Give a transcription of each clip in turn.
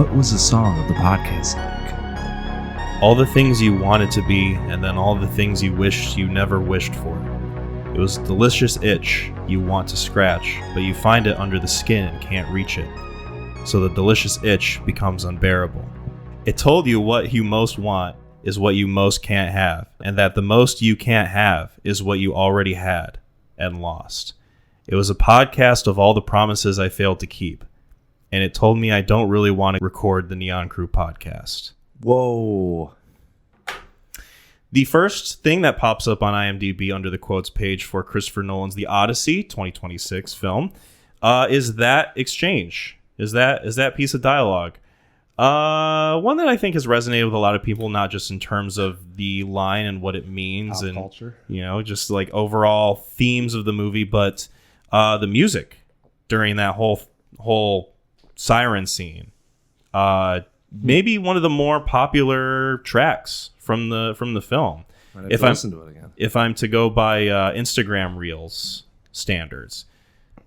What was the song of the podcast like? All the things you wanted to be, and then all the things you wished you never wished for. It was a delicious itch you want to scratch, but you find it under the skin and can't reach it. So the delicious itch becomes unbearable. It told you what you most want is what you most can't have, and that the most you can't have is what you already had and lost. It was a podcast of all the promises I failed to keep, and it told me I don't really want to record the Neon Crew podcast. Whoa. The first thing that pops up on IMDb under the quotes page for Christopher Nolan's The Odyssey 2026 film is that exchange, is that piece of dialogue. One that I think has resonated with a lot of people, not just in terms of the line and what it means Pop and culture. You know, just like overall themes of the movie, but the music during that whole siren scene. Maybe one of the more popular tracks from the film. If I listen to it again, if I'm to go by Instagram Reels standards,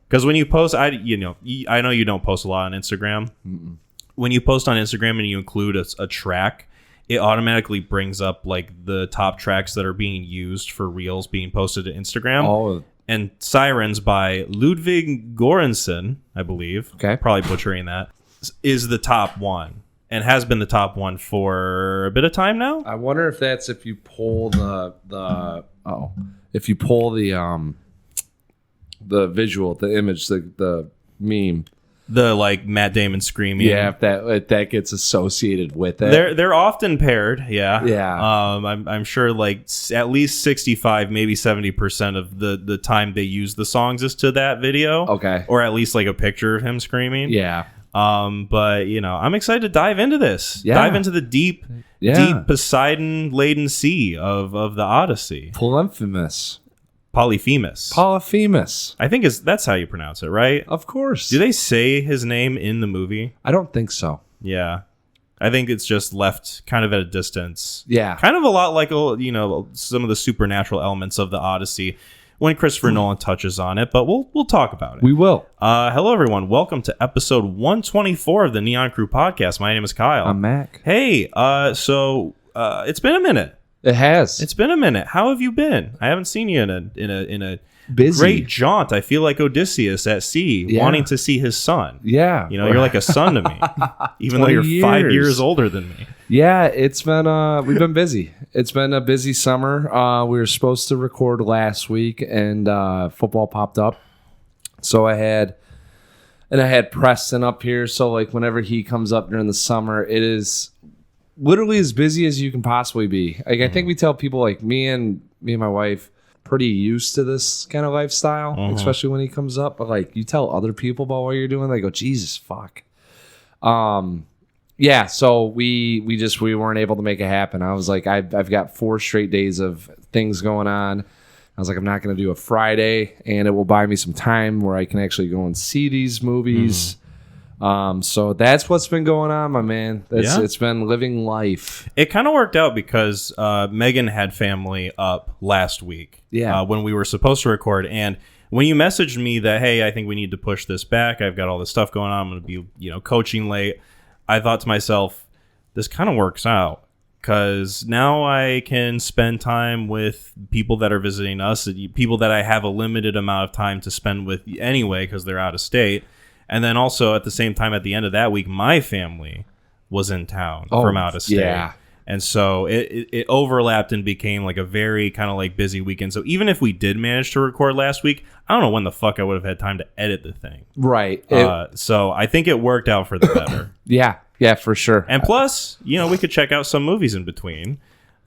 because when you post, I know you don't post a lot on Instagram. Mm-mm. When you post on Instagram and you include a track, it automatically brings up like the top tracks that are being used for Reels being posted to Instagram. Oh. And Sirens by Ludwig Göransson, I believe. Okay, probably butchering that, is the top one. And has been the top one for a bit of time now. I wonder if that's if you pull the visual, the image, the meme, the like Matt Damon screaming. Yeah, if that gets associated with it. They're often paired. Yeah. Yeah. I'm sure like at least 65, maybe 70% of the time they use the songs is to that video. Okay. Or at least like a picture of him screaming. Yeah. But you know, I'm excited to dive into this. Yeah. Dive into the deep Poseidon laden sea of the Odyssey. Polyphemus. I think that's how you pronounce it, right? Of course. Do they say his name in the movie? I don't think so. Yeah. I think it's just left kind of at a distance. Yeah. Kind of a lot like, you know, some of the supernatural elements of the Odyssey when Christopher Nolan touches on it, but we'll talk about it. We will. Hello, everyone. Welcome to episode 124 of the Neon Crew podcast. My name is Kyle. I'm Mac. Hey, so it's been a minute. It has. It's been a minute. How have you been? I haven't seen you in a busy great jaunt. I feel like Odysseus at sea, wanting to see his son. Yeah. You know, you're like a son to me, even though you're 5 years older than me. Yeah, it's been we've been busy. It's been a busy summer. We were supposed to record last week, and football popped up. So I had Preston up here. So like whenever he comes up during the summer, it is literally as busy as you can possibly be. Like I think we tell people, like me and my wife, pretty used to this kind of lifestyle, especially when he comes up. But like you tell other people about what you're doing, they go, Jesus fuck. Yeah, so we weren't able to make it happen. I was like, I've got 4 straight days of things going on. I was like, I'm not going to do a Friday, and it will buy me some time where I can actually go and see these movies. So that's what's been going on, my man. It's been living life. It kind of worked out because Megan had family up last week. Yeah. When we were supposed to record, and when you messaged me that, hey, I think we need to push this back. I've got all this stuff going on. I'm going to be, coaching late. I thought to myself, this kind of works out because now I can spend time with people that are visiting us, people that I have a limited amount of time to spend with anyway because they're out of state. And then also at the same time, at the end of that week, my family was in town from out of state. Yeah. And so it overlapped and became like a very kind of like busy weekend. So even if we did manage to record last week, I don't know when the fuck I would have had time to edit the thing. Right. So I think it worked out for the better. Yeah, for sure. And plus, we could check out some movies in between.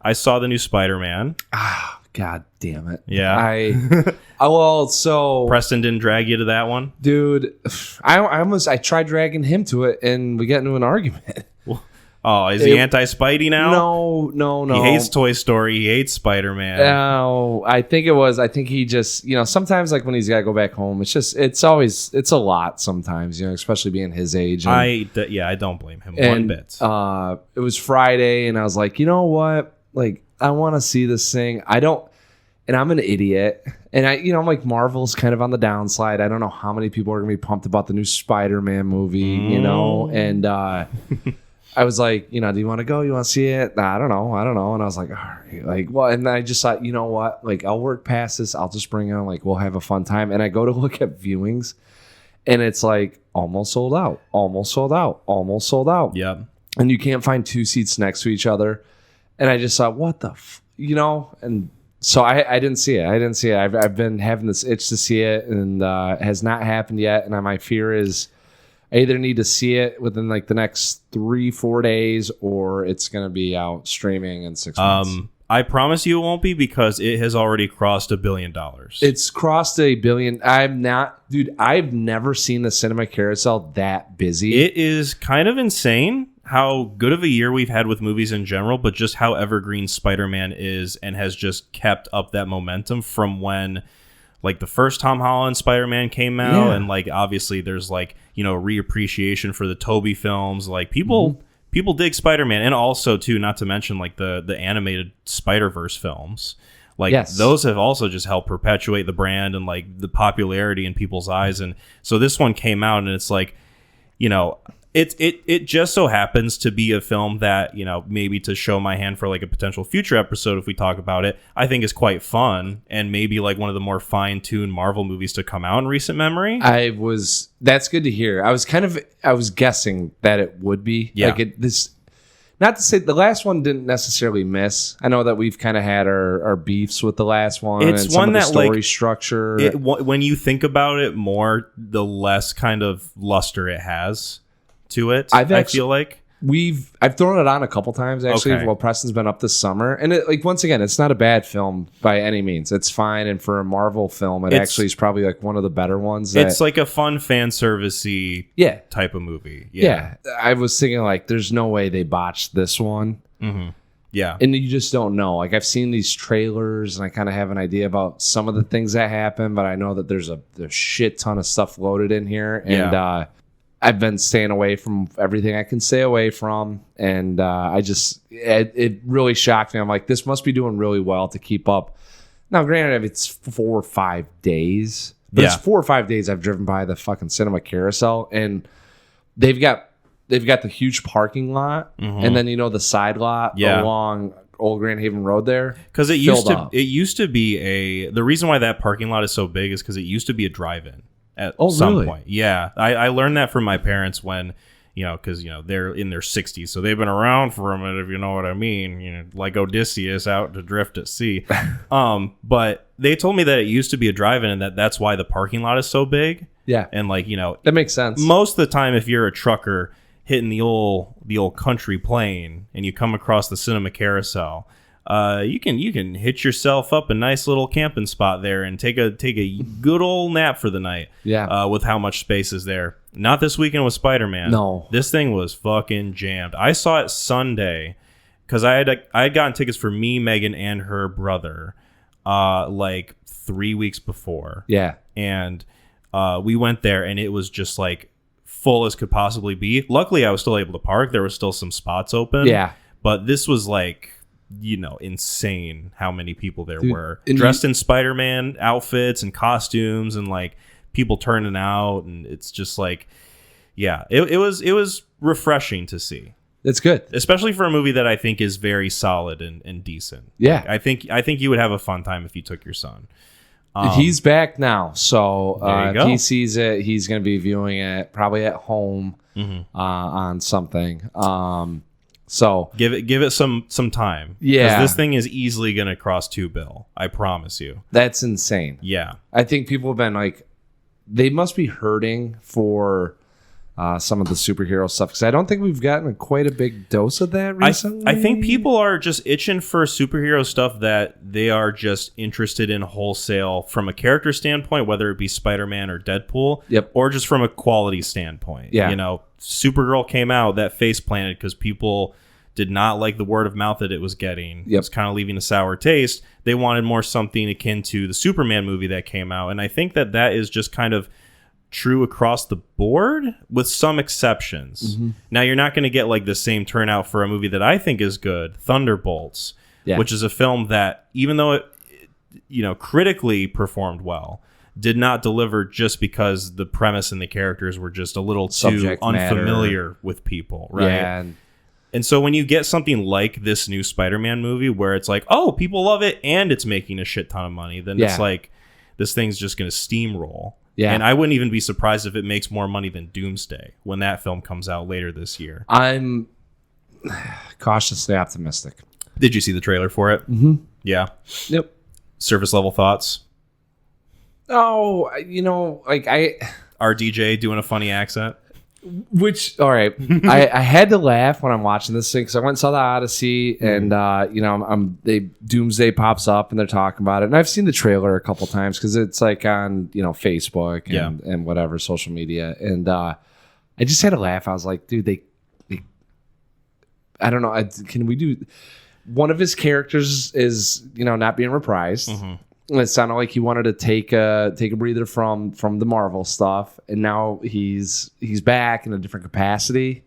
I saw the new Spider-Man. Ah, God damn it. Yeah. So Preston didn't drag you to that one? Dude, I tried dragging him to it and we got into an argument. Oh, is he anti-Spidey now? No. He hates Toy Story. He hates Spider-Man. No, I think he just, sometimes like when he's got to go back home, it's a lot sometimes, especially being his age. I don't blame him one bit. It was Friday and I was like, you know what? Like, I want to see this thing. And I'm an idiot. And I'm like, Marvel's kind of on the downside. I don't know how many people are going to be pumped about the new Spider-Man movie, And I was like, do you want to go? You want to see it? Nah, I don't know. And I was like, all right. Like, well, and I just thought, you know what? Like, I'll work past this. I'll just bring it on. Like, we'll have a fun time. And I go to look at viewings, and it's like almost sold out, almost sold out, almost sold out. Yep. And you can't find two seats next to each other. And I just thought, what the, and so I didn't see it. I've been having this itch to see it, and it has not happened yet. And my fear is I either need to see it within like the next 3-4 days, or it's going to be out streaming in 6 months. I promise you it won't be, because it has already crossed $1 billion. It's crossed $1 billion. I've never seen the cinema carousel that busy. It is kind of insane how good of a year we've had with movies in general, but just how evergreen Spider-Man is, and has just kept up that momentum from when like the first Tom Holland Spider-Man came out. And like, obviously there's like, reappreciation for the Tobey films. Like people dig Spider-Man, and also too, not to mention like the animated Spider-Verse films. Like those have also just helped perpetuate the brand and like the popularity in people's eyes. And so this one came out, and it's like, It just so happens to be a film that, maybe to show my hand for like a potential future episode, if we talk about it, I think is quite fun, and maybe like one of the more fine-tuned Marvel movies to come out in recent memory. That's good to hear. I was guessing that it would be. Yeah. Not to say the last one didn't necessarily miss. I know that we've kind of had our beefs with the last one. It's and one some of the that story like structure. When you think about it more, the less kind of luster it has to it. I feel like I've thrown it on a couple times actually while Preston's been up this summer, and once again, it's not a bad film by any means. It's fine, and for a Marvel film, it actually is probably like one of the better ones. It's like a fun fan servicey type of movie. Yeah, I was thinking like, there's no way they botched this one. Mm-hmm. Yeah, and you just don't know. Like, I've seen these trailers, and I kind of have an idea about some of the things that happen, but I know that there's a shit ton of stuff loaded in here, and I've been staying away from everything I can stay away from, and it really shocked me. I'm like, this must be doing really well to keep up. Now, granted, if it's 4 or 5 days, but it's 4 or 5 days I've driven by the fucking cinema carousel, and they've got the huge parking lot, and then the side lot along Old Grand Haven Road there, because it used to be the reason why that parking lot is so big is because it used to be a drive-in. At some point. Yeah. I learned that from my parents when, because, they're in their 60s. So they've been around for a minute, if you know what I mean. Like Odysseus out to drift at sea. But they told me that it used to be a drive-in, and that's why the parking lot is so big. Yeah. And like, that makes sense. Most of the time, if you're a trucker hitting the old country plane and you come across the cinema carousel, you can hitch yourself up a nice little camping spot there and take a good old nap for the night. Yeah. With how much space is there. Not this weekend with Spider-Man. No. This thing was fucking jammed. I saw it Sunday because I had gotten tickets for me, Megan, and her brother like 3 weeks before. Yeah. And we went there, and it was just like full as could possibly be. Luckily, I was still able to park. There were still some spots open. Yeah. But this was like, insane how many people there were dressed in Spider-Man outfits and costumes, and like people turning out, and it's just like, it was refreshing to see. It's good, especially for a movie that I think is very solid and decent. Yeah, like, I think you would have a fun time if you took your son. He's back now, so if he sees it, he's going to be viewing it probably at home on something. So give it some time. Yeah, because this thing is easily going to cross $2 billion. I promise you. That's insane. Yeah, I think people have been like, they must be hurting for some of the superhero stuff, because I don't think we've gotten quite a big dose of that recently. I think people are just itching for superhero stuff that they are just interested in wholesale from a character standpoint, whether it be Spider-Man or Deadpool, or just from a quality standpoint. Yeah. Supergirl came out, that face planted because people did not like the word of mouth that it was getting. It was kind of leaving a sour taste. They wanted more something akin to the Superman movie that came out, and I think that is just kind of true across the board, with some exceptions. Now, you're not going to get like the same turnout for a movie that I think is good, Thunderbolts, which is a film that, even though critically performed well, did not deliver just because the premise and the characters were just a little too unfamiliar with people, right? Yeah. And so when you get something like this new Spider-Man movie where it's like, oh, people love it and it's making a shit ton of money, then it's like this thing's just going to steamroll. Yeah. And I wouldn't even be surprised if it makes more money than Doomsday when that film comes out later this year. I'm cautiously optimistic. Did you see the trailer for it? Mm-hmm. Yeah. Yep. Surface level thoughts? Oh, RDJ doing a funny accent? Which, all right, I had to laugh when I'm watching this thing because I went and saw the Odyssey, and Doomsday pops up and they're talking about it, and I've seen the trailer a couple times because it's like on Facebook and whatever social media, and I just had to laugh. I was like, dude, they I don't know, can we do one of his characters is not being reprised. Mm-hmm. It sounded like he wanted to take a breather from the Marvel stuff, and now he's back in a different capacity.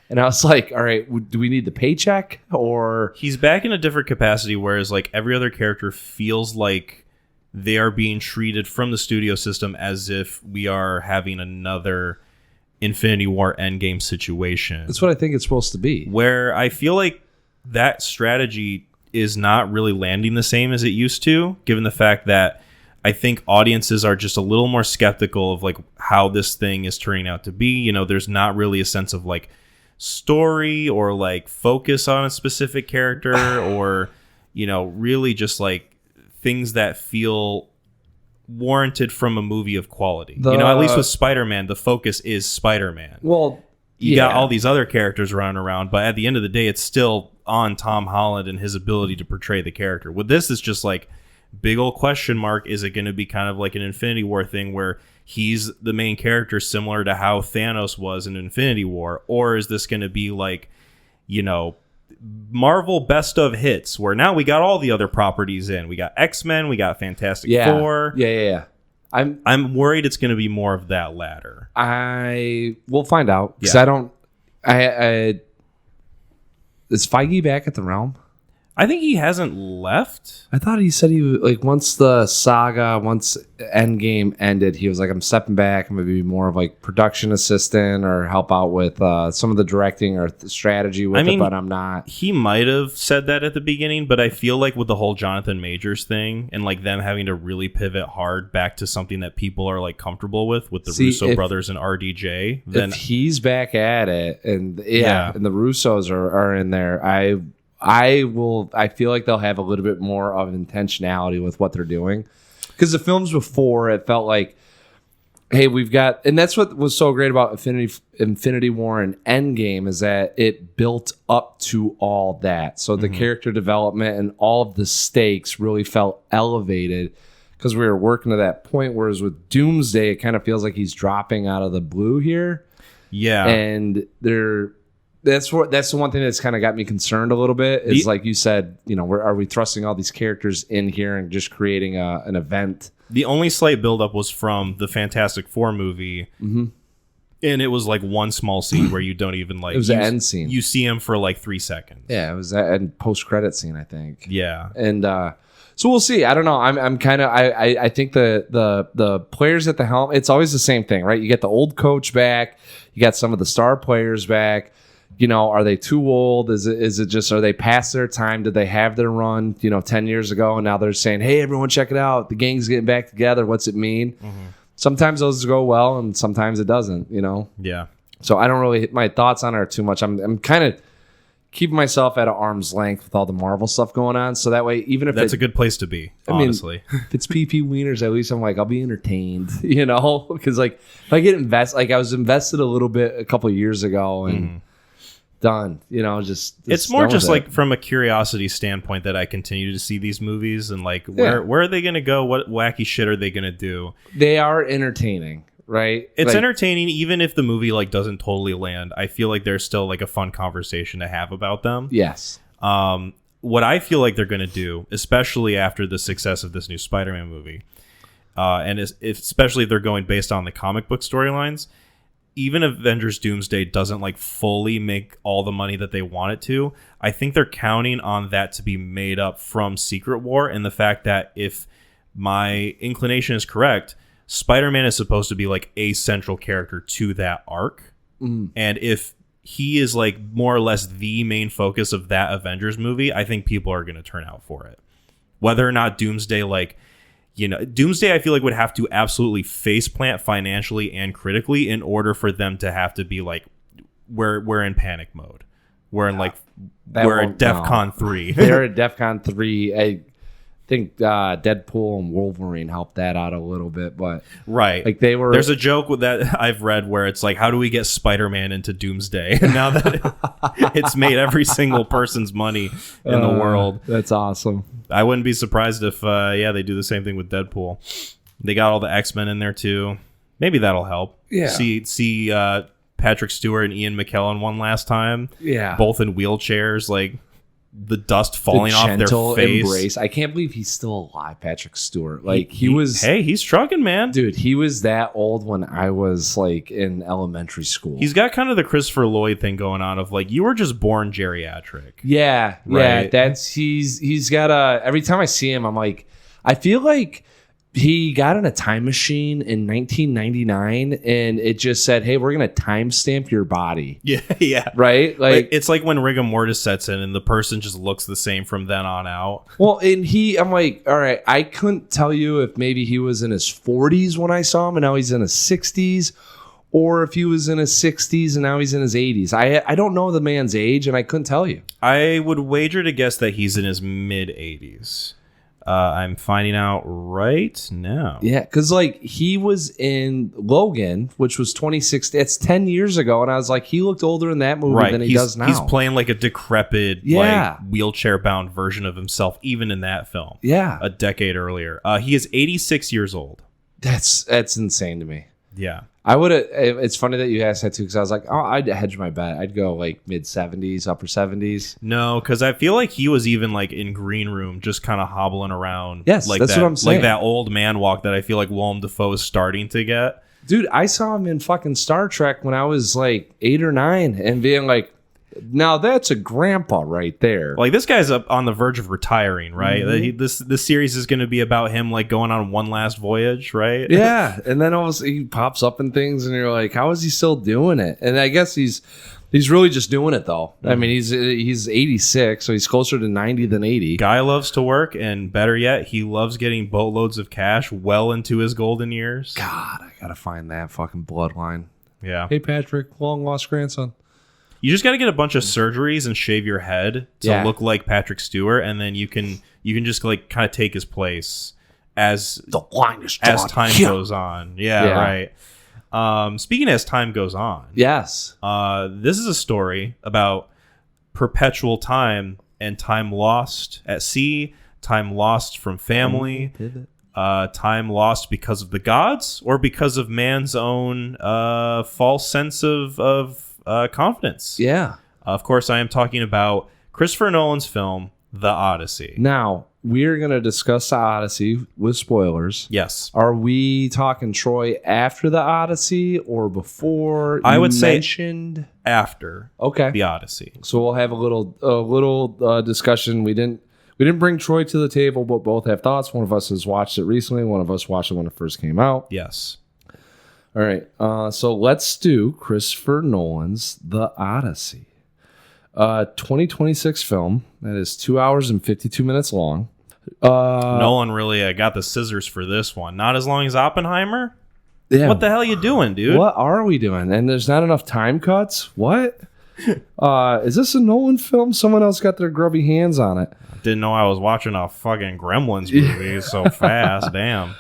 And I was like, all right, do we need the paycheck or he's back in a different capacity? Whereas like every other character feels like they are being treated from the studio system as if we are having another Infinity War Endgame situation. That's what I think it's supposed to be. Where I feel like that strategy is not really landing the same as it used to, given the fact that I think audiences are just a little more skeptical of like how this thing is turning out to be. There's not really a sense of like story or like focus on a specific character or, really just like things that feel warranted from a movie of quality. At least with Spider-Man, the focus is Spider-Man. Well, you got all these other characters running around, but at the end of the day, it's still on Tom Holland and his ability to portray the character. With this, it's just like big old question mark. Is it going to be kind of like an Infinity War thing where he's the main character similar to how Thanos was in Infinity War? Or is this going to be like, Marvel best of hits where now we got all the other properties in. We got X-Men, we got Fantastic Four. Yeah. I'm worried it's going to be more of that latter. We'll find out because is Feige back at the Realm? I think he hasn't left. I thought he said once Endgame ended, he was like, I'm stepping back. I'm going to be more of like production assistant or help out with some of the directing or strategy with it, but I'm not. He might have said that at the beginning, but I feel like with the whole Jonathan Majors thing and like them having to really pivot hard back to something that people are like comfortable with the Russo brothers and RDJ, then if he's back at it and the Russos are in there, I feel like they'll have a little bit more of intentionality with what they're doing. Because the films before, it felt like, hey, we've got... And that's what was so great about Infinity War and Endgame is that it built up to all that. So the character development and all of the stakes really felt elevated because we were working to that point. Whereas with Doomsday, it kind of feels like he's dropping out of the blue here. Yeah. And that's the one thing that's kind of got me concerned a little bit is like you said, are we thrusting all these characters in here and just creating an event? The only slight buildup was from the Fantastic Four movie, and it was like one small scene where you don't even like. It was an end scene. You see him for like 3 seconds. Yeah, it was that and post credit scene, I think. Yeah, and so we'll see. I don't know. I'm kind of I think the players at the helm. It's always the same thing, right? You get the old coach back. You got some of the star players back. Are they too old? Is it just, are they past their time? Did they have their run, 10 years ago? And now they're saying, hey, everyone, check it out. The gang's getting back together. What's it mean? Mm-hmm. Sometimes those go well and sometimes it doesn't, Yeah. So I don't really, my thoughts on it are too much. I'm kind of keeping myself at an arm's length with all the Marvel stuff going on. So that way, even if that's a good place to be, honestly. If it's PP Wieners, at least I'm like, I'll be entertained, because like if I get invested, like I was invested a little bit a couple of years ago and done, just it's more just like from a curiosity standpoint that I continue to see these movies and like where are they going to go? What wacky shit are they going to do? They are entertaining, right? It's entertaining even if the movie like doesn't totally land. I feel like there's still like a fun conversation to have about them. Yes. What I feel like they're going to do, especially after the success of this new Spider-Man movie, and especially if they're going based on the comic book storylines, even Avengers Doomsday doesn't like fully make all the money that they want it to, I think they're counting on that to be made up from Secret War, and the fact that if my inclination is correct, Spider-Man is supposed to be like a central character to that arc. And if he is like more or less the main focus of that Avengers movie, I think people are going to turn out for it. Whether or not Doomsday, like, you know, Doomsday, I feel like would have to absolutely faceplant financially and critically in order for them to have to be like, we're in panic mode. We're in like, we're at DEFCON 3. They're at DEFCON 3. I think Deadpool and Wolverine helped that out a little bit, but right, like they were. There's a joke with that I've read where it's like, how do we get Spider-Man into Doomsday? And now that it's made every single person's money in the world. That's awesome. I wouldn't be surprised if they do the same thing with Deadpool. They got all the X-Men in there too. Maybe that'll help. Yeah. See Patrick Stewart and Ian McKellen one last time. Yeah. Both in wheelchairs, like the dust falling off their face. Embrace. I can't believe he's still alive, Patrick Stewart. Like he was. Hey, he's trucking, man. Dude, he was that old when I was like in elementary school. He's got kind of the Christopher Lloyd thing going on of like, you were just born geriatric. Yeah. Right? Yeah. That's he's got a. Every time I see him, I'm like, I feel like he got in a time machine in 1999 and it just said, hey, we're going to timestamp your body. Yeah. Right? Like it's like when rigor mortis sets in and the person just looks the same from then on out. Well, and I'm like, all right, I couldn't tell you if maybe he was in his 40s when I saw him and now he's in his 60s, or if he was in his 60s and now he's in his 80s. I don't know the man's age and I couldn't tell you. I would wager to guess that he's in his mid 80s. I'm finding out right now. Yeah, because like he was in Logan, which was 2016. It's 10 years ago, and I was like, he looked older in that movie than he does now. He's playing like a decrepit, like wheelchair-bound version of himself, even in that film. Yeah, a decade earlier. He is 86 years old. That's insane to me. Yeah. I would have. It's funny that you asked that too, because I was like, oh, I'd hedge my bet. I'd go like mid 70s, upper 70s. No, because I feel like he was even like in Green Room, just kind of hobbling around. Yes, like that's that, what I'm saying. Like that old man walk that I feel like Willem Dafoe is starting to get. Dude, I saw him in fucking Star Trek when I was like 8 or 9, and being like, now that's a grandpa right there. Like this guy's up on the verge of retiring, right? Mm-hmm. This series is going to be about him like going on one last voyage, right? Yeah, and then all of a sudden he pops up in things, and you're like, how is he still doing it? And I guess he's really just doing it though. I mean, he's 86, so he's closer to 90 than 80. Guy loves to work, and better yet, he loves getting boatloads of cash well into his golden years. God, I gotta find that fucking bloodline. Yeah. Hey Patrick, long lost grandson. You just got to get a bunch of surgeries and shave your head to look like Patrick Stewart, and then you can just like kind of take his place as time goes on. Yeah, right. Speaking as time goes on, yes, this is a story about perpetual time and time lost at sea, time lost from family, time lost because of the gods or because of man's own false sense of confidence. Yeah. Of course, I am talking about Christopher Nolan's film, The Odyssey. Now, we're going to discuss The Odyssey with spoilers. Yes. Are we talking Troy after The Odyssey or before? I would say after The Odyssey. So we'll have a little discussion. We didn't bring Troy to the table, but both have thoughts. One of us has watched it recently. One of us watched it when it first came out. Yes. All right, so let's do Christopher Nolan's The Odyssey. 2026 film that is 2 hours and 52 minutes long. Nolan really got the scissors for this one. Not as long as Oppenheimer? Yeah. What the hell are you doing, dude? What are we doing? And there's not enough time cuts? What? Is this a Nolan film? Someone else got their grubby hands on it. Didn't know I was watching a fucking Gremlins movie so fast. Damn.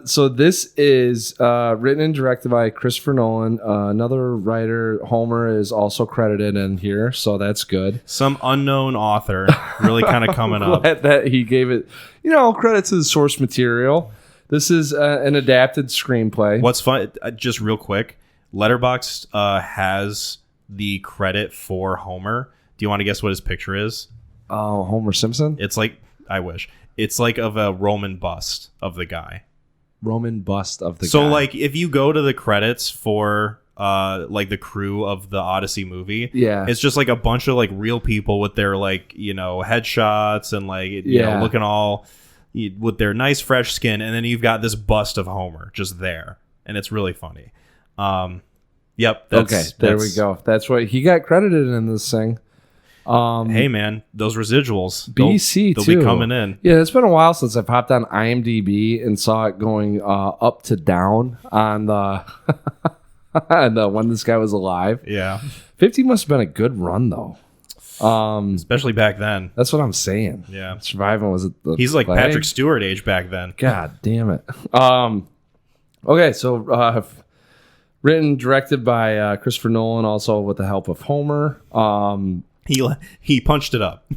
So this is written and directed by Christopher Nolan. Another writer, Homer, is also credited in here, so that's good. Some unknown author really kind of coming up. That he gave it, credit to the source material. This is an adapted screenplay. What's fun, just real quick, Letterboxd has the credit for Homer. Do you want to guess what his picture is? Oh, Homer Simpson? It's like, I wish. It's like of a Roman bust of the guy. Roman bust of the guy. So like if you go to the credits for like the crew of the Odyssey movie. Yeah. It's just like a bunch of like real people with their like, headshots and like, looking all with their nice fresh skin. And then you've got this bust of Homer just there. And it's really funny. Yep. There we go. That's what he got credited in this thing. Hey man, those residuals, BC they'll too. be coming in. Yeah, it's been a while since I've hopped on IMDb and saw it going up to down on the when this guy was alive. Yeah, 50 must have been a good run though. Especially back then. That's what I'm saying. Yeah, surviving was it? He's like plague? Patrick Stewart age back then. God damn it. Okay, so written, directed by Christopher Nolan, also with the help of Homer. He punched it up.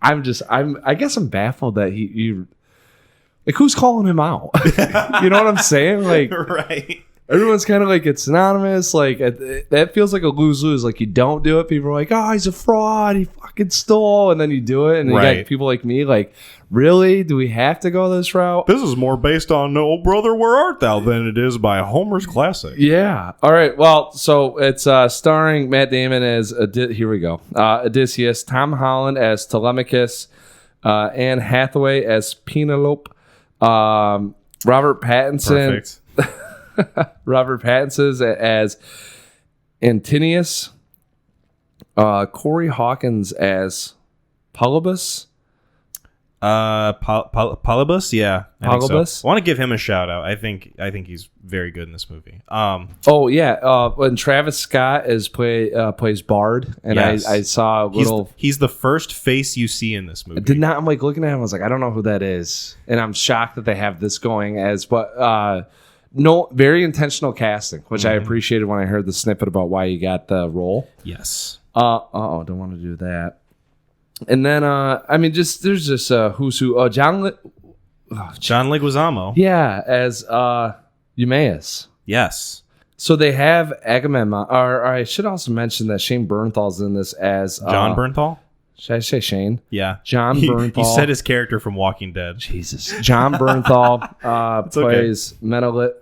I guess I'm baffled that he like, who's calling him out? You know what I'm saying? Like, right. Everyone's kind of like, it's anonymous. Like, that feels like a lose-lose. Like, you don't do it, people are like, oh, he's a fraud, he fucking stole, and then you do it, and you got people like me like, really? Do we have to go this route? This is more based on "Oh Brother, Where Art Thou" than it is by Homer's classic. Yeah. All right. Well, so it's starring Matt Damon as here we go. Odysseus, Tom Holland as Telemachus, Anne Hathaway as Penelope, Robert Pattinson. Perfect. Robert Pattinson as Antinius, Corey Hawkins as Polybus. Polybus, yeah. Polybus. So. I want to give him a shout out. I think he's very good in this movie. Oh yeah, when Travis Scott plays Bard, and yes. I saw a little. He's the first face you see in this movie. I'm like looking at him. I was like, I don't know who that is, and I'm shocked that they have this going as, but no, very intentional casting, which I appreciated when I heard the snippet about why he got the role. Yes. Don't want to do that. And then, there's just who's who. John Leguizamo. Yeah, as Eumaeus. Yes. So they have Agamemnon. Or I should also mention that Shane Bernthal's in this as John Bernthal. Should I say Shane? Yeah. John Bernthal. He said his character from Walking Dead. Jesus. John Bernthal plays okay. Menelate.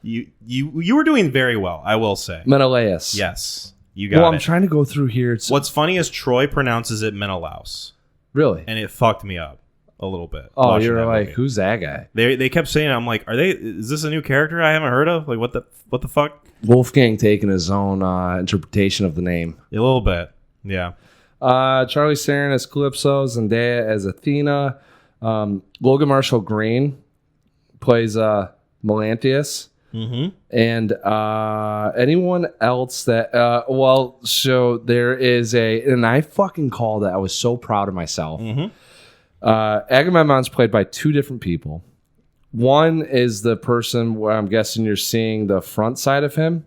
You were doing very well, I will say. Menelaus. Yes. You got it. Well, I'm trying to go through here. What's funny is Troy pronounces it Menelaus. Really? And it fucked me up a little bit. Oh, you're like, movie. Who's that guy? They kept saying it. I'm like, is this a new character I haven't heard of? Like, what the fuck? Wolfgang taking his own interpretation of the name. A little bit. Yeah. Charlie Theron as Calypso, Zendaya as Athena. Logan Marshall Green plays Melanthius. Mm-hmm. And anyone else that so there is and I fucking called it. I was so proud of myself. Agamemnon's played by two different people. One is the person where I'm guessing you're seeing the front side of him,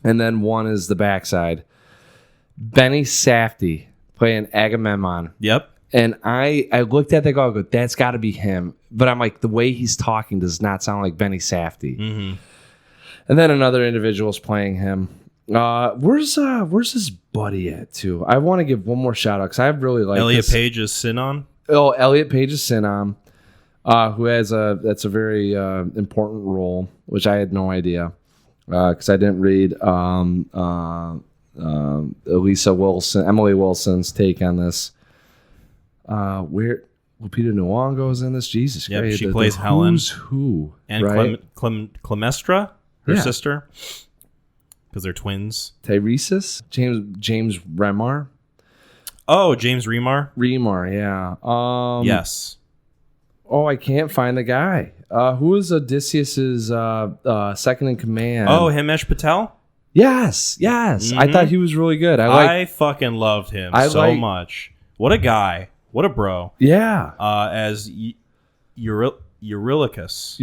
and then one is the back side. Benny Safdie playing Agamemnon. Yep. And I looked at that guy, I go, that's got to be him. But I'm like, the way he's talking does not sound like Benny Safdie. Mm-hmm. And then another individual's playing him. Where's his buddy at too? I want to give one more shout out because I really like Elliot Page is Sinon. Oh, Elliot Page is Sinon, who has that's a very important role, which I had no idea because I didn't read Emily Wilson's take on this. Where Lupita Nyong'o's in this? Jesus Christ! Yep, she plays Helen. Who's who? And right? Clemestra, her sister, because they're twins. Tyresis, James Remar. Oh, James Remar. Yeah. Yes. Oh, I can't find the guy. Who is Odysseus's second in command? Oh, Himesh Patel. Yes. Mm-hmm. I thought he was really good. I fucking loved him so much. What a guy. What a bro. Yeah. As Eurylochus.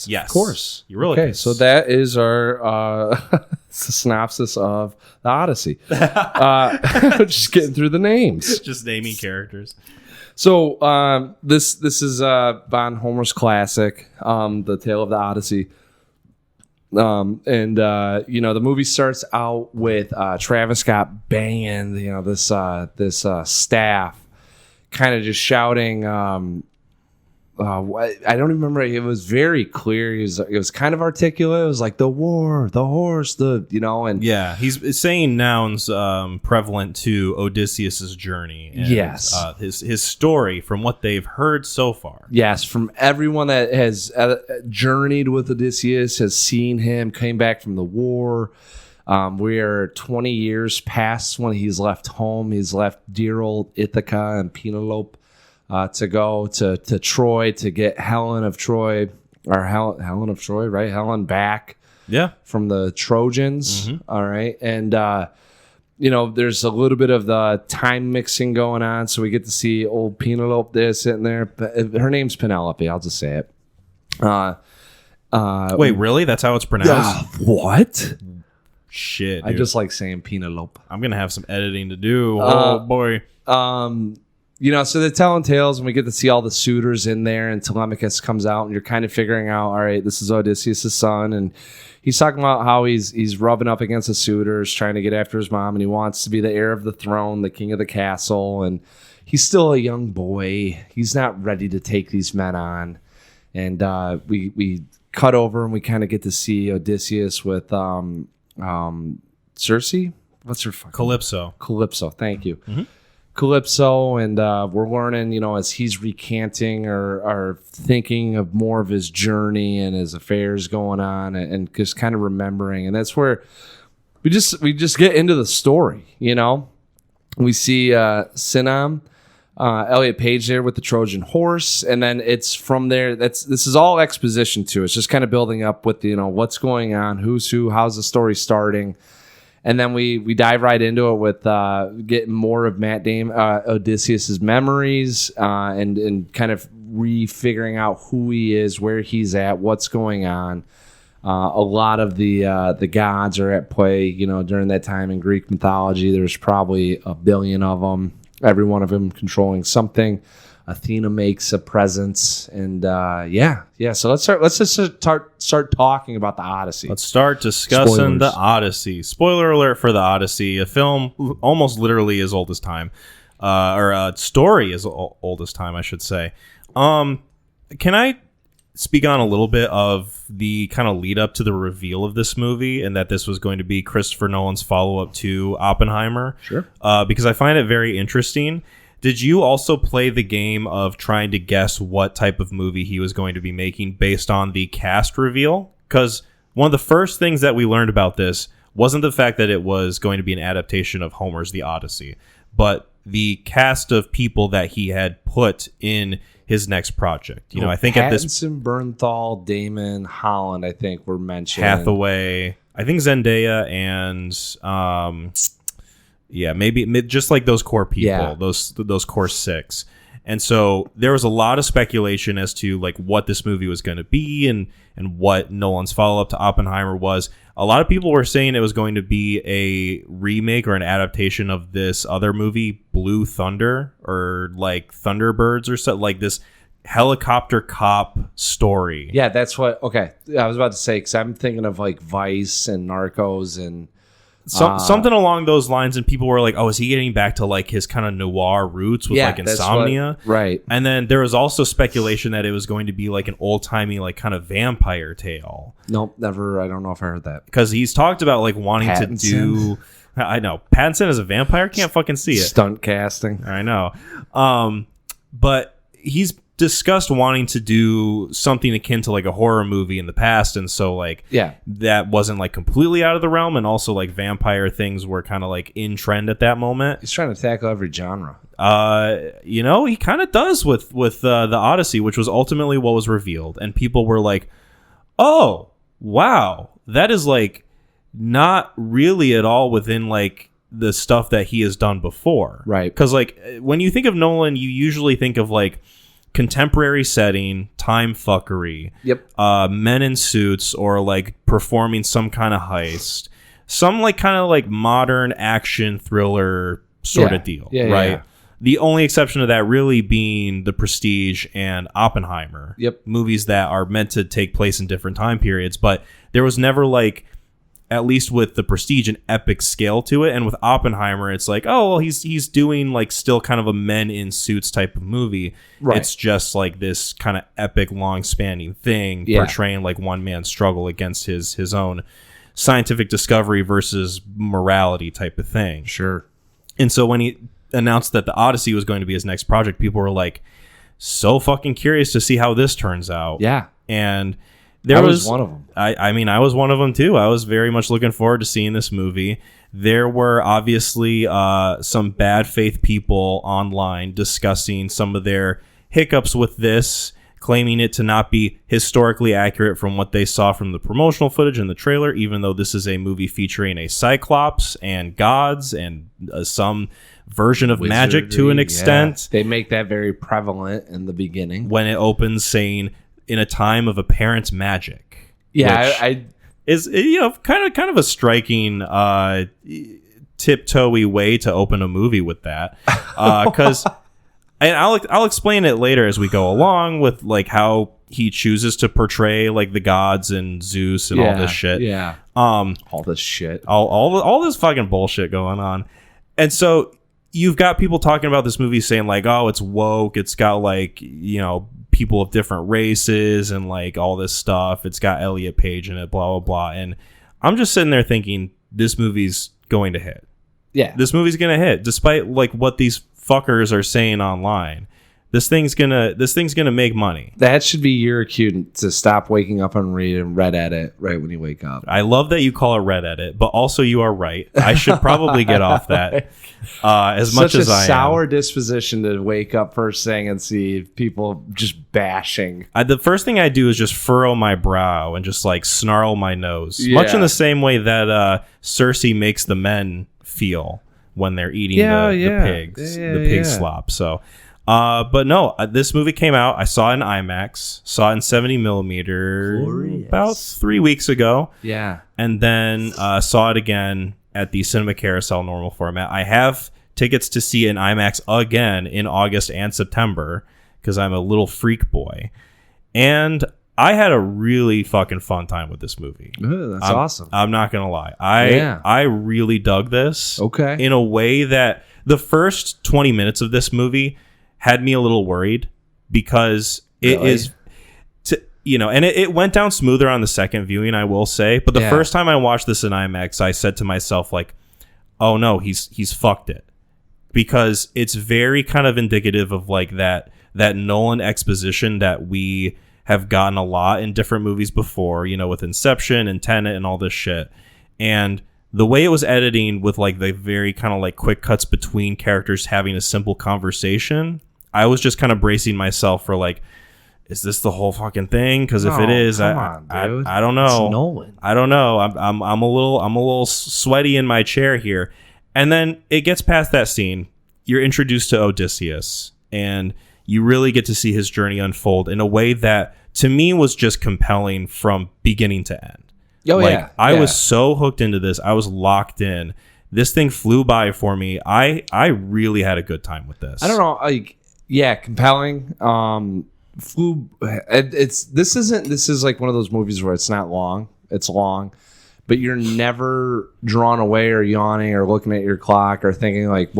Yes. Of course. Eurylochus. Okay, so that is our synopsis of the Odyssey. Just getting through the names. Just naming characters. So this is Von Homer's classic, The Tale of the Odyssey. The movie starts out with Travis Scott banging, this staff, kind of just shouting I don't even remember. It was very clear. It was kind of articulate. It was like the war, the horse, and yeah, he's saying nouns prevalent to Odysseus's journey. And, yes, his story from what they've heard so far. Yes, from everyone that has journeyed with Odysseus, has seen him, came back from the war. We are 20 years past when he's left home. He's left dear old Ithaca and Penelope. To go to Troy to get Helen of Troy, or Helen of Troy, right? Helen back, from the Trojans. Mm-hmm. All right, and there's a little bit of the time mixing going on, so we get to see old Penelope there sitting there. Her name's Penelope. I'll just say it. Wait, really? That's how it's pronounced? What? Shit, dude. I just like saying Penelope. I'm gonna have some editing to do. Oh boy. So they're telling tales, and we get to see all the suitors in there, and Telemachus comes out, and you're kind of figuring out, all right, this is Odysseus' son, and he's talking about how he's rubbing up against the suitors, trying to get after his mom, and he wants to be the heir of the throne, the king of the castle, and he's still a young boy. He's not ready to take these men on. And we cut over, and we kind of get to see Odysseus with Circe. What's her fucking Calypso, thank you. Mm-hmm. Calypso, and we're learning, as he's recanting or thinking of more of his journey and his affairs going on, and just kind of remembering. And that's where we just get into the story. We see Sinan, Elliot Page there with the Trojan horse, and then it's from there. This is all exposition too. It's just kind of building up with what's going on, who's who, how's the story starting. And then we dive right into it with getting more of Matt Damon, Odysseus's memories, and kind of refiguring out who he is, where he's at, what's going on. A lot of the gods are at play. During that time in Greek mythology, there's probably 1 billion of them. Every one of them controlling something. Athena makes a presence, and So let's just start talking about the Odyssey. Let's start discussing the Odyssey. Spoiler alert for the Odyssey, a film almost literally as old as time, or a story as old as time, I should say. Can I speak on a little bit of the kind of lead up to the reveal of this movie, and that this was going to be Christopher Nolan's follow up to Oppenheimer? Sure. Because I find it very interesting. Did you also play the game of trying to guess what type of movie he was going to be making based on the cast reveal? Because one of the first things that we learned about this wasn't the fact that it was going to be an adaptation of Homer's The Odyssey, but the cast of people that he had put in his next project. I think at this... Pattinson, Bernthal, Damon, Holland, I think were mentioned. Hathaway, I think Zendaya, and... maybe just like those core people, those core six. And so there was a lot of speculation as to like what this movie was going to be and what Nolan's follow-up to Oppenheimer was. A lot of people were saying it was going to be a remake or an adaptation of this other movie, Blue Thunder, or like Thunderbirds, or something like this helicopter cop story. Yeah, that's what... Okay, I was about to say, because I'm thinking of like Vice and Narcos and... something along those lines, and people were like, "Oh, is he getting back to like his kind of noir roots with like Insomnia?" Right. And then there was also speculation that it was going to be like an old timey like kind of vampire tale. Nope, never. I don't know if I heard that, because he's talked about like wanting Pattinson. to do. I know Pattinson as a vampire, can't fucking see it. Stunt casting. I know, but he's discussed wanting to do something akin to like a horror movie in the past, and so like that wasn't like completely out of the realm, and also like vampire things were kind of like in trend at that moment. He's trying to tackle every genre. He kind of does with the Odyssey, which was ultimately what was revealed, and people were like, "Oh, wow, that is like not really at all within like the stuff that he has done before." Right. Because like when you think of Nolan, you usually think of like contemporary setting, time fuckery, men in suits, or like performing some kind of heist, some like kind of like modern action thriller sort of deal, right? Yeah. The only exception to that really being The Prestige and Oppenheimer, movies that are meant to take place in different time periods, but there was never like at least with The Prestige, an epic scale to it. And with Oppenheimer, it's like, oh, well, he's doing like still kind of a men in suits type of movie. Right. It's just like this kind of epic, long spanning thing portraying like one man's struggle against his own scientific discovery versus morality type of thing. Sure. And so when he announced that the Odyssey was going to be his next project, people were like so fucking curious to see how this turns out. Yeah. And I was one of them. I mean, I was one of them too. I was very much looking forward to seeing this movie. There were obviously some bad faith people online discussing some of their hiccups with this, claiming it to not be historically accurate from what they saw from the promotional footage in the trailer, even though this is a movie featuring a Cyclops and gods and some version of magic to an extent. Yeah. They make that very prevalent in the beginning. When it opens saying, in a time of apparent magic. Yeah, I is kind of a striking tiptoey way to open a movie with that, because and I'll explain it later as we go along with like how he chooses to portray like the gods and Zeus and all this shit. Yeah, all this shit, all this fucking bullshit going on, and so you've got people talking about this movie saying like, oh, it's woke, it's got like people of different races and like all this stuff. It's got Elliot Page in it, blah, blah, blah. And I'm just sitting there thinking this movie's going to hit. Yeah. This movie's going to hit despite like what these fuckers are saying online. This thing's gonna make money. That should be your cue to stop waking up and reading Reddit right when you wake up. I love that you call it Reddit, but also you are right. I should probably get off that as much as I am. Such a sour disposition to wake up first thing and see people just bashing. The first thing I do is just furrow my brow and just like snarl my nose, much in the same way that Cersei makes the men feel when they're eating the pigs, the pig slop. So. But no, this movie came out. I saw it in IMAX, saw it in 70 millimeter about 3 weeks ago. Yeah. And then saw it again at the Cinema Carousel normal format. I have tickets to see it in IMAX again in August and September because I'm a little freak boy. And I had a really fucking fun time with this movie. Ooh, that's awesome. I'm not going to lie. I really dug this. Okay. In a way that the first 20 minutes of this movie had me a little worried because it is, and it went down smoother on the second viewing, I will say. But the first time I watched this in IMAX, I said to myself, like, oh no, he's fucked it. Because it's very kind of indicative of like that Nolan exposition that we have gotten a lot in different movies before, with Inception and Tenet and all this shit. And the way it was editing with like the very kind of like quick cuts between characters having a simple conversation, I was just kind of bracing myself for like, is this the whole fucking thing? Because if it is, I don't know. It's Nolan. I don't know. I'm a little sweaty in my chair here. And then it gets past that scene. You're introduced to Odysseus, and you really get to see his journey unfold in a way that to me was just compelling from beginning to end. I was so hooked into this. I was locked in. This thing flew by for me. I really had a good time with this. I don't know, compelling. This is like one of those movies where it's not long. It's long, but you're never drawn away or yawning or looking at your clock or thinking like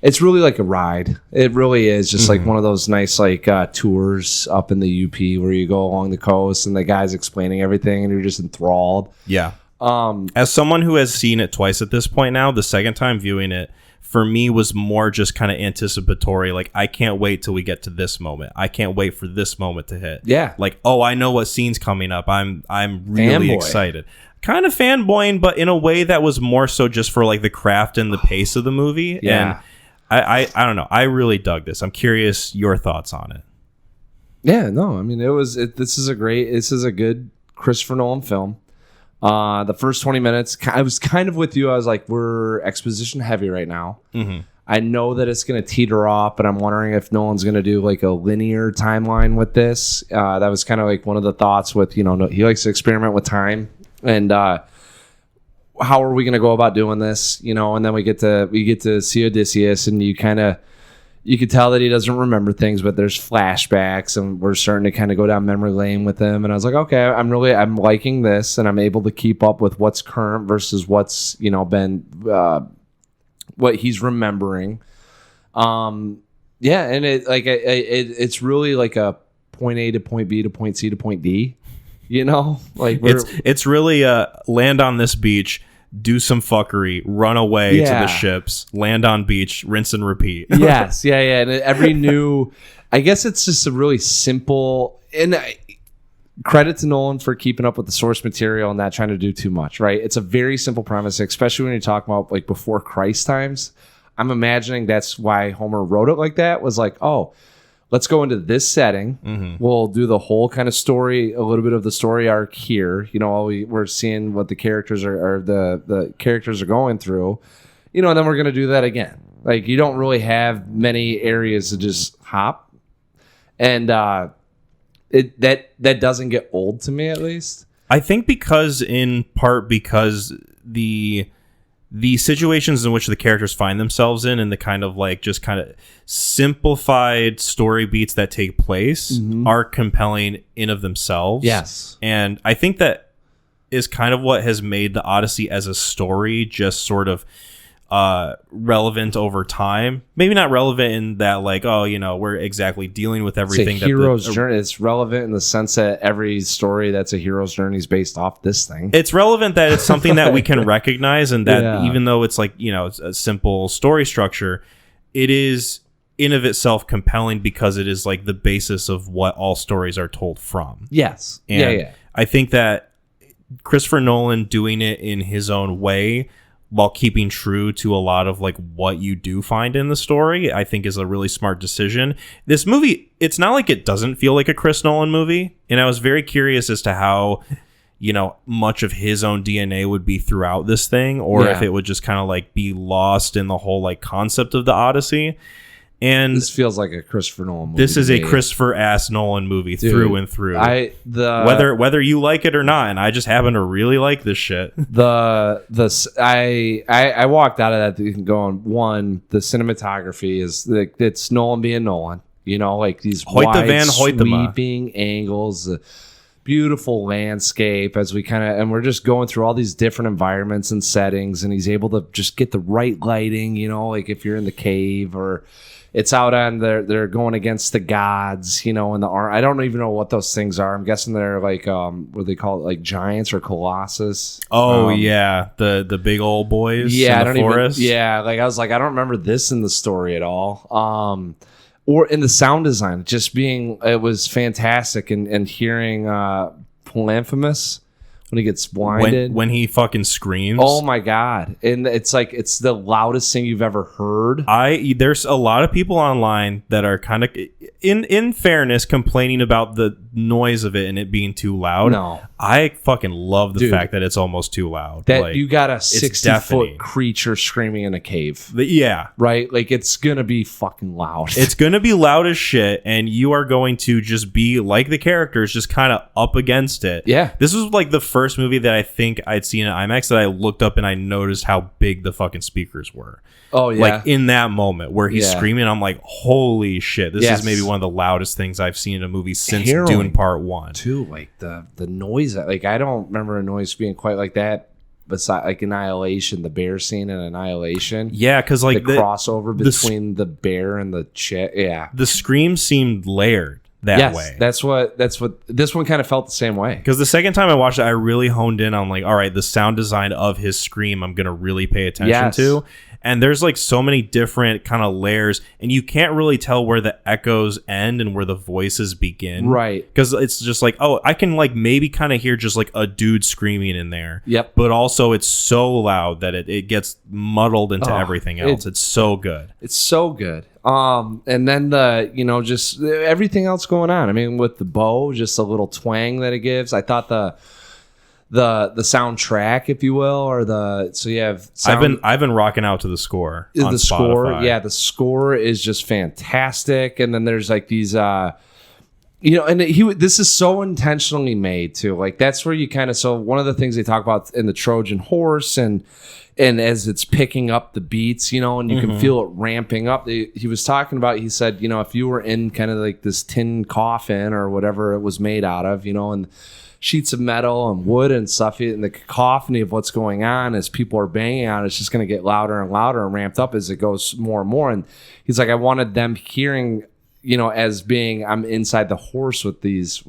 it's really like a ride. It really is just like one of those nice like tours up in the UP where you go along the coast and the guy's explaining everything and you're just enthralled. Yeah. As someone who has seen it twice at this point now, the second time viewing it for me was more just kind of anticipatory. Like, I can't wait till we get to this moment. I can't wait for this moment to hit. Yeah. Like, oh, I know what scene's coming up. I'm really excited. Kind of fanboying, but in a way that was more so just for like the craft and the pace of the movie. Yeah. And I don't know. I really dug this. I'm curious your thoughts on it. Yeah, no, I mean, this is a good Christopher Nolan film. The first 20 minutes, I was kind of with you. I was like, we're exposition heavy right now. Mm-hmm. I know that it's going to teeter off, but I'm wondering if Nolan's going to do like a linear timeline with this. That was kind of like one of the thoughts with, he likes to experiment with time. And how are we going to go about doing this? And then we get to see Odysseus, and you kind of you could tell that he doesn't remember things, but there's flashbacks, and we're starting to kind of go down memory lane with him. And I was like, okay, I'm liking this, and I'm able to keep up with what's current versus what's, you know, been what he's remembering. Yeah, and it's really like a point A to point B to point C to point D. You know, like it's really land on this beach, do some fuckery, run away to the ships, land on beach, rinse and repeat. Yes, yeah. And every new, I guess it's just a really simple, and credit to Nolan for keeping up with the source material and not trying to do too much, right? It's a very simple premise, especially when you're talking about like before Christ times. I'm imagining that's why Homer wrote it like that, was like, oh, let's go into this setting. Mm-hmm. We'll do the whole kind of story, a little bit of the story arc here. You know, we're seeing what the characters are the characters are going through. You know, and then we're going to do that again. Like, you don't really have many areas to just hop. And that doesn't get old to me, at least. I think in part because the situations in which the characters find themselves in and the kind of like just kind of simplified story beats that take place are compelling in of themselves. Yes. And I think that is kind of what has made the Odyssey as a story just sort of relevant over time. Maybe not relevant in that, like, oh, you know, we're exactly dealing with everything. It's a hero's journey. It's relevant in the sense that every story that's a hero's journey is based off this thing. It's relevant that it's something that we can recognize, and that even though it's like, you know, it's a simple story structure, it is in of itself compelling because it is like the basis of what all stories are told from. Yes. And I think that Christopher Nolan doing it in his own way, while keeping true to a lot of like what you do find in the story, I think is a really smart decision. This movie, it's not like it doesn't feel like a Chris Nolan movie. And I was very curious as to how, you know, much of his own DNA would be throughout this thing, or if it would just kind of like be lost in the whole like concept of the Odyssey. And this feels like a Christopher Nolan movie. This is a Christopher ass Nolan movie, dude, through and through. Whether you like it or not, and I just happen to really like this shit. I walked out of that thinking, going, one, the cinematography is like, it's Nolan being Nolan. You know, like these wide sweeping angles, the beautiful landscape as we and we're just going through all these different environments and settings, and he's able to just get the right lighting. You know, like if you're in the cave or it's out on they're going against the gods, you know, in the art. I don't even know what those things are. I'm guessing they're like what they call it, like giants or colossus. Oh yeah, the big old boys. Yeah, in the forest. Like I was like, I don't remember this in the story at all. Or in the sound design, it was fantastic, and hearing Polyphemus when he gets blinded, when he fucking screams. Oh my god! And it's like it's the loudest thing you've ever heard. There's a lot of people online that are kind of, in fairness, complaining about the noise of it and it being too loud. No, I fucking love the fact that it's almost too loud. That like, you got a 60-foot creature screaming in a cave. Right. Like it's gonna be fucking loud. It's gonna be loud as shit, and you are going to just be like the characters, just kind of up against it. Yeah. This was like the first movie that I think I'd seen in IMAX that I looked up and I noticed how big the fucking speakers were. Oh yeah. Like in that moment where he's screaming, I'm like, holy shit, this is maybe one of the loudest things I've seen in a movie since Dune Part 1. Too, like the noise, like I don't remember a noise being quite like that beside like Annihilation, the bear scene in Annihilation. Yeah, because like the crossover between the bear and the chick. Yeah. The scream seemed layered that way. That's what this one kind of felt the same way. Because the second time I watched it, I really honed in on like, all right, the sound design of his scream I'm gonna really pay attention to. And there's like so many different kind of layers, and you can't really tell where the echoes end and where the voices begin. Right. Because it's just like, oh, I can like maybe kind of hear just like a dude screaming in there. Yep. But also it's so loud that it gets muddled into everything else. It's so good. It's so good. And then the, you know, just everything else going on. I mean, with the bow, just a little twang that it gives. I thought the soundtrack, if you will, or so you have I've been rocking out to the score on the Spotify. Score, the score is just fantastic. And then there's like these and this is so intentionally made too. Like that's where you kind of, so one of the things they talk about in the Trojan horse and as it's picking up the beats, and you can feel it ramping up. He was talking about, he said, if you were in kind of like this tin coffin or whatever it was made out of, and sheets of metal and wood and stuff, and the cacophony of what's going on as people are banging on, it's just going to get louder and louder and ramped up as it goes more and more. And he's like, I wanted them hearing, as being, I'm inside the horse with these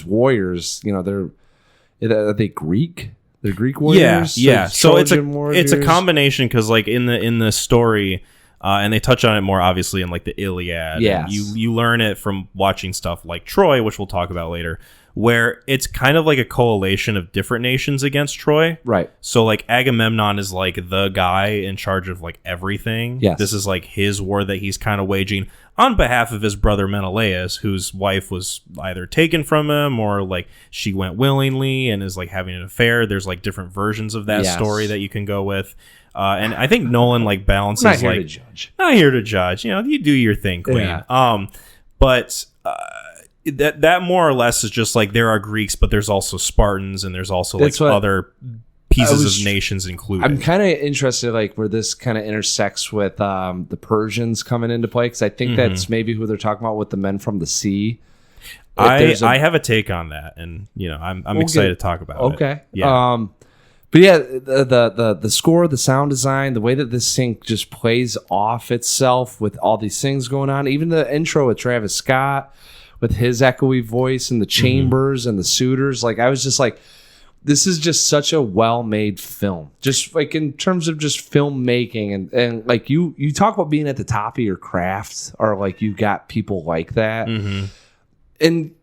warriors. Are they Greek? They're Greek warriors. Yeah. So it's a combination, because like in the story, and they touch on it more obviously in like the Iliad. Yes. You learn it from watching stuff like Troy, which we'll talk about later, where it's kind of like a coalition of different nations against Troy. Right. So like Agamemnon is like the guy in charge of like everything. Yes. This is like his war that he's kind of waging on behalf of his brother Menelaus, whose wife was either taken from him or like she went willingly and is like having an affair. There's like different versions of that story that you can go with. And I think Nolan like balances, not here like, to judge. Not here to judge. You do your thing, Queen. Yeah. But that more or less is just like there are Greeks, but there's also Spartans, and there's also like other pieces of nations included. I'm kind of interested, like where this kind of intersects with the Persians coming into play, because I think that's maybe who they're talking about with the men from the sea. I have a take on that, and I'm excited to talk about it. Okay. Yeah. But yeah, the score, the sound design, the way that this thing just plays off itself with all these things going on, even the intro with Travis Scott with his echoey voice and the chambers and the suitors, like I was just like, this is just such a well-made film. Just like in terms of just filmmaking and like you talk about being at the top of your craft, or like you got people like that. And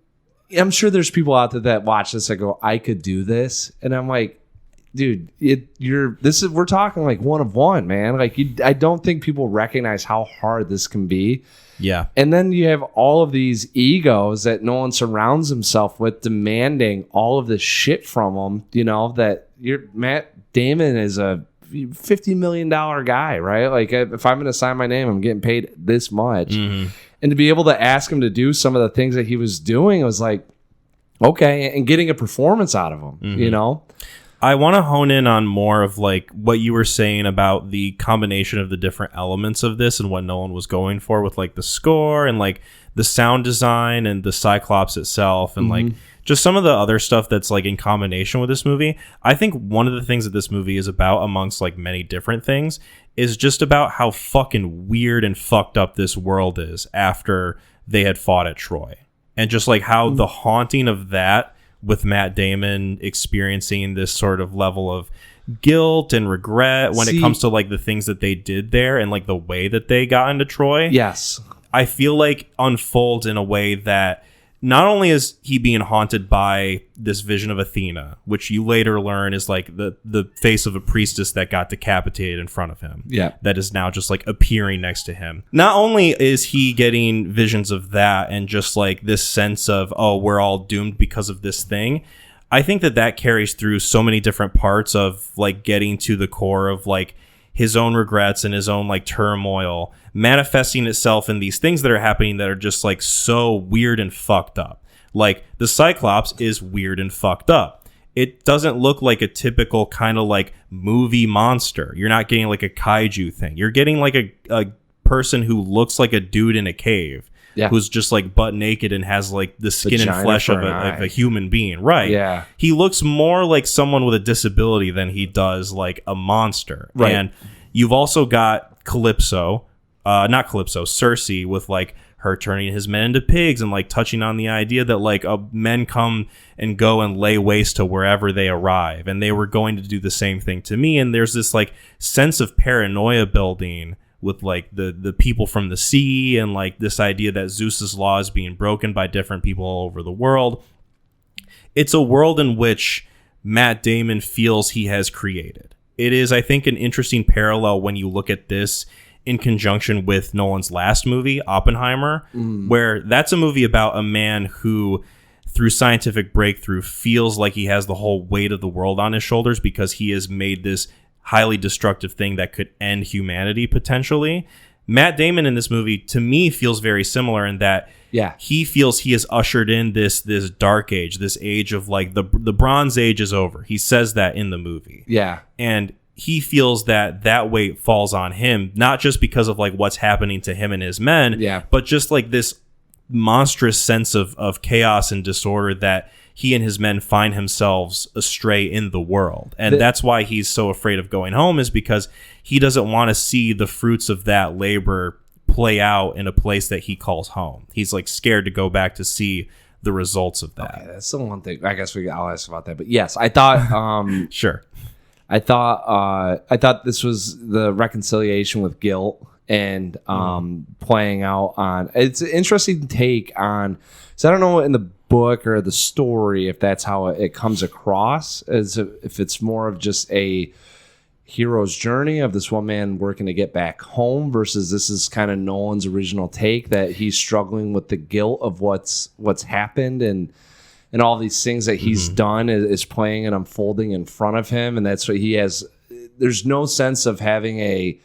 I'm sure there's people out there that watch this that go, I could do this. And I'm like, dude, we're talking like one of one, man. Like I don't think people recognize how hard this can be. Yeah. And then you have all of these egos that Nolan surrounds himself with, demanding all of this shit from him, that Matt Damon is a $50 million guy, right? Like if I'm going to sign my name, I'm getting paid this much. And to be able to ask him to do some of the things that he was doing, it was like, okay, and getting a performance out of him, I want to hone in on more of like what you were saying about the combination of the different elements of this and what Nolan was going for with like the score and like the sound design and the Cyclops itself and like just some of the other stuff that's like in combination with this movie. I think one of the things that this movie is about, amongst like many different things, is just about how fucking weird and fucked up this world is after they had fought at Troy. And just like how the haunting of that, with Matt Damon experiencing this sort of level of guilt and regret when it comes to like the things that they did there and like the way that they got into Troy. Yes. I feel like unfolds in a way that not only is he being haunted by this vision of Athena, which you later learn is like the face of a priestess that got decapitated in front of him. Yeah. That is now just like appearing next to him. Not only is he getting visions of that and just like this sense of, oh, we're all doomed because of this thing. I think that carries through so many different parts of like getting to the core of like his own regrets and his own like turmoil manifesting itself in these things that are happening that are just like so weird and fucked up. Like the Cyclops is weird and fucked up. It doesn't look like a typical kind of like movie monster. You're not getting like a kaiju thing. You're getting like a person who looks like a dude in a cave. Yeah. Who's just like butt naked and has like the skin and flesh of a human being. Right. Yeah. He looks more like someone with a disability than he does like a monster. Right. And you've also got Cersei with like her turning his men into pigs and like touching on the idea that like men come and go and lay waste to wherever they arrive. And they were going to do the same thing to me. And there's this like sense of paranoia building with like the people from the sea and like this idea that Zeus's law is being broken by different people all over the world. It's a world in which Matt Damon feels he has created. It is, I think, an interesting parallel when you look at this in conjunction with Nolan's last movie, Oppenheimer, where that's a movie about a man who, through scientific breakthrough, feels like he has the whole weight of the world on his shoulders because he has made this highly destructive thing that could end humanity potentially. Matt Damon in this movie, to me, feels very similar in that Yeah. He feels he has ushered in this dark age, this age of like the Bronze Age is over. He says that in the movie. Yeah. And he feels that weight falls on him, not just because of like what's happening to him and his men, but just like this monstrous sense of chaos and disorder that he and his men find themselves astray in the world. And that's why he's so afraid of going home, is because he doesn't want to see the fruits of that labor play out in a place that he calls home. He's like scared to go back to see the results of that. Okay, that's the one thing. I guess I'll ask about that. But yes, I thought sure. I thought this was the reconciliation with guilt and playing out on. It's an interesting take on. So I don't know in the book or the story if that's how it comes across, as if it's more of just a hero's journey of this one man working to get back home versus this is kind of Nolan's original take that he's struggling with the guilt of what's happened and all these things that he's done is playing and unfolding in front of him, and that's what he has. There's no sense of having a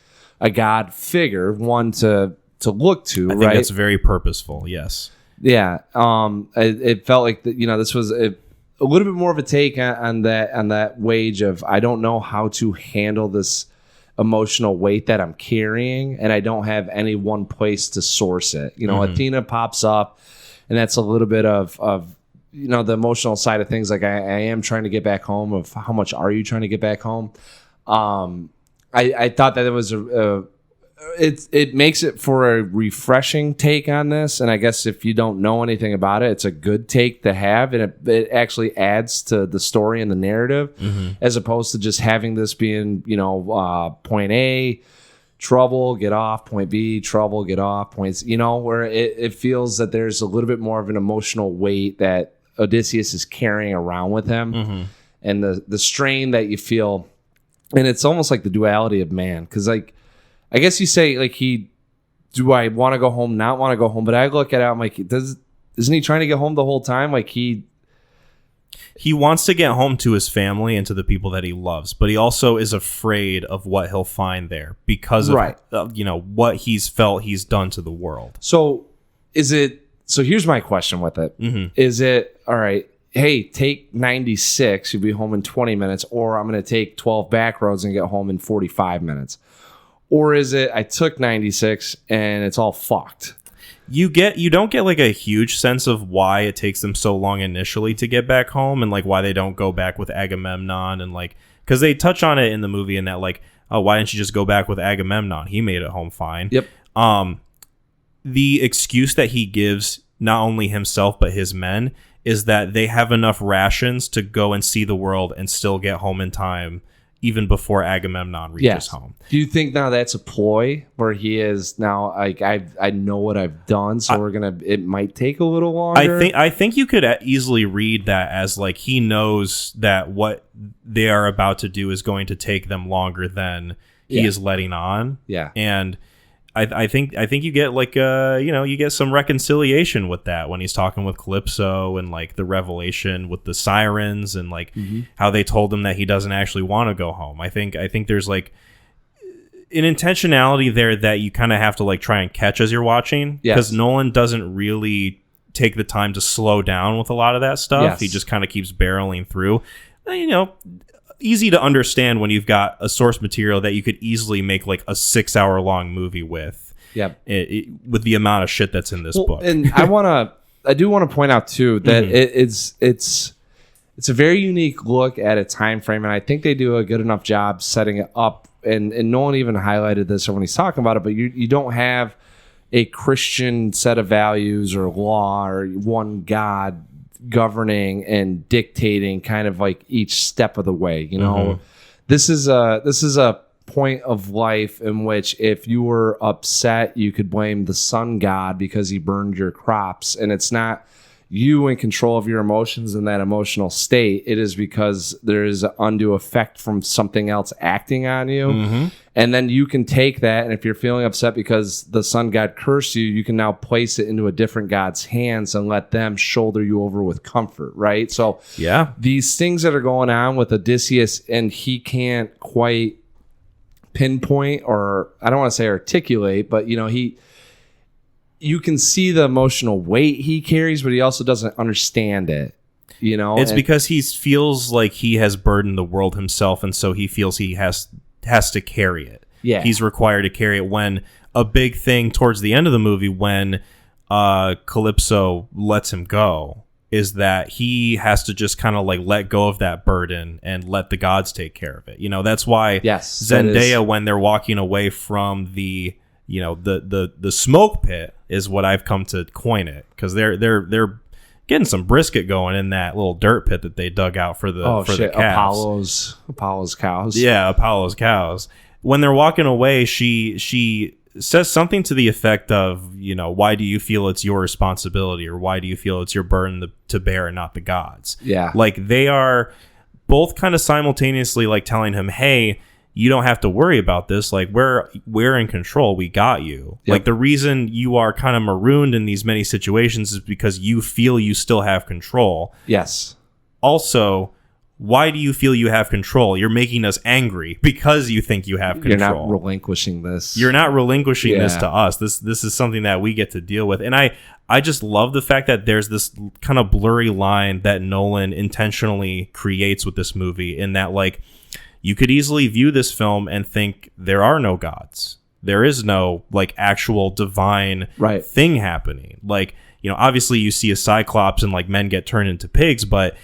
God figure, one to look to. I think that's very purposeful. Yes. Yeah. It felt like that. This was a little bit more of a take on that wage of I don't know how to handle this emotional weight that I'm carrying, and I don't have any one place to source it. Athena pops up, and that's a little bit of the emotional side of things. Like I am trying to get back home. Of how much are you trying to get back home? I thought that it was it makes it for a refreshing take on this, and I guess if you don't know anything about it, it's a good take to have, and it actually adds to the story and the narrative, as opposed to just having this being point A, trouble, get off, point B, trouble, get off, points, where it feels that there's a little bit more of an emotional weight that Odysseus is carrying around with him, and the strain that you feel, and it's almost like the duality of man, because like I guess you say like do I want to go home, not want to go home, but I look at it, I'm like, isn't he trying to get home the whole time? Like he wants to get home to his family and to the people that he loves, but he also is afraid of what he'll find there because of what he's felt he's done to the world. So here's my question with it. Is it all right? Hey, take 96, you'll be home in 20 minutes, or I'm going to take 12 back roads and get home in 45 minutes. Or is it I took 96 and it's all fucked? You don't get like a huge sense of why it takes them so long initially to get back home, and like why they don't go back with Agamemnon, and like because they touch on it in the movie and that like, oh, why didn't you just go back with Agamemnon? He made it home fine. Yep. The excuse that he gives not only himself but his men is that they have enough rations to go and see the world and still get home in time, even before Agamemnon reaches home. Do you think now that's a ploy where he is now like I know what I've done, so it might take a little longer? I think you could easily read that as like he knows that what they are about to do is going to take them longer than he is letting on. Yeah. And I think you get like you get some reconciliation with that when he's talking with Calypso, and like the revelation with the sirens, and like how they told him that he doesn't actually want to go home. I think there's like an intentionality there that you kind of have to like try and catch as you're watching, because Nolan doesn't really take the time to slow down with a lot of that stuff. He just kind of keeps barreling through. Easy to understand when you've got a source material that you could easily make like a 6-hour long movie with. With the amount of shit that's in this book. And I do want to point out too that it's a very unique look at a time frame, and I think they do a good enough job setting it up. And Nolan even highlighted this when he's talking about it, but you don't have a Christian set of values or law or one God governing and dictating kind of like each step of the way. This is a point of life in which if you were upset, you could blame the sun god because he burned your crops, and it's not you in control of your emotions in that emotional state. It is because there is an undue effect from something else acting on you. And then you can take that, and if you're feeling upset because the sun god cursed you, you can now place it into a different god's hands and let them shoulder you over with comfort, right? So these things that are going on with Odysseus, and he can't quite – pinpoint, or I don't want to say articulate, but you can see the emotional weight he carries, but he also doesn't understand it. It's because he feels like he has burdened the world himself, and so he feels he has to carry it. Yeah, he's required to carry it. When a big thing towards the end of the movie, when Calypso lets him go, is that he has to just kind of like let go of that burden and let the gods take care of it. That's why Zendaya, when they're walking away from the the smoke pit, is what I've come to coin it, because they're getting some brisket going in that little dirt pit that they dug out for the the calves. Apollo's cows. Yeah, Apollo's cows. When they're walking away, she says something to the effect of, why do you feel it's your responsibility, or why do you feel it's your burden to bear and not the gods? Yeah. Like, they are both kind of simultaneously like telling him, hey, you don't have to worry about this. Like, we're in control. We got you. Yep. Like, the reason you are kind of marooned in these many situations is because you feel you still have control. Yes. Also, why do you feel you have control? You're making us angry because you think you have control. You're not relinquishing this. You're not relinquishing this to us. This is something that we get to deal with. And I just love the fact that there's this kind of blurry line that Nolan intentionally creates with this movie, in that, like, you could easily view this film and think there are no gods. There is no, like, actual divine thing happening. Like, obviously you see a Cyclops and, like, men get turned into pigs, but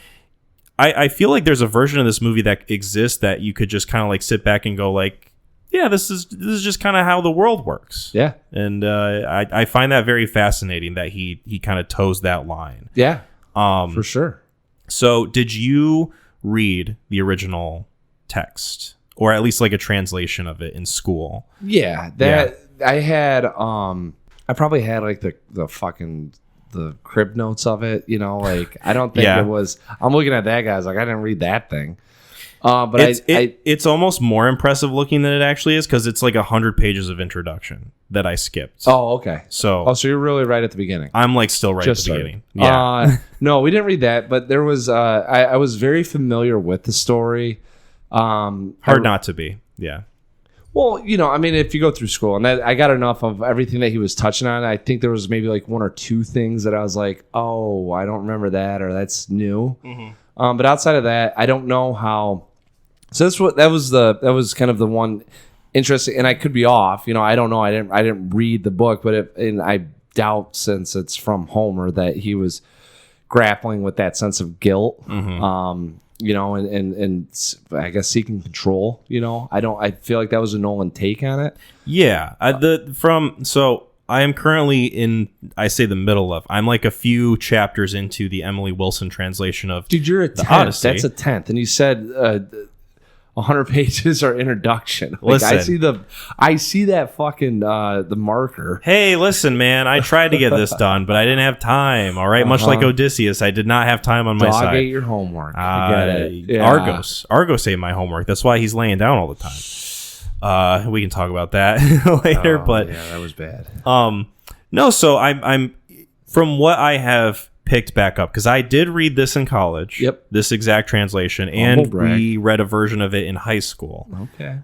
I feel like there's a version of this movie that exists that you could just kind of like sit back and go like, yeah, this is just kind of how the world works. Yeah. And I find that very fascinating that he kind of toes that line. Yeah. For sure. So did you read the original text, or at least like a translation of it in school? Yeah. I had I probably had like the fucking the crib notes of it, like, I don't think it was. I'm looking at that, guys, like, I didn't read that thing. But it's almost more impressive looking than it actually is, because it's like 100 pages of introduction that I skipped. Oh, okay. So you're really right at the beginning. I'm like still right at the beginning. Yeah. No, we didn't read that, but there was I was very familiar with the story. Hard not to be. Yeah. Well, I mean, if you go through school, and I got enough of everything that he was touching on, I think there was maybe like one or two things that I was like, oh, I don't remember that, or that's new. Mm-hmm. But outside of that, I don't know how. So that was kind of the one interesting, and I could be off. I don't know. I didn't read the book, but and I doubt, since it's from Homer, that he was grappling with that sense of guilt. Mm-hmm. And I guess seeking control. I feel like that was a Nolan take on it. Yeah. So I am currently in, I say the middle of, I'm like a few chapters into the Emily Wilson translation of Dude, you're a 10th. Odyssey. That's a 10th. And you said 100 pages are introduction. Like, listen, I see that fucking the marker. Hey, listen, man, I tried to get this done, but I didn't have time. All right, much like Odysseus, I did not have time on my side. Dog ate your homework. I get it. Yeah. Argos ate my homework. That's why he's laying down all the time. We can talk about that later, but yeah, that was bad. No, so I'm from what I have picked back up, because I did read this in college. Yep. This exact translation, and we read a version of it in high school. Okay.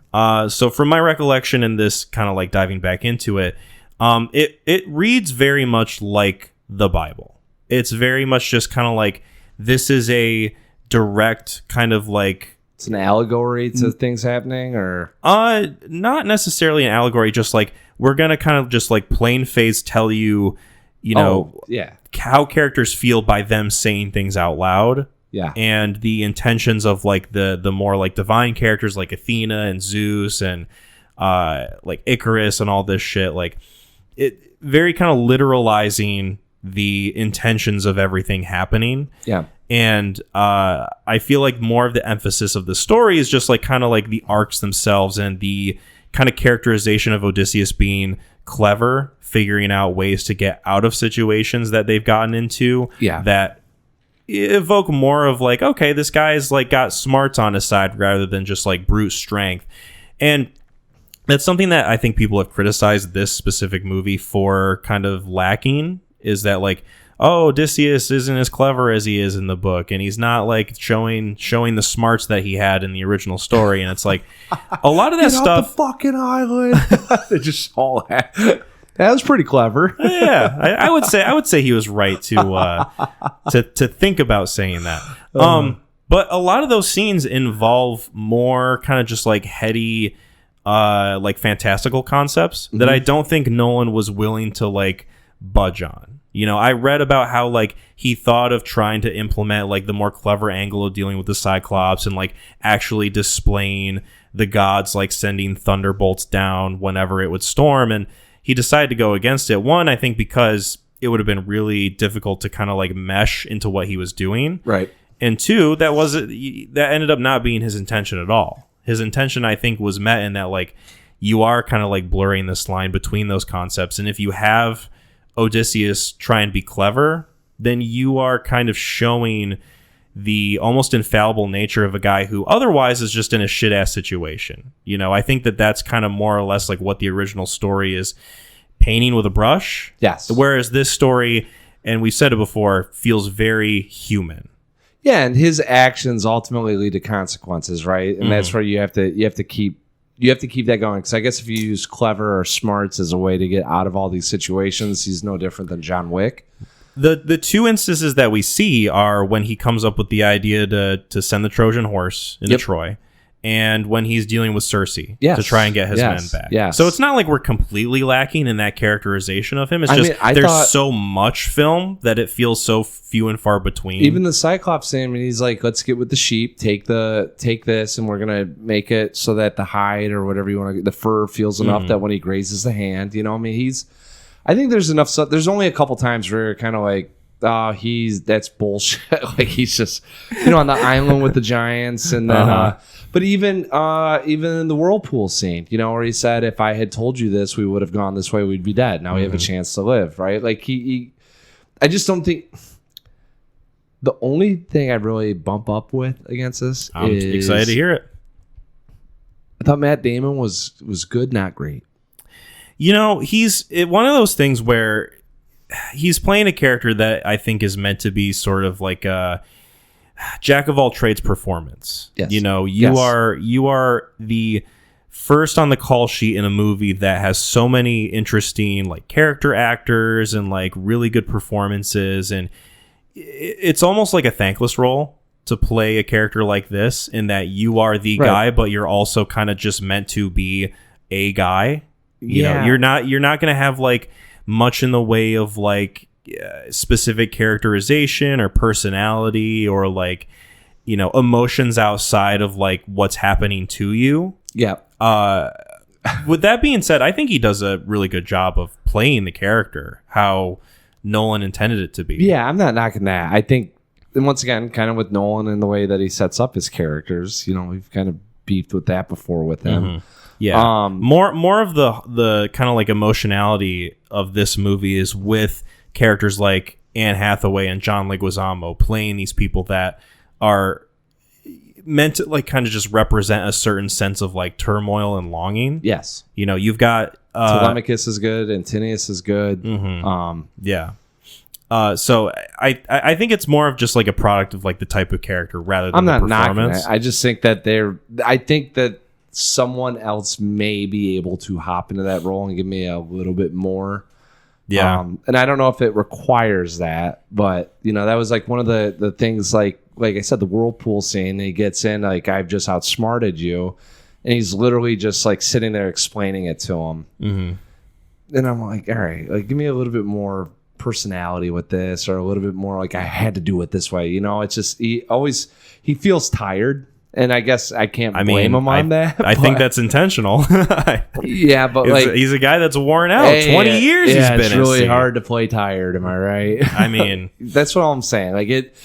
So from my recollection and this kind of like diving back into it, it reads very much like the Bible. It's very much just kind of like, this is a direct kind of like, it's an allegory to things happening, or not necessarily an allegory, just like, we're gonna kind of just like plain face tell you, how characters feel by them saying things out loud. Yeah. And the intentions of like the more like divine characters like Athena and Zeus and like Icarus and all this shit, like it very kind of literalizing the intentions of everything happening. Yeah. And I feel like more of the emphasis of the story is just like kind of like the arcs themselves and the kind of characterization of Odysseus being clever, figuring out ways to get out of situations that they've gotten into. Yeah. That evoke more of like, okay, this guy's like got smarts on his side rather than just like brute strength. And that's something that I think people have criticized this specific movie for kind of lacking, is that like, oh, Odysseus isn't as clever as he is in the book, and he's not like showing the smarts that he had in the original story. And it's like a lot of that Get stuff. off the fucking island. They just all have. That was pretty clever. Yeah, I would say he was right to think about saying that. But a lot of those scenes involve more kind of just like heady, like fantastical concepts that I don't think Nolan was willing to like budge on. You know, I read about how like he thought of trying to implement like the more clever angle of dealing with the Cyclops and like actually displaying the gods like sending thunderbolts down whenever it would storm, and he decided to go against it. One, I think because it would have been really difficult to kind of like mesh into what he was doing. Right. And two, that ended up not being his intention at all. His intention, I think, was met in that like you are kind of like blurring this line between those concepts. And if you have Odysseus try and be clever, then you are kind of showing the almost infallible nature of a guy who otherwise is just in a shit ass situation. You know, I think that's kind of more or less like what the original story is painting with a brush. Yes. Whereas this story, and we've said it before, feels very human. Yeah, and his actions ultimately lead to consequences, right? And that's where you have to keep that going. Because I guess if you use clever or smarts as a way to get out of all these situations, he's no different than John Wick. The two instances that we see are when he comes up with the idea to send the Trojan horse into Troy, and when he's dealing with Cersei to try and get his men back. Yes. So it's not like we're completely lacking in that characterization of him. It's just there's so much film that it feels so few and far between. Even the Cyclops thing, I mean, he's like, let's get with the sheep, take this, and we're gonna make it so that the hide or whatever you want to, the fur feels enough that when he grazes the hand, you know, I mean, I think there's enough. There's only a couple times where you're kind of like, that's bullshit. Like he's just, you know, on the island with the giants, and then, but even in the whirlpool scene, you know, where he said, if I had told you this, we would have gone this way, we'd be dead. Now we have a chance to live, right? Like I just don't think. The only thing I really bump up with against this I'm excited to hear it. I thought Matt Damon was good, not great. You know, he's one of those things where he's playing a character that I think is meant to be sort of like a jack of all trades performance. Yes. You know, you are the first on the call sheet in a movie that has so many interesting like character actors and like really good performances, and it's almost like a thankless role to play a character like this, in that you are the guy, but you're also kind of just meant to be a guy. You know, you're not going to have like much in the way of like specific characterization or personality or like, you know, emotions outside of like what's happening to you. Yeah. With that being said, I think he does a really good job of playing the character how Nolan intended it to be. Yeah, I'm not knocking that. I think, and once again, kind of with Nolan and the way that he sets up his characters, you know, we've kind of beefed with that before with him. Yeah. More of the kind of like emotionality of this movie is with characters like Anne Hathaway and John Leguizamo playing these people that are meant to like kind of just represent a certain sense of like turmoil and longing. Yes. You know, you've got Telemachus is good, Antinius is good. Yeah. So I think it's more of just like a product of like the type of character rather than I'm not the performance. knocking it. I just think that I think that someone else may be able to hop into that role and give me a little bit more. Yeah. And I don't know if it requires that, but you know, that was like one of the things, like I said, the whirlpool scene, he gets in like, I've just outsmarted you. And he's literally just like sitting there explaining it to him. And I'm like, all right, like give me a little bit more personality with this, or a little bit more like I had to do it this way. You know, it's just, he feels tired. And I guess I can't blame him on that. I think that's intentional. Yeah, but like he's a guy that's worn out. 20 years he's been. It's really hard to play tired. Am I right? I mean, that's what I'm saying. Like it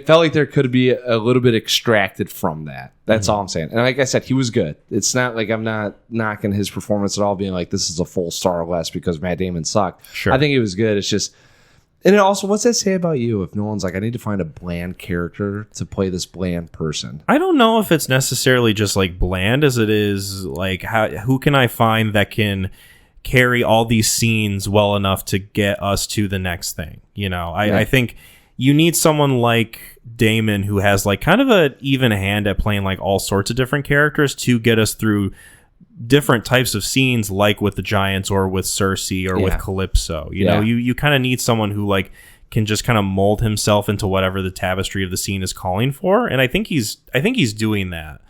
felt like there could be a little bit extracted from that. That's all I'm saying. And like I said, he was good. It's not like I'm not knocking his performance at all, being like this is a full star or less because Matt Damon sucked. Sure. I think he was good. It's just. And it also, what's that say about you if Nolan's like, I need to find a bland character to play this bland person? I don't know if it's necessarily just like bland as it is like who can I find that can carry all these scenes well enough to get us to the next thing. You know, I think you need someone like Damon who has like kind of an even hand at playing like all sorts of different characters to get us through different types of scenes, like with the giants or with Cersei or with Calypso. You know, you kind of need someone who like can just kind of mold himself into whatever the tapestry of the scene is calling for, and I think he's doing that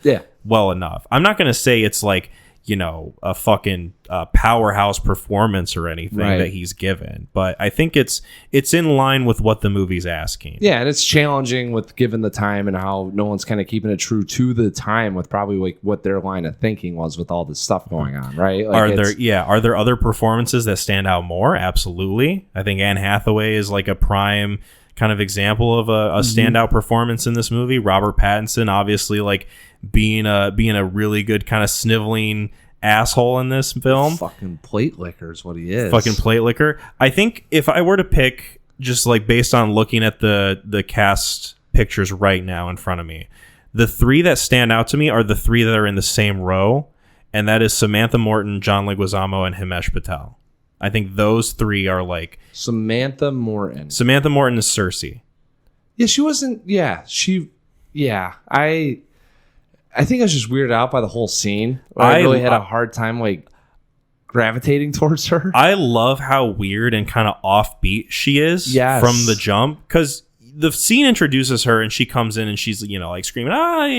well enough. I'm not going to say it's like, you know, a fucking powerhouse performance or anything that he's given, but I think it's in line with what the movie's asking. Yeah, and it's challenging with given the time and how no one's kind of keeping it true to the time with probably like what their line of thinking was with all this stuff going on, right? Like are there other performances that stand out more? Absolutely. I think Anne Hathaway is like a prime kind of example of a standout performance in this movie. Robert Pattinson, obviously, like being a really good kind of sniveling asshole in this film. Fucking plate licker is what he is. Fucking plate licker. I think if I were to pick, just like based on looking at the cast pictures right now in front of me, the three that stand out to me are the three that are in the same row, and that is Samantha Morton, John Leguizamo, and Himesh Patel. I think those three are like... Samantha Morton is Cersei. Yeah, she wasn't... Yeah, she... Yeah, I think I was just weirded out by the whole scene. I really had a hard time, like, gravitating towards her. I love how weird and kind of offbeat she is from the jump. Because the scene introduces her and she comes in and she's, you know, like screaming,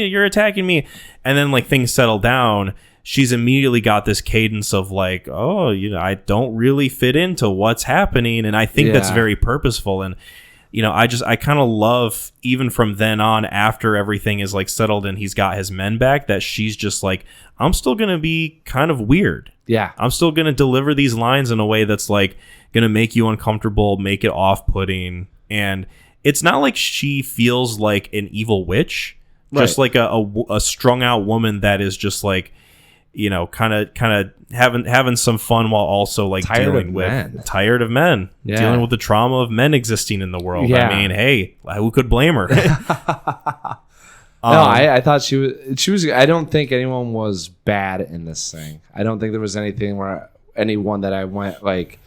you're attacking me. And then, like, things settle down. She's immediately got this cadence of like, oh, you know, I don't really fit into what's happening. And I think that's very purposeful. And, you know, I kind of love, even from then on, after everything is like settled and he's got his men back, that she's just like, I'm still going to be kind of weird. Yeah. I'm still going to deliver these lines in a way that's like going to make you uncomfortable, make it off-putting. And it's not like she feels like an evil witch, just like a strung out woman that is just like, you know, kind of having some fun while also like tired of men, dealing with the trauma of men existing in the world. Yeah. I mean, hey, who could blame her? I thought she was. I don't think anyone was bad in this thing. I don't think there was anyone that I went like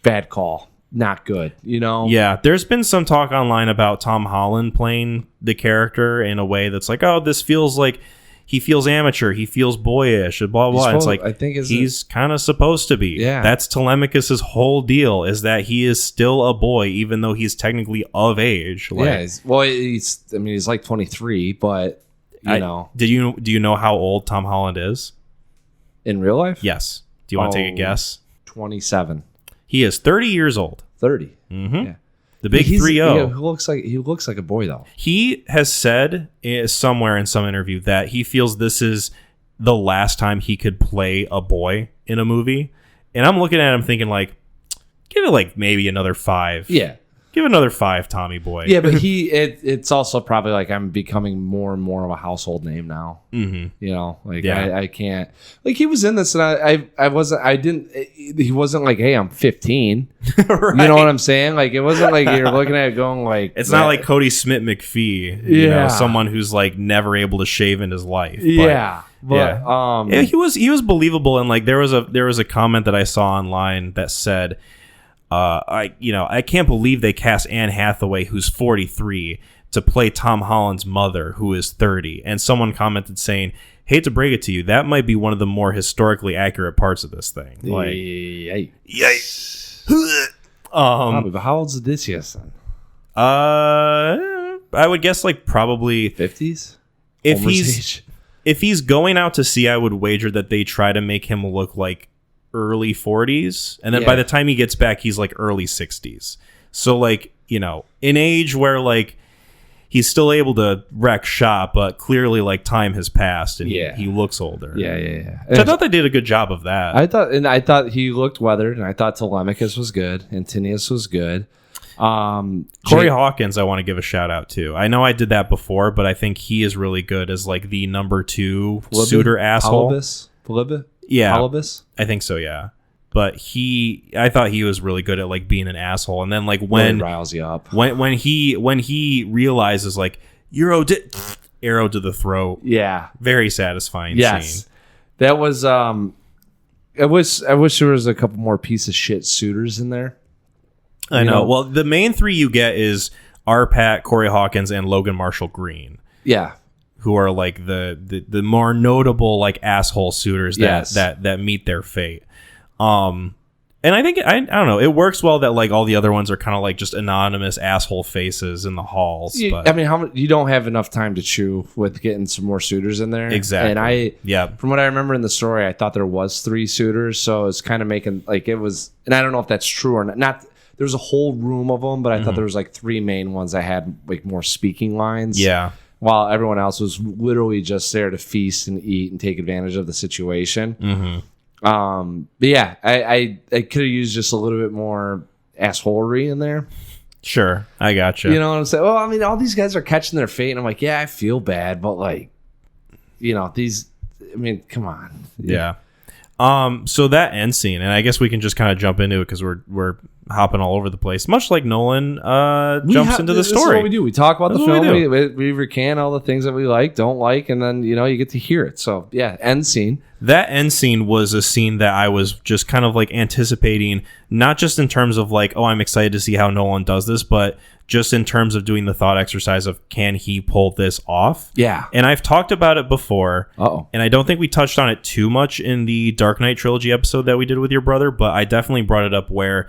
bad call, not good. You know? Yeah, there's been some talk online about Tom Holland playing the character in a way that's like, oh, this feels like. He feels amateur. He feels boyish. Blah blah. It's like I think he's kind of supposed to be. Yeah, that's Telemachus's whole deal, is that he is still a boy, even though he's technically of age. Like, he's like 23, but you know. Do you know how old Tom Holland is in real life? Yes. Do you want to take a guess? 27. He is 30 years old. 30. Mm-hmm. Yeah. The big 3-0. Yeah, he looks like a boy though. He has said somewhere in some interview that he feels this is the last time he could play a boy in a movie. And I'm looking at him thinking like, give it like maybe another 5. Yeah. Give another 5, Tommy boy. Yeah, but it's also probably like I'm becoming more and more of a household name now. Mm-hmm. You know, like I can't, like he was in this and he wasn't like, hey, I'm 15. Right. You know what I'm saying? Like it wasn't like you're looking at it going like, it's not like Cody Smith McPhee, you know, someone who's like never able to shave in his life. But, he was believable. And like there was a comment that I saw online that said, I can't believe they cast Anne Hathaway, who's 43, to play Tom Holland's mother, who is 30. And someone commented saying, hate to break it to you, that might be one of the more historically accurate parts of this thing. Like, yikes. But how old's Odysseus then? I would guess like probably 50s. If he's going out to sea, I would wager that they try to make him look like early 40s, and then by the time he gets back he's like early 60s, so like, you know, an age where like he's still able to wreck shop, but clearly like time has passed and he looks older. So I thought they did a good job of that. I thought he looked weathered, and I thought Telemachus was good, Antinius was good. Corey Hawkins I want to give a shout out to. I know I did that before, but I think he is really good as like the number 2 suitor asshole. Polybus? Yeah, Polybus? I think so. Yeah, but I thought he was really good at like being an asshole. And then like when really riles you up, when he realizes like arrow to the throat. Yeah, very satisfying. Yes, scene. That was. I wish there was a couple more piece of shit suitors in there. I know. Well, the main 3 you get is Arpat, Corey Hawkins, and Logan Marshall Green. Yeah. who are like the more notable like asshole suitors that meet their fate. And I think I don't know, it works well that like all the other ones are kind of like just anonymous asshole faces in the halls. But I mean, you don't have enough time to chew with getting some more suitors in there. Exactly. And from what I remember in the story, I thought there was 3 suitors, so it's kind of making like it was. And I don't know if that's true or not. There was a whole room of them, but I thought there was like 3 main ones that had like more speaking lines. Yeah. While everyone else was literally just there to feast and eat and take advantage of the situation. Mm-hmm. But yeah, I could have used just a little bit more assholery in there. Sure, I gotcha. You know what I'm saying? Well, I mean, all these guys are catching their fate, and I'm like, yeah, I feel bad, but like, you know, I mean, come on. Yeah. So that end scene, and I guess we can just kind of jump into it because we're hopping all over the place, much like Nolan jumps into the story. This is what we do. We talk about the film. We recant all the things that we like, don't like, and then you get to hear it. So yeah, end scene. That end scene was a scene that I was just kind of like anticipating, not just in terms of like, oh, I'm excited to see how Nolan does this, but just in terms of doing the thought exercise of can he pull this off? Yeah. And I've talked about it before. Uh-oh. And I don't think we touched on it too much in the Dark Knight trilogy episode that we did with your brother, but I definitely brought it up where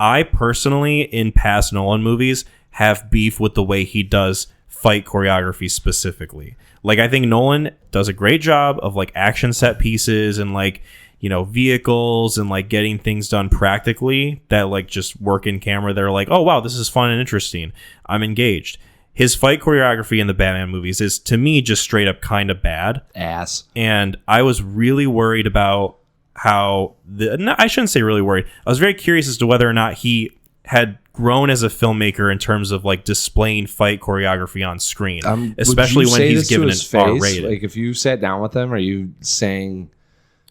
I personally, in past Nolan movies, have beef with the way he does fight choreography specifically. Like, I think Nolan does a great job of like action set pieces and like, vehicles and like getting things done practically that like just work in camera. They're like, oh wow, this is fun and interesting. I'm engaged. His fight choreography in the Batman movies is, to me, just straight up kind of bad. Ass. And I was really worried about how I shouldn't say really worried. I was very curious as to whether or not he had grown as a filmmaker in terms of like displaying fight choreography on screen, especially when he's given an R-rated. Like, if you sat down with him, are you saying,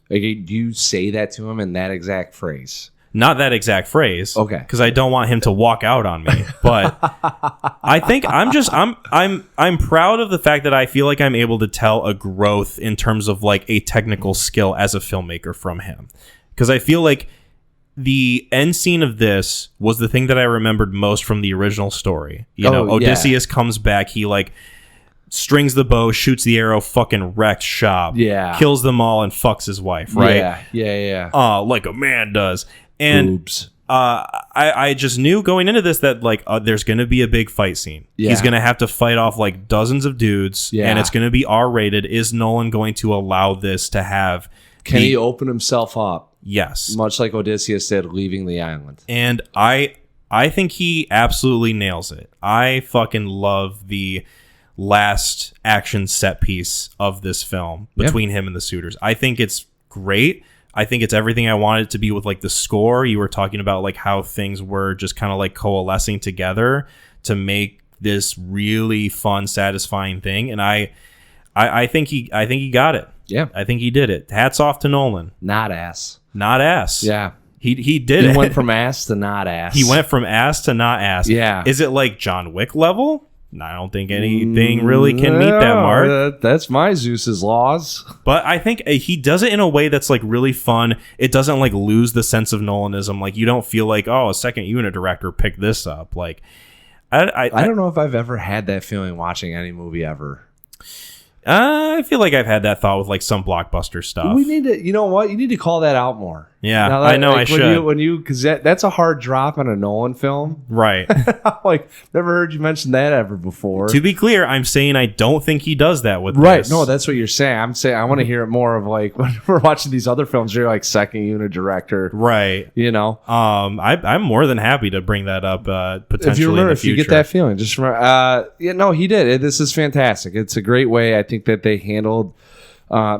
like, do you say that to him in that exact phrase? Not that exact phrase, okay? Because I don't want him to walk out on me. But I think I'm proud of the fact that I feel like I'm able to tell a growth in terms of like a technical skill as a filmmaker from him. Because I feel like the end scene of this was the thing that I remembered most from the original story. Odysseus comes back. He like strings the bow, shoots the arrow, fucking wrecks shop. Yeah. Kills them all and fucks his wife, right? Yeah. Like a man does. And Boobs. I just knew going into this that like there's going to be a big fight scene. Yeah. He's going to have to fight off like dozens of dudes, and it's going to be R-rated. Is Nolan going to allow this to have... Can he open himself up? Yes. Much like Odysseus did leaving the island. And I think he absolutely nails it. I fucking love the last action set piece of this film between him and the suitors. I think it's great. I think it's everything I wanted it to be with like the score. You were talking about like how things were just kind of like coalescing together to make this really fun, satisfying thing. And I think he got it. Yeah. I think he did it. Hats off to Nolan. Not ass. Yeah. He did it. He went from ass to not ass. He went from ass to not ass. Yeah. Is it like John Wick level? I don't think anything really can meet that mark. That's my Zeus's laws. But I think he does it in a way that's like really fun. It doesn't like lose the sense of Nolanism. Like you don't feel like, oh, a second unit director picked this up. Like I don't know if I've ever had that feeling watching any movie ever. I feel like I've had that thought with like some blockbuster stuff. We need to, you know what? You need to call that out more. Yeah, I know I should. Because that's a hard drop in a Nolan film. Right. Like, never heard you mention that ever before. To be clear, I'm saying I don't think he does that with right. this. No, that's what you're saying. I'm saying I want to hear it more of like when we're watching these other films, you're like second unit director. Right. I'm more than happy to bring that up potentially in the future. If you get that feeling, just remember. He did. This is fantastic. It's a great way, I think, that they handled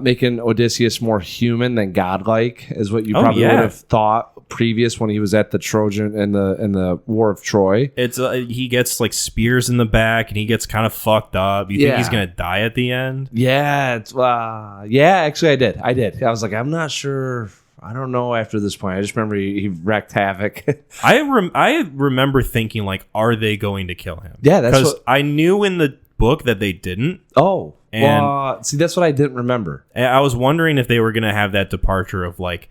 making Odysseus more human than godlike, is what you probably would have thought previous when he was at the Trojan in the War of Troy. It's he gets like spears in the back and he gets kind of fucked up. You think he's gonna die at the end? Yeah, actually, I did. I was like, I'm not sure. I don't know after this point. I just remember he wrecked havoc. I remember thinking like, are they going to kill him? Yeah, that's because I knew in the book that they didn't. Oh. And see, that's what I didn't remember. I was wondering if they were going to have that departure of like,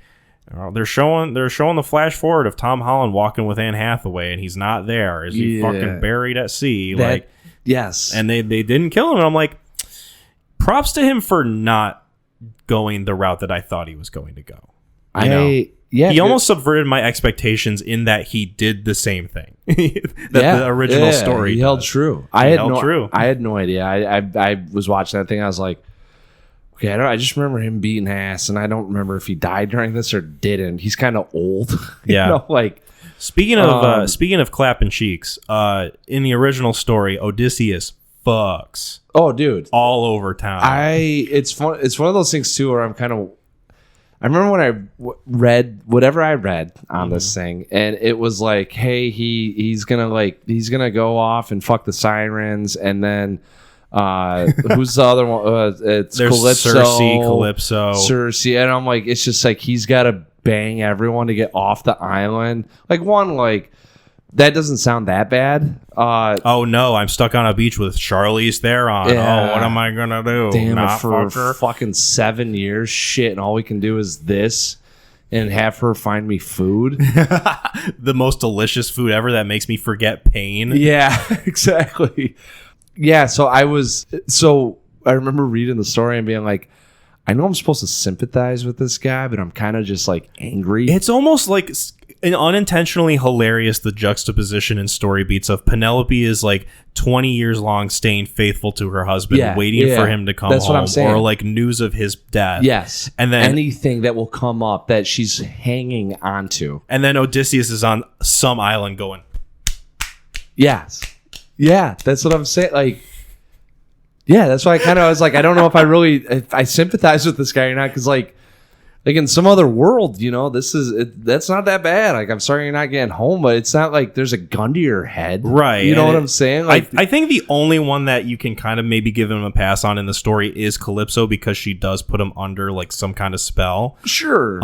they're showing the flash forward of Tom Holland walking with Anne Hathaway and he's not there. Is he fucking buried at sea? Yes. And they didn't kill him. And I'm like, props to him for not going the route that I thought he was going to go. He almost subverted my expectations in that he did the same thing that the original story. He held true. I had no idea. I was watching that thing. I was like, okay, I just remember him beating ass, and I don't remember if he died during this or didn't. He's kind of old. Like speaking of clapping cheeks, in the original story, Odysseus fucks. Oh, dude, all over town. It's fun. It's one of those things too where I'm kind of. I remember when I read whatever I read on this thing, and it was like, hey, he's gonna go off and fuck the sirens, and then who's the other one? There's Calypso, and I'm like, it's just like he's got to bang everyone to get off the island. Like that doesn't sound that bad. Oh no, I'm stuck on a beach with Charlize Theron. Yeah. Oh, what am I gonna do? Damn it, for fucking 7 years, shit, and all we can do is this, and have her find me food. The most delicious food ever that makes me forget pain. Yeah, exactly. Yeah, so I remember reading the story and being like, I know I'm supposed to sympathize with this guy, but I'm kind of just like angry. It's almost like an unintentionally hilarious the juxtaposition in story beats of Penelope is like 20 years long staying faithful to her husband, waiting for him to come home, what I'm saying. Or like news of his death. Yes. And then anything that will come up that she's hanging onto. And then Odysseus is on some island going. Yes. Yeah, that's what I'm saying. Like, yeah, that's why I was like, I don't know if I sympathize with this guy or not, because like in some other world, that's not that bad. Like, I'm sorry you're not getting home, but it's not like there's a gun to your head. Right. You know what I'm saying? Like, I think the only one that you can kind of maybe give him a pass on in the story is Calypso, because she does put him under like some kind of spell. Sure.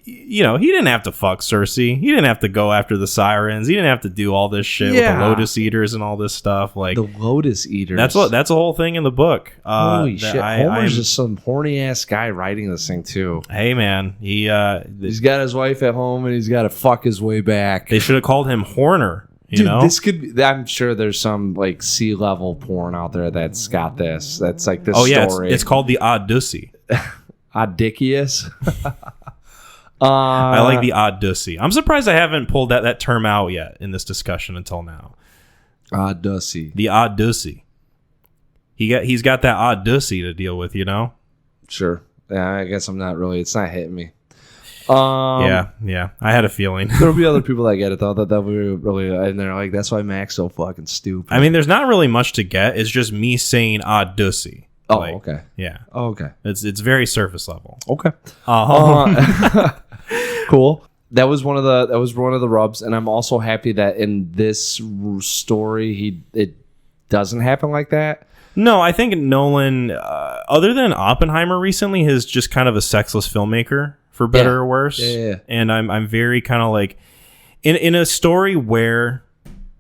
He didn't have to fuck Cersei. He didn't have to go after the sirens. He didn't have to do all this shit with the Lotus Eaters and all this stuff. Like the Lotus Eaters. That's a whole thing in the book. Holy shit. Homer's just some horny ass guy writing this thing too. Hey man, he's got his wife at home and he's got to fuck his way back. They should have called him Horner. You know, this could be, I'm sure there's some like sea level porn out there that's got this. That's like this story. It's called the Odyssey. Odysseus. I like the Odyssey. I'm surprised I haven't pulled that term out yet in this discussion until now. Odyssey. The Odyssey. He's got that Odyssey to deal with, Sure. Yeah, I guess I'm not really. It's not hitting me. Yeah. I had a feeling. There'll be other people that get it though. That'll be really, and they're like, "That's why Mac's so fucking stupid." I mean, there's not really much to get. It's just me saying Odyssey. Oh, okay. Yeah. Oh, okay. It's very surface level. Okay. Cool. That was one of the rubs, and I'm also happy that in this story it doesn't happen like that. No, I think Nolan, other than Oppenheimer recently, is just kind of a sexless filmmaker, for better or worse. Yeah. And I'm very kind of like in a story where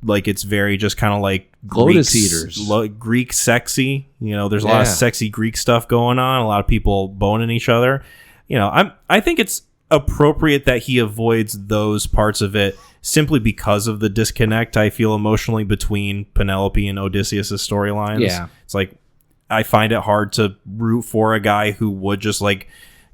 like it's very just kind of like Lotus Eaters, Greek sexy. There's a lot of sexy Greek stuff going on. A lot of people boning each other. I think it's appropriate that he avoids those parts of it simply because of the disconnect I feel emotionally between Penelope and Odysseus' storylines. Yeah. It's like I find it hard to root for a guy who would just like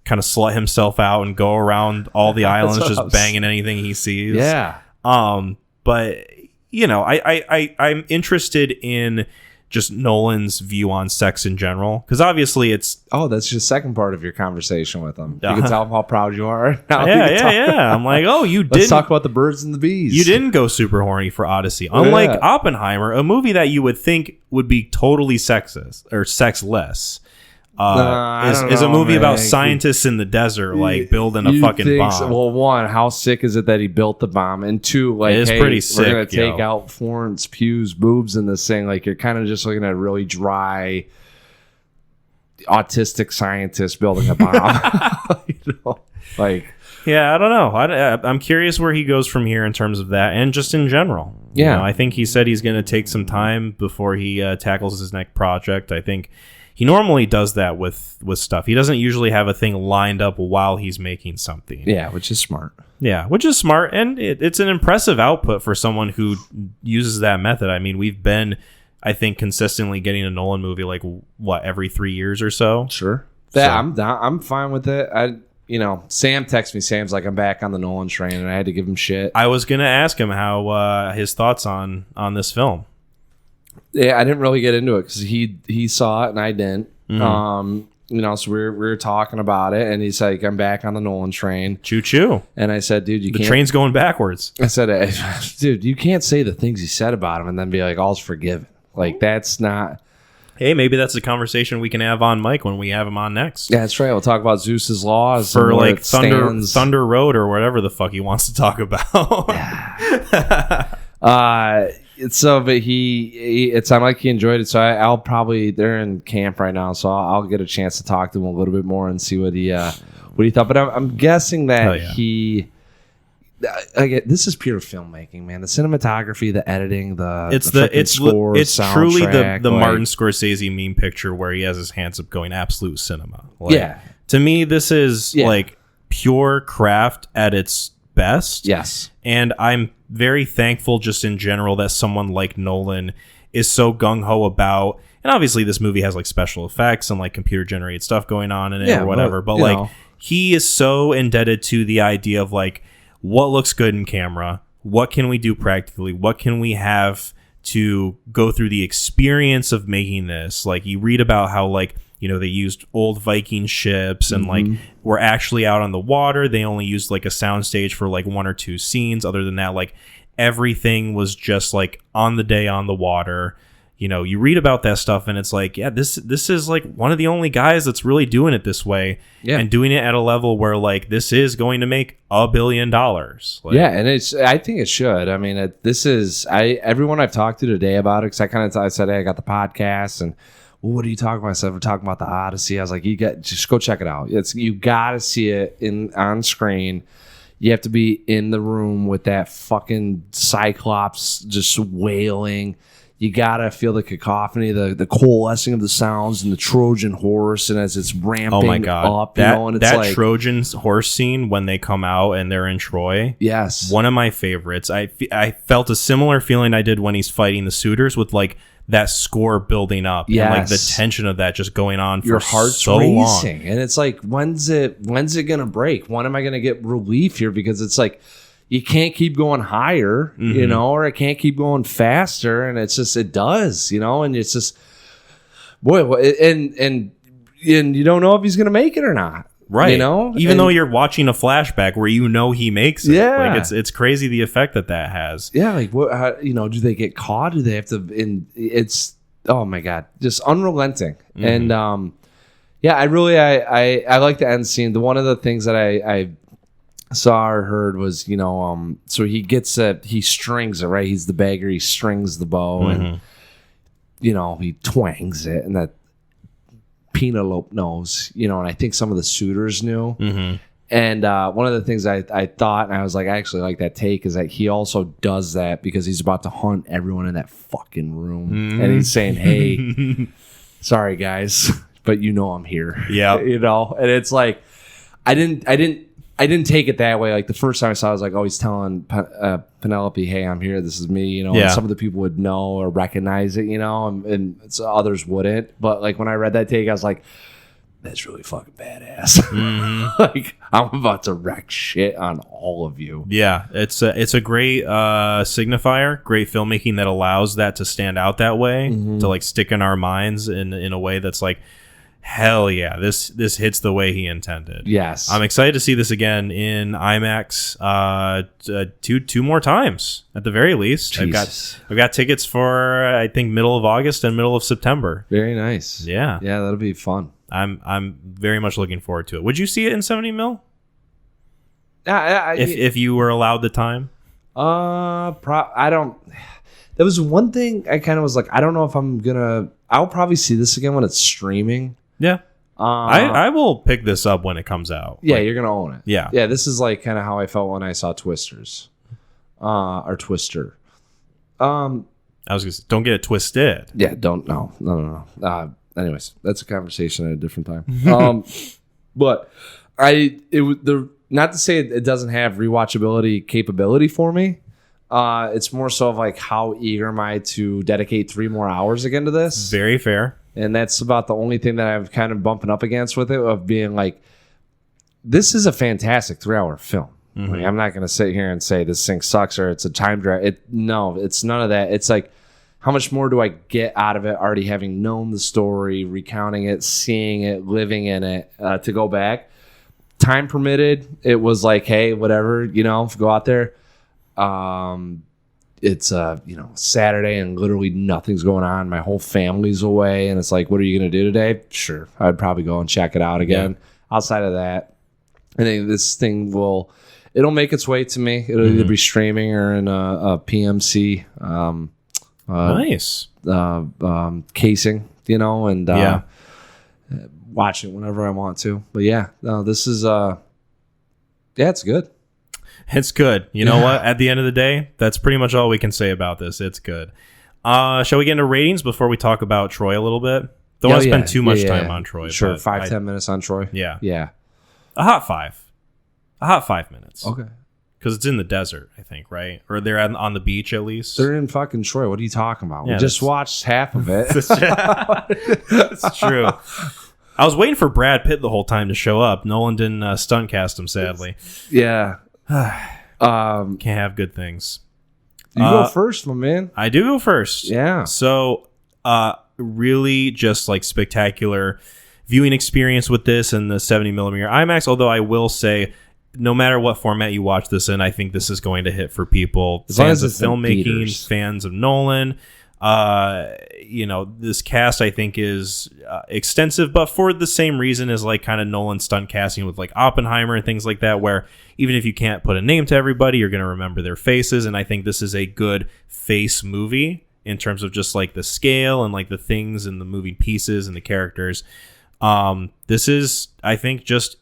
kind of slut himself out and go around all the islands just banging anything he sees. Yeah. But I'm interested in just Nolan's view on sex in general, because obviously it's that's just the second part of your conversation with him. You can tell him how proud you are. Yeah. I'm like, let's talk about the birds and the bees. You didn't go super horny for Odyssey, unlike Oppenheimer, a movie that you would think would be totally sexist or sexless. Is a movie about scientists in the desert, like building a fucking bomb. Well, one, how sick is it that he built the bomb? And two, like, it's pretty sick. We're gonna take out Florence Pugh's boobs in this thing. Like, you're kind of just looking at a really dry, autistic scientist building a bomb. Yeah, I don't know. I'm curious where he goes from here in terms of that, and just in general. Yeah, I think he said he's going to take some time before he tackles his next project. I think he normally does that with stuff. He doesn't usually have a thing lined up while he's making something. Yeah, which is smart. Yeah, which is smart, and it's an impressive output for someone who uses that method. I mean, we've been I think consistently getting a Nolan movie like what every 3 years or so. Sure. Yeah, I'm fine with it. Sam texted me. Sam's like, I'm back on the Nolan train, and I had to give him shit. I was gonna ask him how his thoughts on this film. Yeah, I didn't really get into it because he saw it and I didn't. So we were talking about it, and he's like, I'm back on the Nolan train. Choo choo. And I said, dude, the train's going backwards. I said, dude, you can't say the things you said about him and then be like, all's forgiven. Like, that's not. Hey, maybe that's a conversation we can have on Mike when we have him on next. Yeah, that's right. We'll talk about Zeus's laws for like Thunder Road or whatever the fuck he wants to talk about. But it sounded like he enjoyed it. So they're in camp right now, so I'll get a chance to talk to him a little bit more and see what he thought. But I'm guessing that this is pure filmmaking, man. The cinematography, the editing, it's score, it's truly the like, Martin Scorsese meme picture where he has his hands up going absolute cinema. To me, this is like pure craft at its best. Yes. And I'm very thankful just in general that someone like Nolan is so gung-ho about, and obviously this movie has like special effects and like computer generated stuff going on in it or whatever, but like he is so indebted to the idea of like, what looks good in camera? What can we do practically? What can we have to go through the experience of making this? Like, you read about how, like, they used old Viking ships and like were actually out on the water. They only used like a soundstage for like 1 or 2 scenes. Other than that, like everything was just like on the day on the water. You read about that stuff and it's like, yeah, this is like one of the only guys that's really doing it this way and doing it at a level where like this is going to make $1 billion. Like, and I think it should. I mean, everyone I've talked to today about it, because I said, hey, I got the podcast, and what are you talking about? I said, we're talking about the Odyssey. I was like, just go check it out. You got to see it on screen. You have to be in the room with that fucking Cyclops just wailing. You gotta feel the cacophony, the coalescing of the sounds, and the Trojan horse, and as it's ramping up, and it's that like Trojan horse scene when they come out and they're in Troy. Yes, one of my favorites. I felt a similar feeling I did when he's fighting the suitors, with like that score building up, and like the tension of that just going on for your heart's so racing, long. And it's like, when's it gonna break? When am I gonna get relief here? Because it's like, you can't keep going higher, or it can't keep going faster. And it's just, it does, and it's just, boy, and you don't know if he's going to make it or not. Right. Even though you're watching a flashback where he makes it. Yeah. Like it's crazy the effect that has. Yeah. Like, what, do they get caught? Do they have to, it's, oh my God, just unrelenting. And, I really, I like the end scene. One of the things that I saw or heard was, so he strings it, right? He's the bagger, he strings the bow, and he twangs it, and that Penelope knows, and I think some of the suitors knew. And one of the things I thought, and I was like, I actually like that take, is that he also does that because he's about to hunt everyone in that fucking room, and he's saying, hey, sorry guys, but I'm here. Yeah. And it's like, I didn't take it that way. Like the first time I saw it, I was like, oh, he's telling Penelope, hey, I'm here. This is me. And some of the people would know or recognize it, and so others wouldn't. But like when I read that take, I was like, that's really fucking badass. Like, I'm about to wreck shit on all of you. Yeah, it's a great signifier, great filmmaking that allows that to stand out that way, to like stick in our minds in a way that's like, hell yeah, this hits the way he intended. Yes. I'm excited to see this again in IMAX two more times at the very least. Jesus. I've got tickets for I think middle of August and middle of September. Very nice. Yeah. Yeah, that'll be fun. I'm very much looking forward to it. Would you see it in 70 mil? If you were allowed the time? I don't. There was one thing I kind of was like, I don't know if I'm gonna. I'll probably see this again when it's streaming. Yeah. I will pick this up when it comes out. Yeah, you're gonna own it. Yeah. Yeah, this is like kind of how I felt when I saw Twisters. Or Twister. I was gonna say, don't get it twisted. Yeah, don't no. Anyways, that's a conversation at a different time. But not to say it doesn't have rewatchability capability for me. It's more so of like how eager am I to dedicate 3 more hours again to this. Very fair. And that's about the only thing that I've kind of bumping up against with it, of being like, this is a fantastic 3-hour film. Mm-hmm. Like, I'm not going to sit here and say this thing sucks or it's a time drag. No, it's none of that. It's like, how much more do I get out of it already having known the story, recounting it, seeing it, living in it, to go back? Time permitted, it was like, hey, whatever, go out there. It's Saturday and literally nothing's going on. My whole family's away, and it's like, what are you going to do today? Sure, I'd probably go and check it out again. Yeah. Outside of that, I think this thing it'll make its way to me. It'll either be streaming or in a PMC. Nice. Casing, and watch it whenever I want to. But this is it's good. It's good. You know what? At the end of the day, that's pretty much all we can say about this. It's good. Shall we get into ratings before we talk about Troy a little bit? Don't want to spend too much time on Troy. Sure, 5-10 minutes on Troy. Yeah. A hot 5. A hot 5 minutes. Okay. Because it's in the desert, I think, right? Or they're on the beach at least. They're in fucking Troy. What are you talking about? Yeah, we just watched half of it. That's true. I was waiting for Brad Pitt the whole time to show up. Nolan didn't stunt cast him, sadly. Yeah. Can't have good things. You go first, my man. I do go first. Yeah. So, really just like spectacular viewing experience with this and the 70mm IMAX. Although I will say, no matter what format you watch this in, I think this is going to hit for people. Fans of filmmaking, fans of Nolan. This cast I think is extensive, but for the same reason as like kind of Nolan stunt casting with like Oppenheimer and things like that, where even if you can't put a name to everybody, you're going to remember their faces. And I think this is a good face movie in terms of just like the scale and like the things and the moving pieces and the characters. This is, I think, just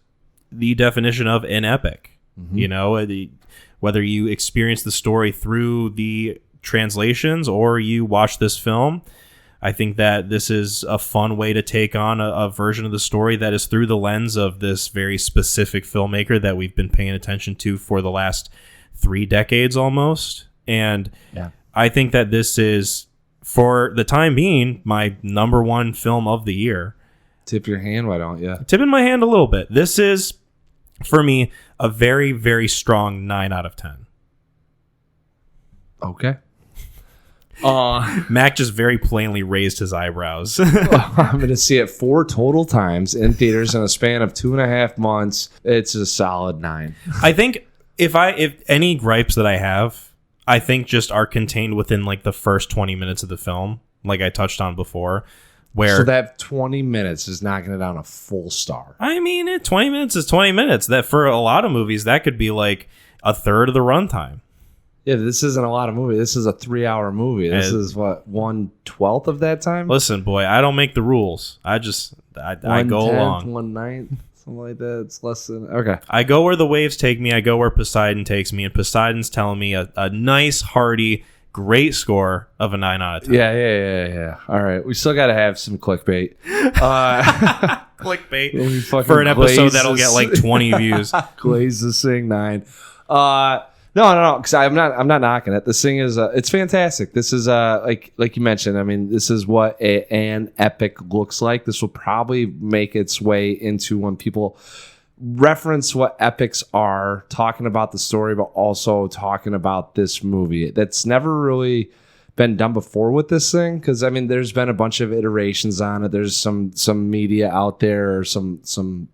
the definition of an epic. Mm-hmm. Whether you experience the story through the translations or you watch this film, I think that this is a fun way to take on a version of the story that is through the lens of this very specific filmmaker that we've been paying attention to for the last 3 decades almost. And I think that this is, for the time being, my number 1 film of the year. Tip your hand, why don't you? Tipping my hand a little bit. This is, for me, a very, very strong 9 out of 10. Okay. Mac just very plainly raised his eyebrows. I'm going to see it 4 total times in theaters in a span of 2.5 months. It's a solid 9. I think if any gripes that I have, I think just are contained within like the first 20 minutes of the film, like I touched on before. So that 20 minutes is knocking it down a full star. I mean, 20 minutes is 20 minutes. That for a lot of movies, that could be like a third of the runtime. Yeah, this isn't a lot of movie. This is a 3-hour movie. This is what, 1/12 of that time? Listen, boy, I don't make the rules. I go along. 1/9, something like that. It's less than okay. I go where the waves take me. I go where Poseidon takes me, and Poseidon's telling me a nice, hearty, great score of a 9 out of 10. Yeah. All right, we still got to have some clickbait. Clickbait for an episode that'll get like 20 views. Glaze this thing 9. No, because I'm not knocking it. This thing is it's fantastic. This is like you mentioned. I mean, this is what an epic looks like. This will probably make its way into when people reference what epics are, talking about the story, but also talking about this movie. That's never really been done before with this thing, because I mean, there's been a bunch of iterations on it. There's some media out there, or some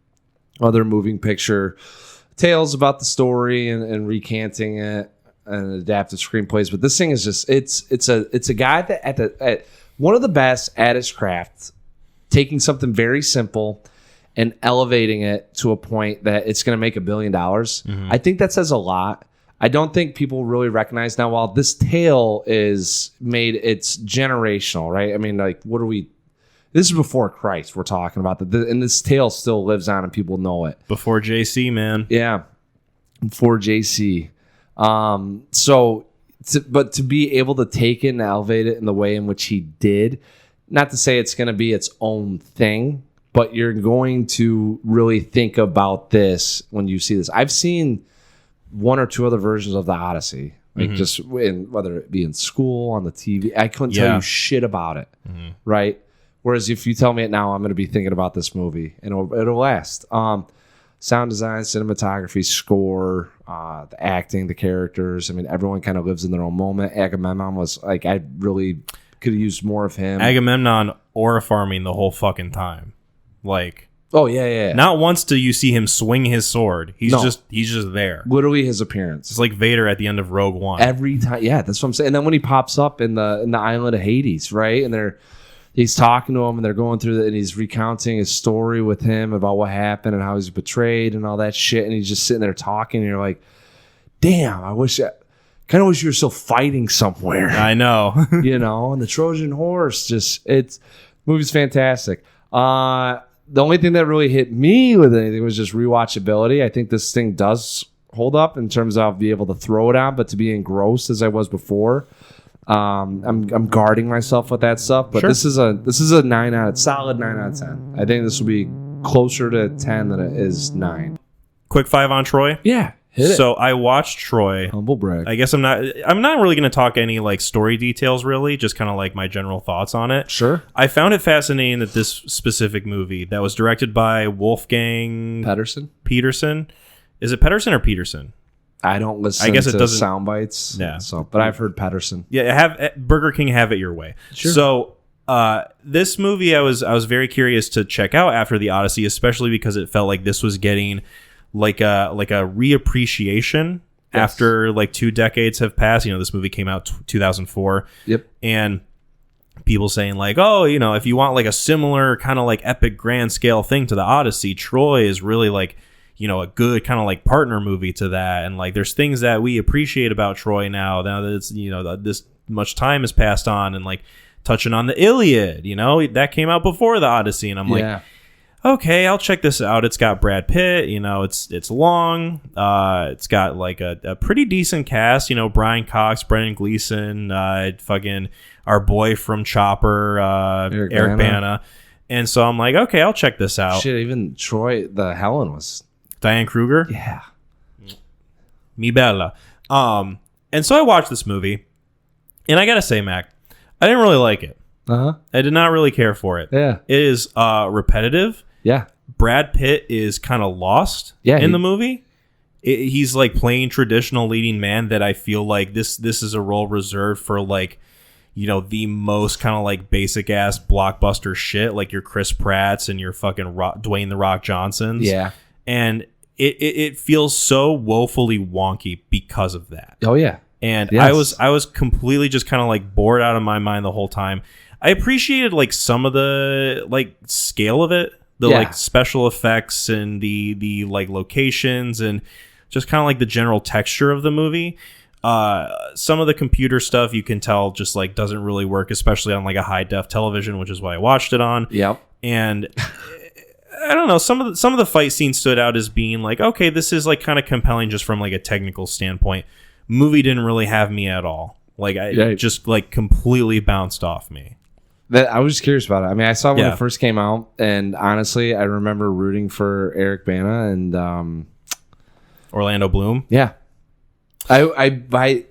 other moving picture tales about the story and recanting it and adaptive screenplays, but this thing is just it's a guy that at one of the best at his craft, taking something very simple and elevating it to a point that it's going to make $1 billion. Mm-hmm. I think that says a lot. I don't think people really recognize now, while this tale is made, it's generational, right? I mean, like, this is before Christ we're talking about, and this tale still lives on and people know it. Before JC, man. Yeah, before JC. But to be able to take it and elevate it in the way in which he did, not to say it's going to be its own thing, but you're going to really think about this when you see this. I've seen 1 or 2 other versions of the Odyssey. Like just whether it be in school, on the TV, I couldn't tell you shit about it. Right. Whereas if you tell me it now, I'm going to be thinking about this movie and it'll last. Sound design, cinematography, score, the acting, the characters. I mean, everyone kind of lives in their own moment. Agamemnon was like, I really could have used more of him. Agamemnon aura farming the whole fucking time. Like, oh yeah. Not once do you see him swing his sword. He's just there. Literally his appearance. It's like Vader at the end of Rogue One. Every time, yeah, that's what I'm saying. And then when he pops up in the island of Hades, right? And he's talking to him, and they're going through and he's recounting his story with him about what happened and how he's betrayed and all that shit. And he's just sitting there talking, and you're like, damn, kind of wish you were still fighting somewhere. I know. And the Trojan horse, movie's fantastic. The only thing that really hit me with anything was just rewatchability. I think this thing does hold up in terms of being able to throw it out, but to be engrossed as I was before. I'm guarding myself with that stuff, but this is a solid 9 out of 10. I think this will be closer to 10 than it is 9. Quick 5 on Troy. Yeah. Hit it. So I watched Troy. Humble brag. I guess I'm not really going to talk any like story details, really, just kind of like my general thoughts on it. Sure. I found it fascinating that this specific movie that was directed by Wolfgang Peterson. Is it Pedersen or Peterson? I don't listen to sound bites. Yeah. But I've heard Pedersen. Yeah, Burger King, have it your way. Sure. So this movie I was very curious to check out after the Odyssey, especially because it felt like this was getting like a reappreciation after like 2 decades have passed. This movie came out 2004. Yep. And people saying like, oh, if you want like a similar kind of like epic grand scale thing to the Odyssey, Troy is really like, a good kind of like partner movie to that. And like there's things that we appreciate about Troy now that it's, this much time has passed on, and like touching on the Iliad, that came out before the Odyssey. And I'm like, okay, I'll check this out. It's got Brad Pitt, it's long. It's got like a pretty decent cast, Brian Cox, Brendan Gleeson, fucking our boy from Chopper, Eric Bana. And so I'm like, okay, I'll check this out. Shit, even Troy, the Helen was Diane Kruger. Yeah. Mi bella. And so I watched this movie, and I gotta say, Mac, I didn't really like it. Uh-huh. I did not really care for it. Yeah. It is repetitive. Yeah. Brad Pitt is kind of lost in the movie. He's like playing traditional leading man that I feel like this is a role reserved for like, the most kind of like basic ass blockbuster shit, like your Chris Pratts and your fucking Dwayne The Rock Johnsons. Yeah. And it feels so woefully wonky because of that. Oh yeah. And yes. I was completely just kind of like bored out of my mind the whole time. I appreciated like some of the like scale of it, like special effects and the like locations and just kind of like the general texture of the movie. Some of the computer stuff you can tell just like doesn't really work, especially on like a high def television, which is what I watched it on. Yep. And I don't know, some of the fight scenes stood out as being like, okay, this is like kind of compelling just from like a technical standpoint. Movie didn't really have me at all. Like just like completely bounced off me. I was just curious about it. I mean, I saw it when it first came out, and honestly, I remember rooting for Eric Bana and Orlando Bloom. Yeah. I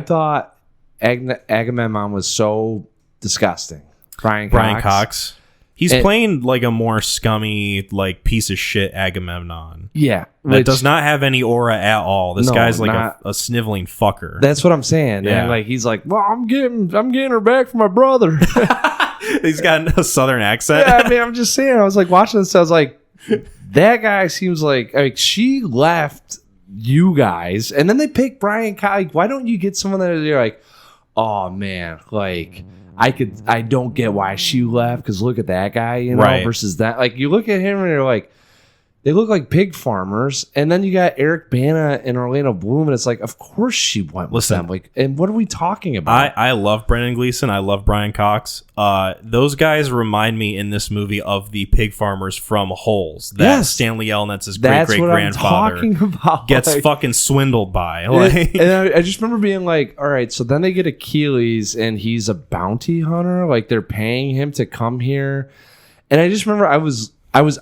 thought Agamemnon was so disgusting. Brian Cox. He's playing like a more scummy, like piece of shit Agamemnon. Yeah. That does not have any aura at all. This guy's like a sniveling fucker. That's what I'm saying. Yeah. And like he's like, well, I'm getting her back from my brother. He's got a southern accent. Yeah, I mean, I'm just saying. I was like watching this. I was like, that guy seems like she left you guys, and then they pick Brian Cox. Like, why don't you get someone that you're like, oh man, like I don't get why she left, because look at that guy, right. Versus that. Like you look at him and you're like, they look like pig farmers, and then you got Eric Bana and Orlando Bloom, and it's like, of course she went with them. Like, and what are we talking about? I love Brendan Gleeson. I love Brian Cox. Those guys remind me in this movie of the pig farmers from Holes. That Stanley Yelnatz's great-great-grandfather gets fucking swindled by. Like, and I just remember being like, all right, so then they get Achilles, and he's a bounty hunter. Like, they're paying him to come here. And I just remember I was I was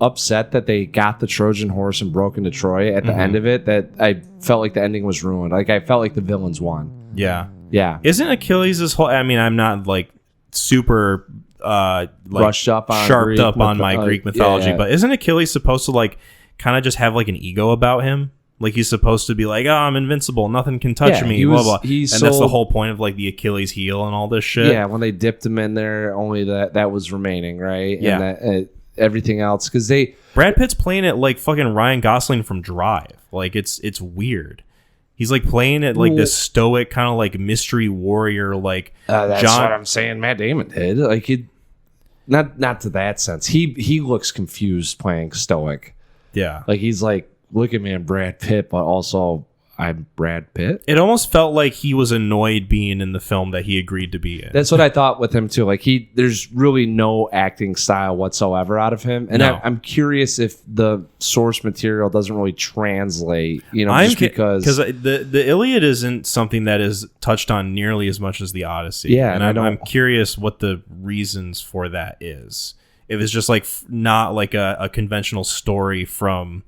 upset that they got the Trojan horse and broke into Troy at the end of it, that I felt like the ending was ruined. Like, I felt like the villains won. Yeah. Yeah. Isn't Achilles this whole... I mean, I'm not, like, super... like brushed up on sharped Greek up on my Greek mythology, but isn't Achilles supposed to, like, kind of just have, like, an ego about him? Like, he's supposed to be like, oh, I'm invincible, nothing can touch me, blah, blah. And that's the whole point of, like, the Achilles heel and all this shit. Yeah, when they dipped him in there, only that was remaining, right? Yeah. And everything else, because Brad Pitt's playing it like fucking Ryan Gosling from Drive. Like, it's weird. He's, like, playing it like this stoic kind of, like, mystery warrior, like... that's what I'm saying Matt Damon did. Like, he... Not to that sense. He looks confused playing stoic. Yeah. Like, he's like, look at me, I'm Brad Pitt, but also I'm Brad Pitt. It almost felt like he was annoyed being in the film that he agreed to be in. That's what I thought with him too. Like, there's really no acting style whatsoever out of him, and No. I'm curious if the source material doesn't really translate. Just because the Iliad isn't something that is touched on nearly as much as the Odyssey. Yeah, and and I'm curious what the reasons for that is. If it's just like not like a conventional story from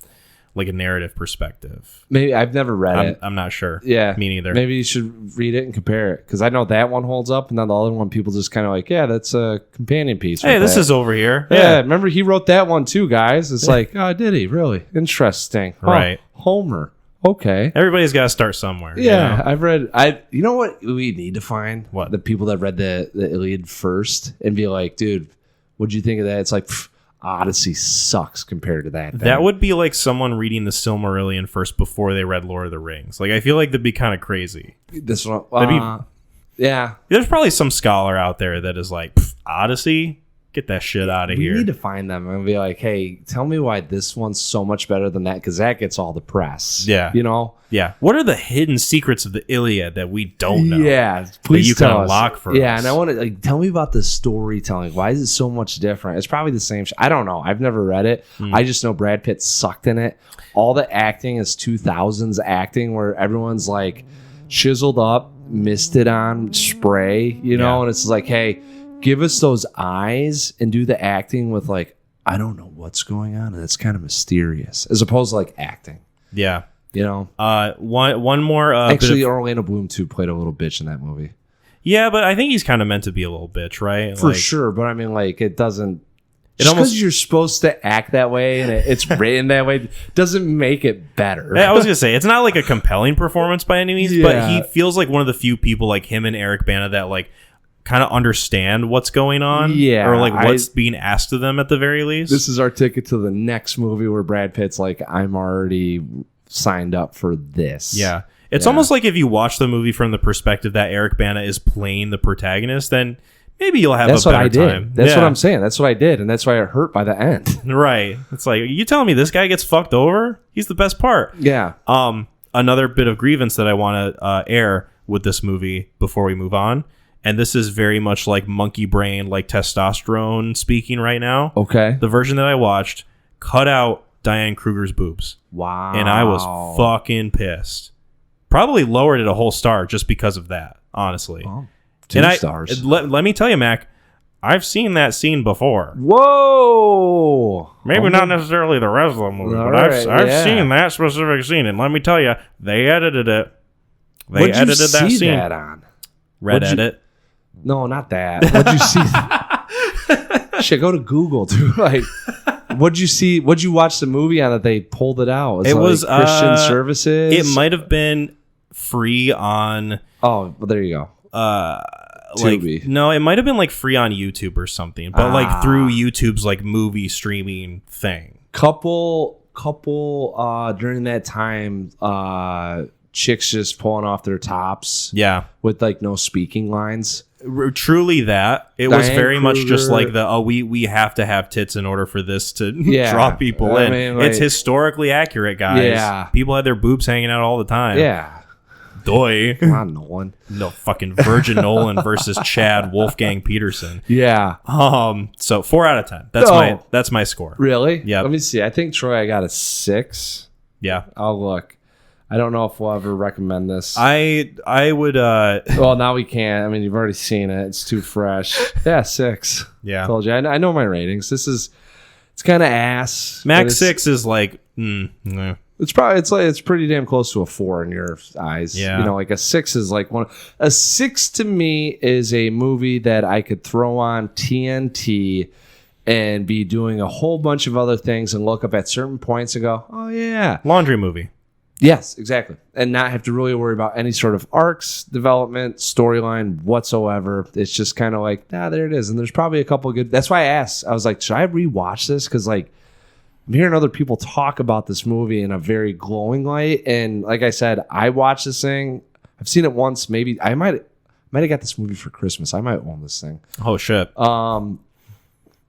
like a narrative perspective. Maybe I've never read it. I'm not sure. Yeah, me neither. Maybe you should read it and compare it, because I know that one holds up, and then the other one people just kind of like, yeah, that's a companion piece. Hey, this is over here. Yeah, remember he wrote that one too, guys. It's like, oh, did he really? Interesting, right? Homer. Okay, everybody's got to start somewhere. Yeah, I've read. You know what we need to find? What? The people that read the Iliad first and be like, dude, what'd you think of that? It's like, Odyssey sucks compared to that. That would be like someone reading the Silmarillion first before they read Lord of the Rings. Like, I feel like that'd be kind of crazy. This one, yeah. There's probably some scholar out there that is like, Odyssey, get that shit out of here. We need to find them and be like, hey, tell me why this one's so much better than that, because that gets all the press. Yeah. Yeah. What are the hidden secrets of the Iliad that we don't know? Yeah, please that you can unlock for us. Yeah, and I want to tell me about the storytelling. Why is it so much different? It's probably the same. I don't know. I've never read it. I just know Brad Pitt sucked in it. All the acting is 2000s acting where everyone's like chiseled up, misted on spray, and it's like, hey, give us those eyes and do the acting with like, I don't know what's going on, and it's kind of mysterious, as opposed to like acting. Yeah. One more. Actually, Orlando Bloom too played a little bitch in that movie. Yeah, but I think he's kind of meant to be a little bitch, right? For sure, but I mean, like, it doesn't. Just because you're supposed to act that way and it's written that way doesn't make it better. I was gonna say, it's not like a compelling performance by any means, but he feels like one of the few people, like him and Eric Bana, that like kind of understand what's going on, or like what's being asked of them at the very least. This is our ticket to the next movie where Brad Pitt's like, I'm already signed up for this. Yeah. It's almost like if you watch the movie from the perspective that Eric Bana is playing the protagonist, then maybe you'll have a better time. That's what I'm saying. That's what I did, and that's why I hurt by the end. Right. It's like, you telling me this guy gets fucked over? He's the best part. Yeah. Another bit of grievance that I want to air with this movie before we move on, and this is very much like monkey brain, like testosterone speaking right now. Okay. The version that I watched cut out Diane Kruger's boobs. Wow. And I was fucking pissed. Probably lowered it a whole star just because of that, honestly. Oh, 2 stars. Let me tell you, Mac, I've seen that scene before. Whoa. Maybe not necessarily the rest of the movie, but I've seen that specific scene. And let me tell you, they edited it. They edited that scene. That on? Red edit. No, not that. What'd you see? Shit, go to Google, dude. Like, what'd you see? What'd you watch the movie on that they pulled it out? It was Christian Services. It might have been free on. Oh, well, there you go. Like, no, it might have been like free on YouTube or something, but like through YouTube's like movie streaming thing. Couple during that time, chicks just pulling off their tops. Yeah, with like no speaking lines. Truly that. It was very much just like we have to have tits in order for this to draw people in. Mean, like, it's historically accurate, guys. Yeah. People had their boobs hanging out all the time. Yeah. Doy. Come on, Nolan. No, fucking Virgin Nolan versus Chad Wolfgang Peterson. Yeah. So 4 out of 10. That's my score. Really? Yeah. Let me see. I think Troy, I got a 6. Yeah. I'll look. I don't know if we'll ever recommend this. I would. Well, now we can't. I mean, you've already seen it. It's too fresh. Yeah, 6. Yeah. Told you. I know my ratings. It's kind of ass. Max 6 is like. No. It's pretty damn close to a 4 in your eyes. Yeah. You know, like a 6 is like one. A 6 to me is a movie that I could throw on TNT and be doing a whole bunch of other things and look up at certain points and go, oh yeah, Laundry movie. yes, exactly, and not have to really worry about any sort of arcs, development, storyline whatsoever. It's just kind of like, there it is. And there's probably a couple of good. That's why I asked. I was like, should I rewatch this? Because like, I'm hearing other people talk about this movie in a very glowing light, and like I said, I watched this thing. I've seen it once. Maybe I might have got this movie for Christmas. I might own this thing. Oh shit.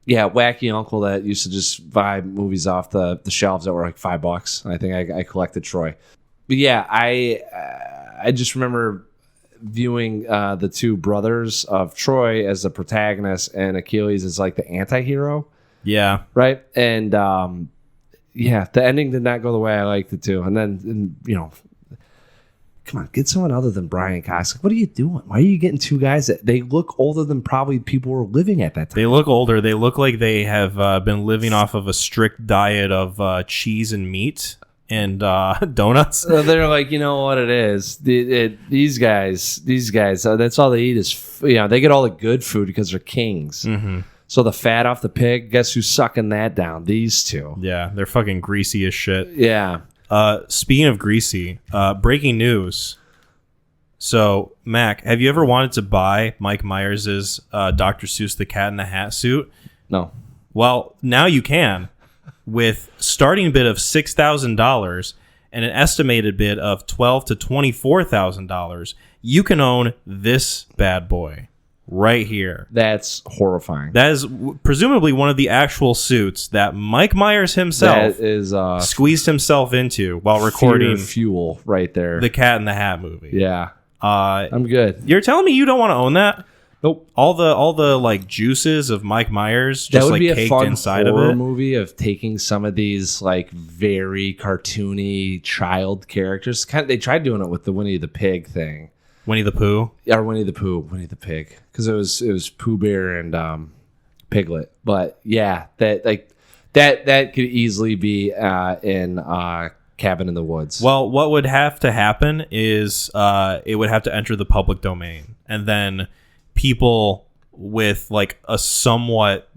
Yeah, wacky uncle that used to just buy movies off the shelves that were like $5. I think I collected Troy. But yeah, I just remember viewing the two brothers of Troy as the protagonist and Achilles as like the anti-hero. Yeah. Right. And yeah, the ending did not go the way I liked it to. And then, you know, come on, get someone other than Brian Cox. Like, what are you doing? Why are you getting two guys that they look older than probably people were living at that time? They look older. They look like they have been living off of a strict diet of cheese and meat and donuts. So they're like, you know what it is? These guys, that's all they eat is, they get all the good food because they're kings. Mm-hmm. So the fat off the pig, guess who's sucking that down? These two. Yeah, they're fucking greasy as shit. Yeah. Speaking of greasy, breaking news. So, Mac, have you ever wanted to buy Mike Myers' Dr. Seuss the Cat in the Hat suit? No. Well, now you can. With starting bid of $6,000 and an estimated bid of $12,000 to $24,000, you can own this bad boy right here. That's horrifying. That is presumably one of the actual suits that Mike Myers himself that is squeezed himself into while recording fuel right there. the Cat in the Hat movie. Yeah. I'm good. You're telling me you don't want to own that? Nope. All the like juices of Mike Myers That just would like be a caked fun inside horror of it. movie of taking some of these like very cartoony child characters. They tried doing it with the Winnie the Pig thing. Winnie the Pooh. Or Winnie the Pig, because it was Pooh Bear and Piglet. But yeah, that could easily be in Cabin in the Woods. Well, what would have to happen is it would have to enter the public domain, and then people with like a somewhat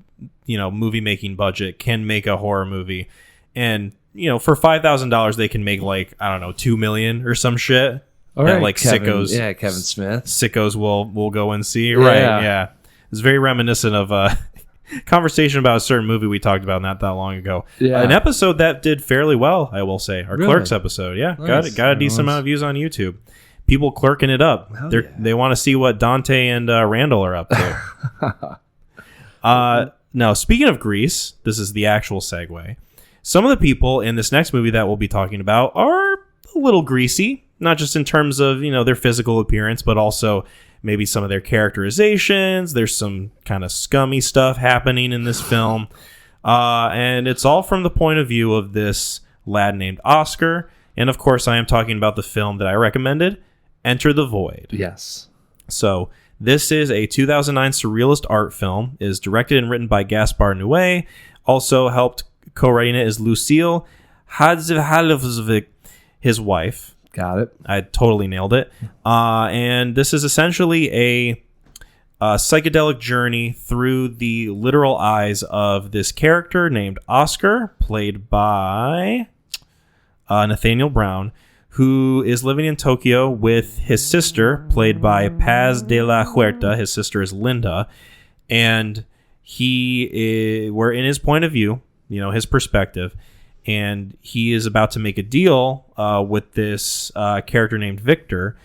movie making budget can make a horror movie, and for $5,000 they can make like I don't know $2 million or some shit. All right, like Kevin, sickos. Yeah, Kevin Smith. Sickos will go and see. Right. Yeah. It's very reminiscent of a conversation about a certain movie we talked about not that long ago. Yeah. An episode that did fairly well, I will say. Our Really? Clerks episode. Yeah. Nice. Got a decent amount of views on YouTube. People clerking it up. They want to see what Dante and Randall are up to. Now, speaking of Grease, this is the actual segue. Some of the people in this next movie that we'll be talking about are a little greasy. Not just in terms of, their physical appearance, but also maybe some of their characterizations. There's some kind of scummy stuff happening in this film. And it's all from the point of view of this lad named Oscar. And of course, I am talking about the film that I recommended, Enter the Void. Yes. So this is a 2009 surrealist art film. It is directed and written by Gaspar Noé. Also helped co-writing it is Lucille Hadzivhalovic, his wife. Got it. I totally nailed it. And this is essentially a psychedelic journey through the literal eyes of this character named Oscar, played by Nathaniel Brown, who is living in Tokyo with his sister, played by Paz de la Huerta. His sister is Linda. And we're in his point of view, his perspective. And he is about to make a deal with this character named Victor.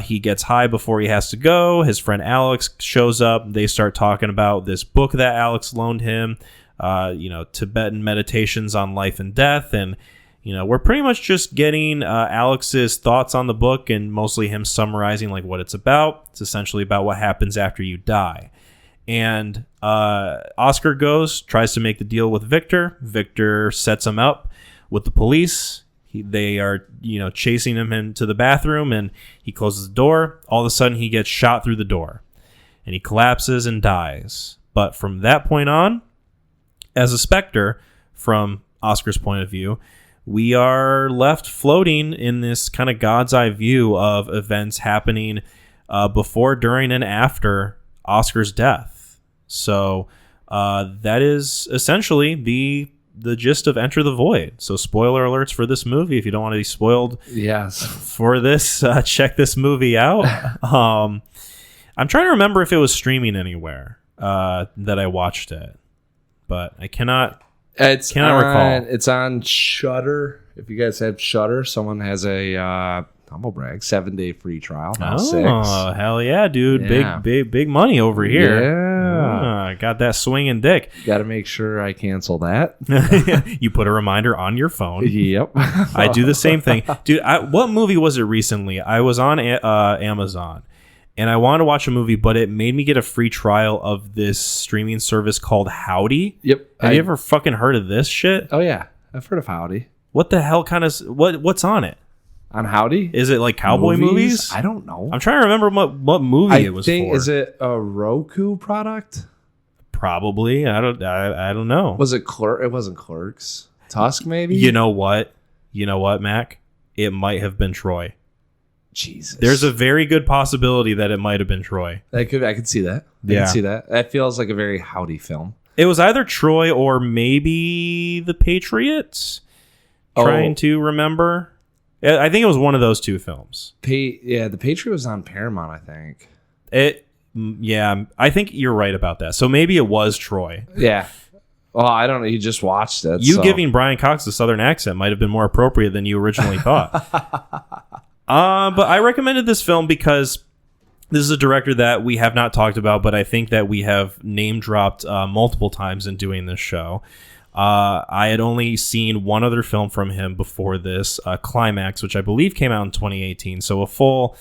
He gets high before he has to go. His friend Alex shows up. They start talking about this book that Alex loaned him, Tibetan meditations on life and death. And, we're pretty much just getting Alex's thoughts on the book and mostly him summarizing like what it's about. It's essentially about what happens after you die. And Oscar tries to make the deal with Victor. Victor sets him up with the police. They are, chasing him into the bathroom, and he closes the door. All of a sudden, he gets shot through the door, and he collapses and dies. But from that point on, as a specter, from Oscar's point of view, we are left floating in this kind of God's eye view of events happening before, during, and after Oscar's death. So that is essentially the gist of Enter the Void. So spoiler alerts for this movie. If you don't want to be spoiled for this, check this movie out. I'm trying to remember if it was streaming anywhere that I watched it, but I cannot recall. It's on Shudder. If you guys have Shudder, someone has a humble brag 7-day free trial. Now 6. Hell yeah, dude! Yeah. Big money over here. Yeah, got that swinging dick. got to make sure I cancel that. You put a reminder on your phone. Yep. I do the same thing, dude. What movie was it recently? I was on Amazon, and I wanted to watch a movie, but it made me get a free trial of this streaming service called Howdy. Yep. Have you ever fucking heard of this shit? Oh yeah, I've heard of Howdy. What the hell kind of what's on it? On Howdy? Is it like cowboy movies? I don't know. I'm trying to remember what movie it was for. Is it a Roku product? Probably. I don't know. Was it Clerk? It wasn't Clerks. Tusk, maybe? You know what, Mac? It might have been Troy. Jesus. There's a very good possibility that it might have been Troy. I could see that. I could see that. That feels like a very Howdy film. It was either Troy or maybe The Patriots. Trying to remember. I think it was one of those two films. The Patriot was on Paramount, I think. I think you're right about that. So maybe it was Troy. Yeah. Well, I don't know. You just watched it. Giving Brian Cox a southern accent might have been more appropriate than you originally thought. But I recommended this film because this is a director that we have not talked about, but I think that we have name dropped multiple times in doing this show. I had only seen one other film from him before this, Climax, which I believe came out in 2018. So a full,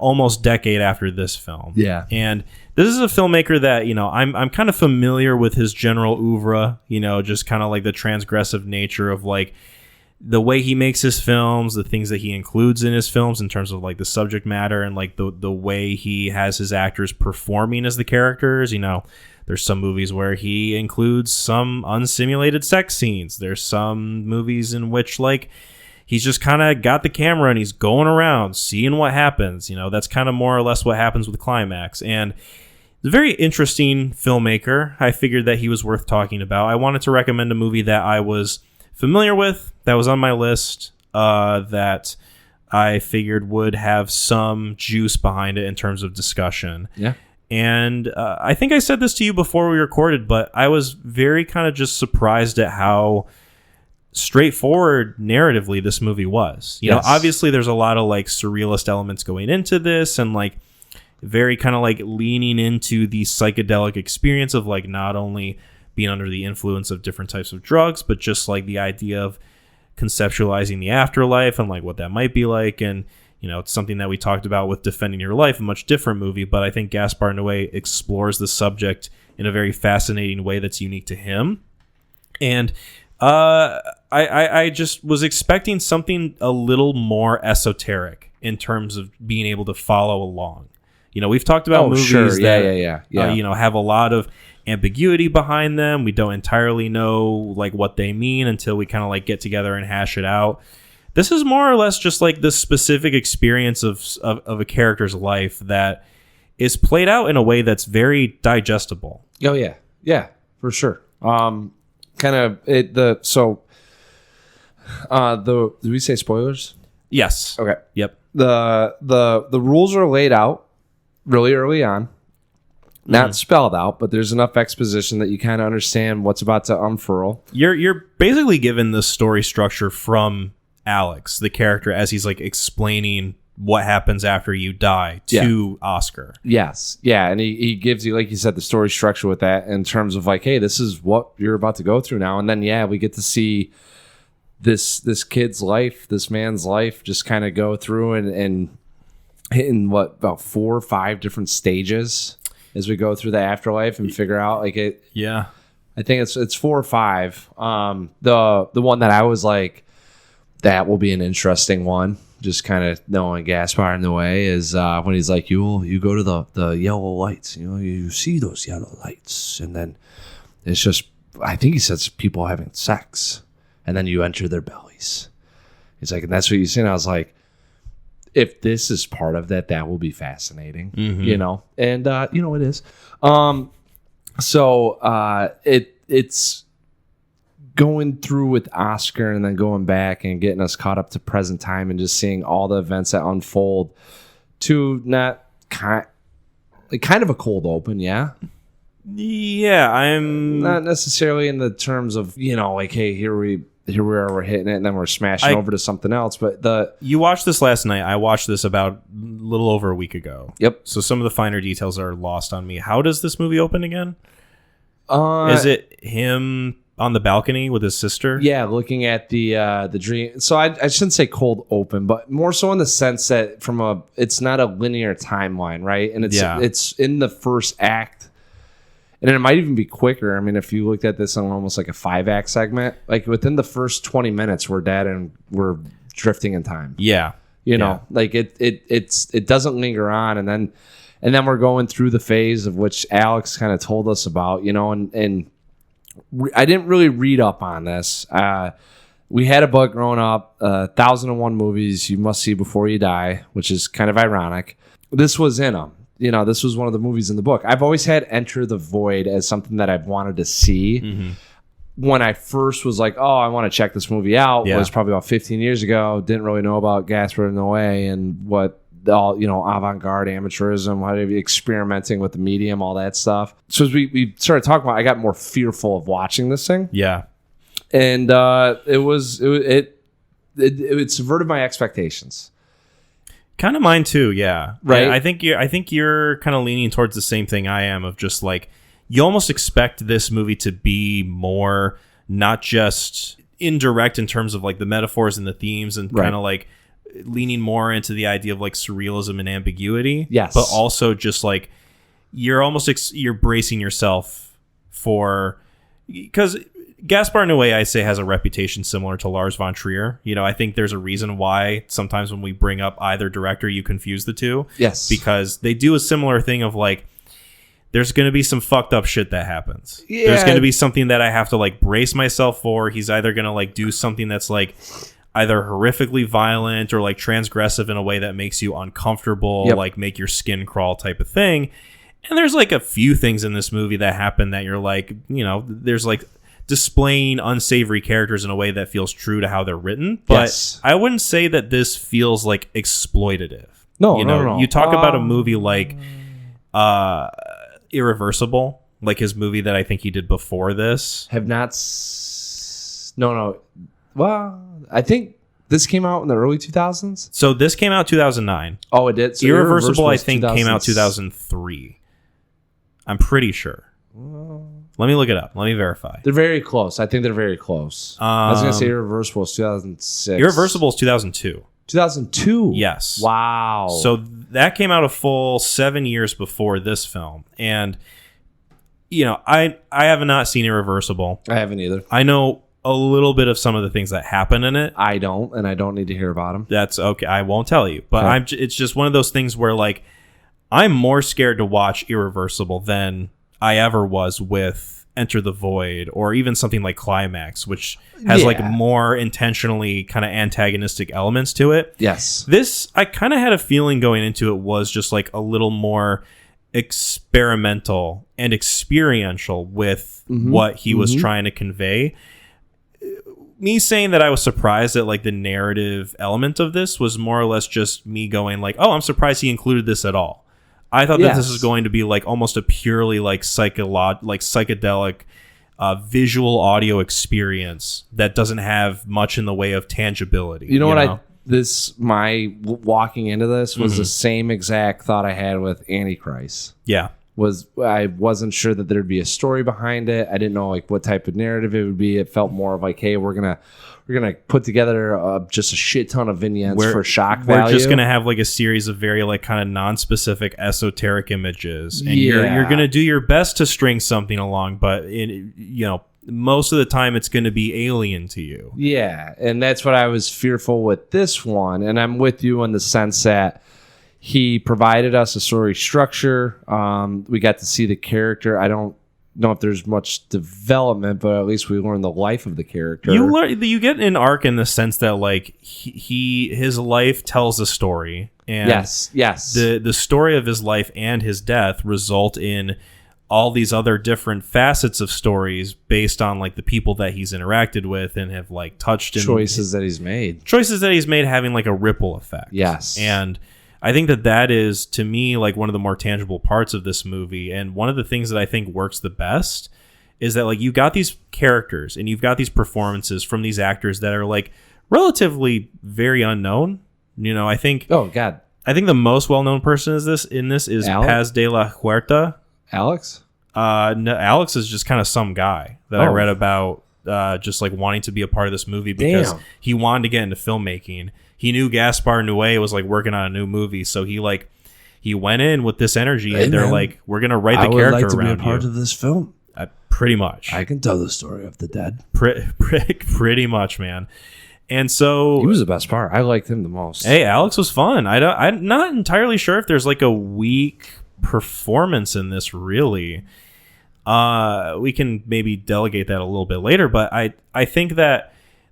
almost decade after this film. Yeah. And this is a filmmaker that, I'm kind of familiar with his general oeuvre, just kind of like the transgressive nature of like the way he makes his films, the things that he includes in his films in terms of like the subject matter and like the way he has his actors performing as the characters, There's some movies where he includes some unsimulated sex scenes. There's some movies in which, like, he's just kind of got the camera and he's going around, seeing what happens. That's kind of more or less what happens with Climax. And he's a very interesting filmmaker. I figured that he was worth talking about. I wanted to recommend a movie that I was familiar with, that was on my list, that I figured would have some juice behind it in terms of discussion. Yeah. And I think I said this to you before we recorded, but I was very kind of just surprised at how straightforward narratively this movie was. Obviously there's a lot of like surrealist elements going into this and like very kind of like leaning into the psychedelic experience of like not only being under the influence of different types of drugs, but just like the idea of conceptualizing the afterlife and like what that might be like. And it's something that we talked about with Defending Your Life, a much different movie, but I think Gaspar Noé explores the subject in a very fascinating way that's unique to him. And I just was expecting something a little more esoteric in terms of being able to follow along. We've talked about movies that have a lot of ambiguity behind them. We don't entirely know like what they mean until we kind of like get together and hash it out. This is more or less just like the specific experience of a character's life that is played out in a way that's very digestible. Oh yeah, yeah, for sure. Did we say spoilers? Yes. Okay. Yep. The rules are laid out really early on, not spelled out, but there's enough exposition that you kind of understand what's about to unfurl. You're basically given the story structure from Alex, the character, as he's like explaining what happens after you die to Oscar. Yes. Yeah. And he gives you, like you said, the story structure with that in terms of like, hey, this is what you're about to go through now. And then, we get to see this kid's life, this man's life just kind of go through and hitting about 4 or 5 different stages as we go through the afterlife and figure out like it. Yeah. I think it's 4 or 5. The one that I was like, that will be an interesting one. Just kind of knowing Gaspar in the way is when he's like, you go to the yellow lights, you see those yellow lights, and then it's just, I think he says people having sex, and then you enter their bellies. He's like, and that's what you see. And I was like, if this is part of that, that will be fascinating, and it is. So it's going through with Oscar and then going back and getting us caught up to present time and just seeing all the events that unfold to not kind of a cold open. Yeah. Yeah. I'm not necessarily in the terms of, like, hey, here we are, we're hitting it and then we're smashing over to something else. But you watched this last night. I watched this about a little over a week ago. Yep. So some of the finer details are lost on me. How does this movie open again? Is it him on the balcony with his sister? Yeah, looking at the dream. So I shouldn't say cold open, but more so in the sense that it's not a linear timeline, right? And it's in the first act, and it might even be quicker. I mean, if you looked at this on almost like a 5-act segment, like within the first 20 minutes, we're drifting in time. Yeah, like it doesn't linger on, and then we're going through the phase of which Alex kind of told us about, and I didn't really read up on this. We had a book growing up, 1001 movies you must see before you die, which is kind of ironic. This was in them. This was one of the movies in the book. I've always had Enter the Void as something that I've wanted to see. Mm-hmm. When I first was like, oh, I want to check this movie out, it was probably about 15 years ago. Didn't really know about Gaspar Noé and what all avant-garde amateurism, whatever, experimenting with the medium, all that stuff. So as we started talking about, I got more fearful of watching this thing. Yeah, and it subverted my expectations. Kind of mine too. Yeah, right. I think you're kind of leaning towards the same thing I am, of just like you almost expect this movie to be more not just indirect in terms of like the metaphors and the themes and kind of like leaning more into the idea of like surrealism and ambiguity. Yes. But also just like you're almost you're bracing yourself for, because Gaspar Noé, I say, has a reputation similar to Lars von Trier. I think there's a reason why sometimes when we bring up either director, you confuse the two. Yes. Because they do a similar thing of like, there's going to be some fucked up shit that happens. Yeah. There's going to be something that I have to like brace myself for. He's either going to like do something that's like either horrifically violent or like transgressive in a way that makes you uncomfortable, like make your skin crawl type of thing. And there's like a few things in this movie that happen that you're like, there's like displaying unsavory characters in a way that feels true to how they're written. But I wouldn't say that this feels like exploitative. No. You talk about a movie like Irreversible, like his movie that I think he did before this. Have not. No. Well, I think this came out in the early 2000s. So this came out 2009. Oh, it did? So Irreversible, I think, came out 2003. I'm pretty sure. Let me look it up. Let me verify. They're very close. I think they're very close. I was going to say Irreversible is 2006. Irreversible is 2002. 2002? Yes. Wow. So that came out a full 7 years before this film. And, I have not seen Irreversible. I haven't either. I know a little bit of some of the things that happen in it. I don't, and I don't need to hear about them. That's okay. I won't tell you. But it's just one of those things where, like, I'm more scared to watch Irreversible than I ever was with Enter the Void or even something like Climax, which has like more intentionally kind of antagonistic elements to it. Yes. This, I kind of had a feeling going into it was just like a little more experimental and experiential with what he was trying to convey. Me saying that I was surprised at like the narrative element of this was more or less just me going like, oh, I'm surprised he included this at all. I thought that this was going to be like almost a purely like psychedelic visual audio experience that doesn't have much in the way of tangibility. You know? My walking into this was the same exact thought I had with Antichrist. Yeah. I wasn't sure that there'd be a story behind it. I didn't know like what type of narrative it would be. It felt more of like, hey, we're gonna put together just a shit ton of vignettes for shock value. We're just gonna have like a series of very like kind of non-specific esoteric images, and you're gonna do your best to string something along, but most of the time it's going to be alien to you. Yeah, and that's what I was fearful with this one. And I'm with you in the sense that he provided us a story structure. We got to see the character. I don't know if there's much development, but at least we learned the life of the character. You get an arc in the sense that like his life tells a story, and yes, the story of his life and his death result in all these other different facets of stories based on like the people that he's interacted with and have like touched in choices that he's made having like a ripple effect. Yes. And I think that is, to me, like one of the more tangible parts of this movie. And one of the things that I think works the best is that like you got these characters and you've got these performances from these actors that are like relatively very unknown. You know, I think the most well-known person is Paz de la Huerta. Alex? No, Alex is just kind of some guy that I read about just like wanting to be a part of this movie because he wanted to get into filmmaking. He knew Gaspar Noé was like working on a new movie, so he went in with this energy, and they're like, "We're gonna write the character around you." I would like to be a part of this film. Pretty much. I can tell the story of the dead. Pretty much, man. And so he was the best part. I liked him the most. Hey, Alex was fun. I'm not entirely sure if there's like a weak performance in this, really. We can maybe delegate that a little bit later, but I think that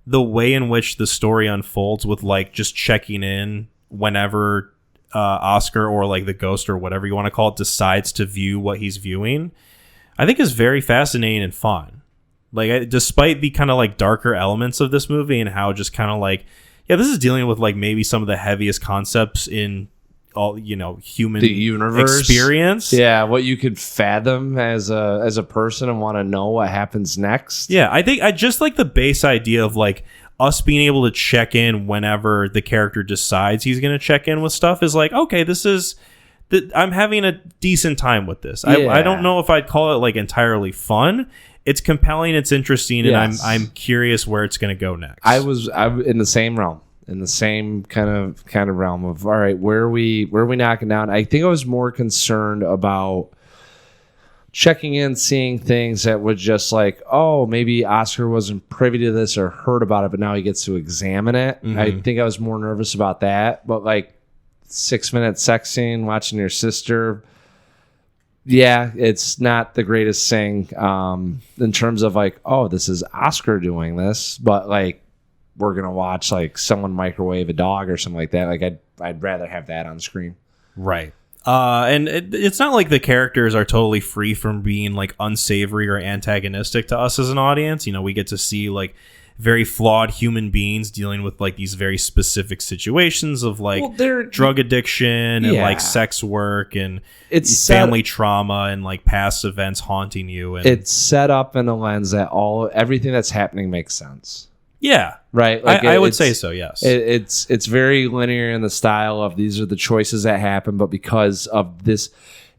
the way in which the story unfolds with like just checking in whenever Oscar or like the ghost or whatever you want to call it decides to view what he's viewing, I think is very fascinating and fun. Like, despite the kind of like darker elements of this movie and how just kind of like, yeah, this is dealing with like maybe some of the heaviest concepts in all, you know, human the universe experience. Yeah, what you could fathom as a person and want to know what happens next. Yeah, I think I just like the base idea of like us being able to check in whenever the character decides he's going to check in with stuff is like, okay, I'm having a decent time with this. Yeah. I don't know if I'd call it like entirely fun. It's compelling, it's interesting, and I'm curious where it's going to go next. I'm in the same realm. In the same kind of realm of, all right, where are we knocking down? I think I was more concerned about checking in, seeing things that would just like, oh, maybe Oscar wasn't privy to this or heard about it, but now he gets to examine it. Mm-hmm. I think I was more nervous about that. But like 6-minute sex scene, watching your sister, yeah, it's not the greatest thing in terms of like, oh, this is Oscar doing this, but like, we're gonna watch like someone microwave a dog or something like that. Like I'd rather have that on screen. Right. And it's not like the characters are totally free from being like unsavory or antagonistic to us as an audience. You know, we get to see like very flawed human beings dealing with like these very specific situations of like drug addiction and like sex work and it's family trauma and like past events haunting you. And it's set up in a lens that everything that's happening makes sense. Yeah. Right. Like I would say so, yes. It's very linear in the style of these are the choices that happen, but because of this,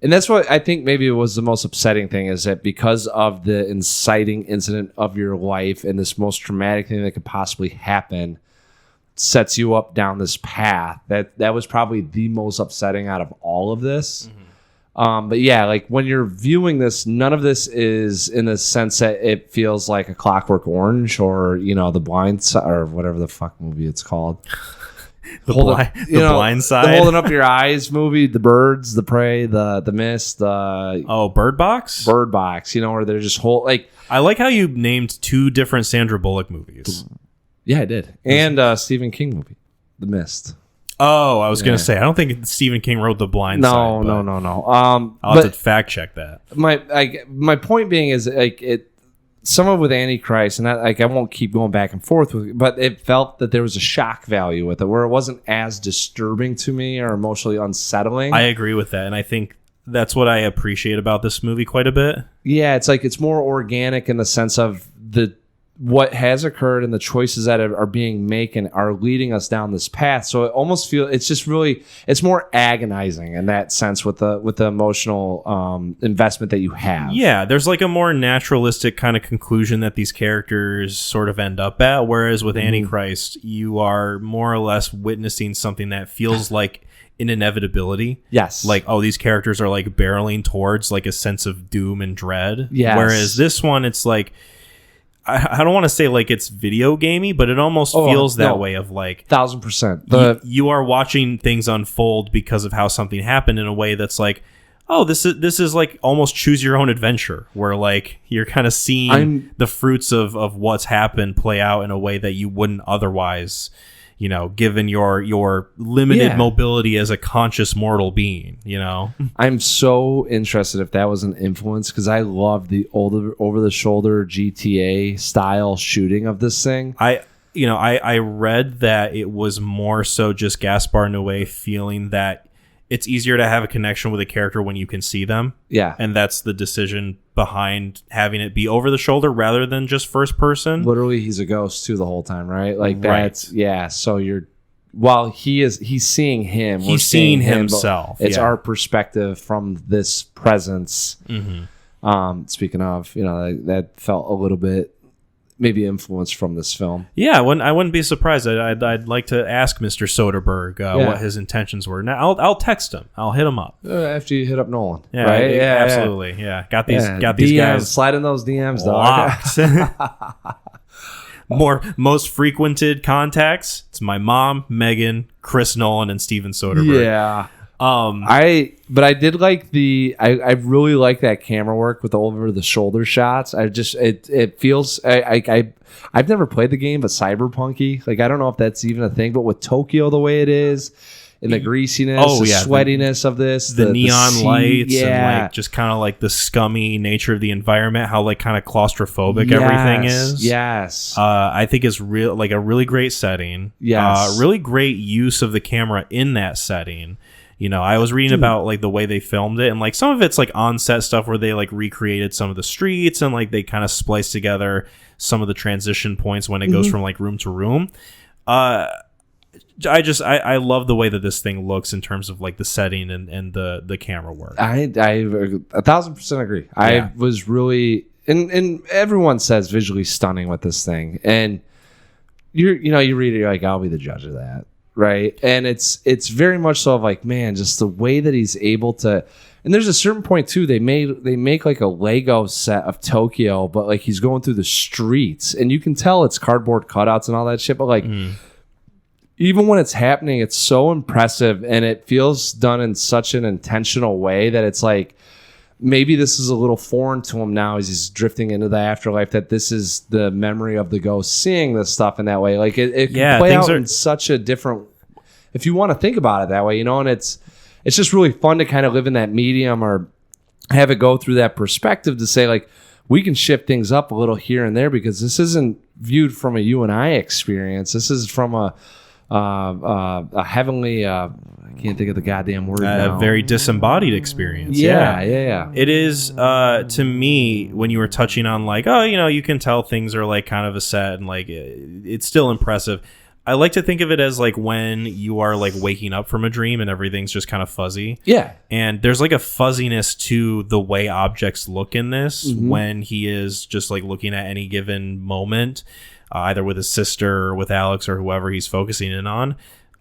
and that's what I think maybe was the most upsetting thing is that because of the inciting incident of your life and this most traumatic thing that could possibly happen sets you up down this path. That was probably the most upsetting out of all of this. Mm-hmm. But yeah, like when you're viewing this, none of this is in the sense that it feels like a Clockwork Orange or, you know, The Blind Side or whatever the fuck movie it's called. The Blind Side. The Holding Up Your Eyes movie, The Birds, The Prey, The Mist. Bird Box? Bird Box, you know, where they're just like. I like how you named 2 different Sandra Bullock movies. Yeah, I did. And Stephen King movie, The Mist. Oh, I was going to say, I don't think Stephen King wrote The Blind Side. No. I'll have to fact check that. My point being is like someone with Antichrist, and I won't keep going back and forth with it, but it felt that there was a shock value with it where it wasn't as disturbing to me or emotionally unsettling. I agree with that, and I think that's what I appreciate about this movie quite a bit. Yeah, it's like it's more organic in the sense of what has occurred and the choices that are being made are leading us down this path. So it almost feels it's more agonizing in that sense with the emotional investment that you have. Yeah, there's like a more naturalistic kind of conclusion that these characters sort of end up at. Whereas with Antichrist, you are more or less witnessing something that feels like an inevitability. Yes. Like, oh, these characters are like barreling towards like a sense of doom and dread. Yes. Whereas this one, it's like, I don't want to say like it's video gamey, but it almost feels that way of like 1000%. You are watching things unfold because of how something happened in a way that's like, oh, this is like almost choose your own adventure, where like you're kind of seeing the fruits of what's happened play out in a way that you wouldn't otherwise, you know, given your limited mobility as a conscious mortal being, you know. I'm so interested if that was an influence, because I love the over the shoulder GTA style shooting of this thing. I read that it was more so just Gaspar Noé feeling that it's easier to have a connection with a character when you can see them. Yeah. And that's the decision behind having it be over the shoulder rather than just first person. Literally, he's a ghost too the whole time, right? Like that's so while he's seeing him. He's seeing himself. It's our perspective from this presence. Mm-hmm. Speaking of, you know, that felt a little bit maybe influence from this film. Yeah, I wouldn't be surprised. I'd like to ask Mr. Soderbergh what his intentions were. Now I'll text him. I'll hit him up after you hit up Nolan. Yeah, right? Absolutely. Yeah, got these DMs, guys. Slide in those DMs, dog. Most frequented contacts. It's my mom, Megan, Chris Nolan, and Steven Soderbergh. Yeah. I did like I really like that camera work with the over the shoulder shots. It feels I've never played the game, but cyberpunky. Like I don't know if that's even a thing, but with Tokyo the way it is, and the greasiness, sweatiness of this, the neon lights, and like just kind of like the scummy nature of the environment, how like kind of claustrophobic everything is. Yes. I think it's real, like a really great setting. Yes. Really great use of the camera in that setting. You know, I was reading about like the way they filmed it, and like some of it's like on-set stuff where they like recreated some of the streets and like they kind of spliced together some of the transition points when it goes from like room to room. I love the way that this thing looks in terms of like the setting and the camera work. I 1000% agree. Yeah. I was really and everyone says visually stunning with this thing, and you read it, you're like, I'll be the judge of that. Right. And it's very much so of like, man, just the way that he's able to. And there's a certain point too, they make like a Lego set of Tokyo, but like he's going through the streets and you can tell it's cardboard cutouts and all that shit. But like even when it's happening, it's so impressive and it feels done in such an intentional way that it's like, maybe this is a little foreign to him now as he's drifting into the afterlife, that this is the memory of the ghost seeing this stuff in that way. Like it can play out in such a different, if you want to think about it that way, you know, and it's just really fun to kind of live in that medium or have it go through that perspective to say like, we can shift things up a little here and there because this isn't viewed from a you and I experience. This is from a heavenly, I can't think of the goddamn word now. A very disembodied experience. Yeah. It is, to me, when you were touching on like, oh, you know, you can tell things are like kind of a set and like it's still impressive. I like to think of it as like when you are like waking up from a dream and everything's just kind of fuzzy. Yeah. And there's like a fuzziness to the way objects look in this when he is just like looking at any given moment, either with his sister or with Alex or whoever he's focusing in on.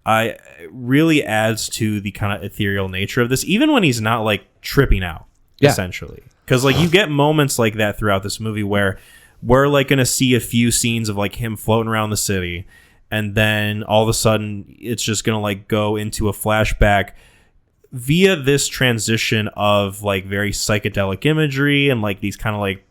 It really adds to the kind of ethereal nature of this, even when he's not like tripping out, essentially. Because like you get moments like that throughout this movie where we're like going to see a few scenes of like him floating around the city. And then all of a sudden it's just going to like go into a flashback via this transition of like very psychedelic imagery and like these kind of like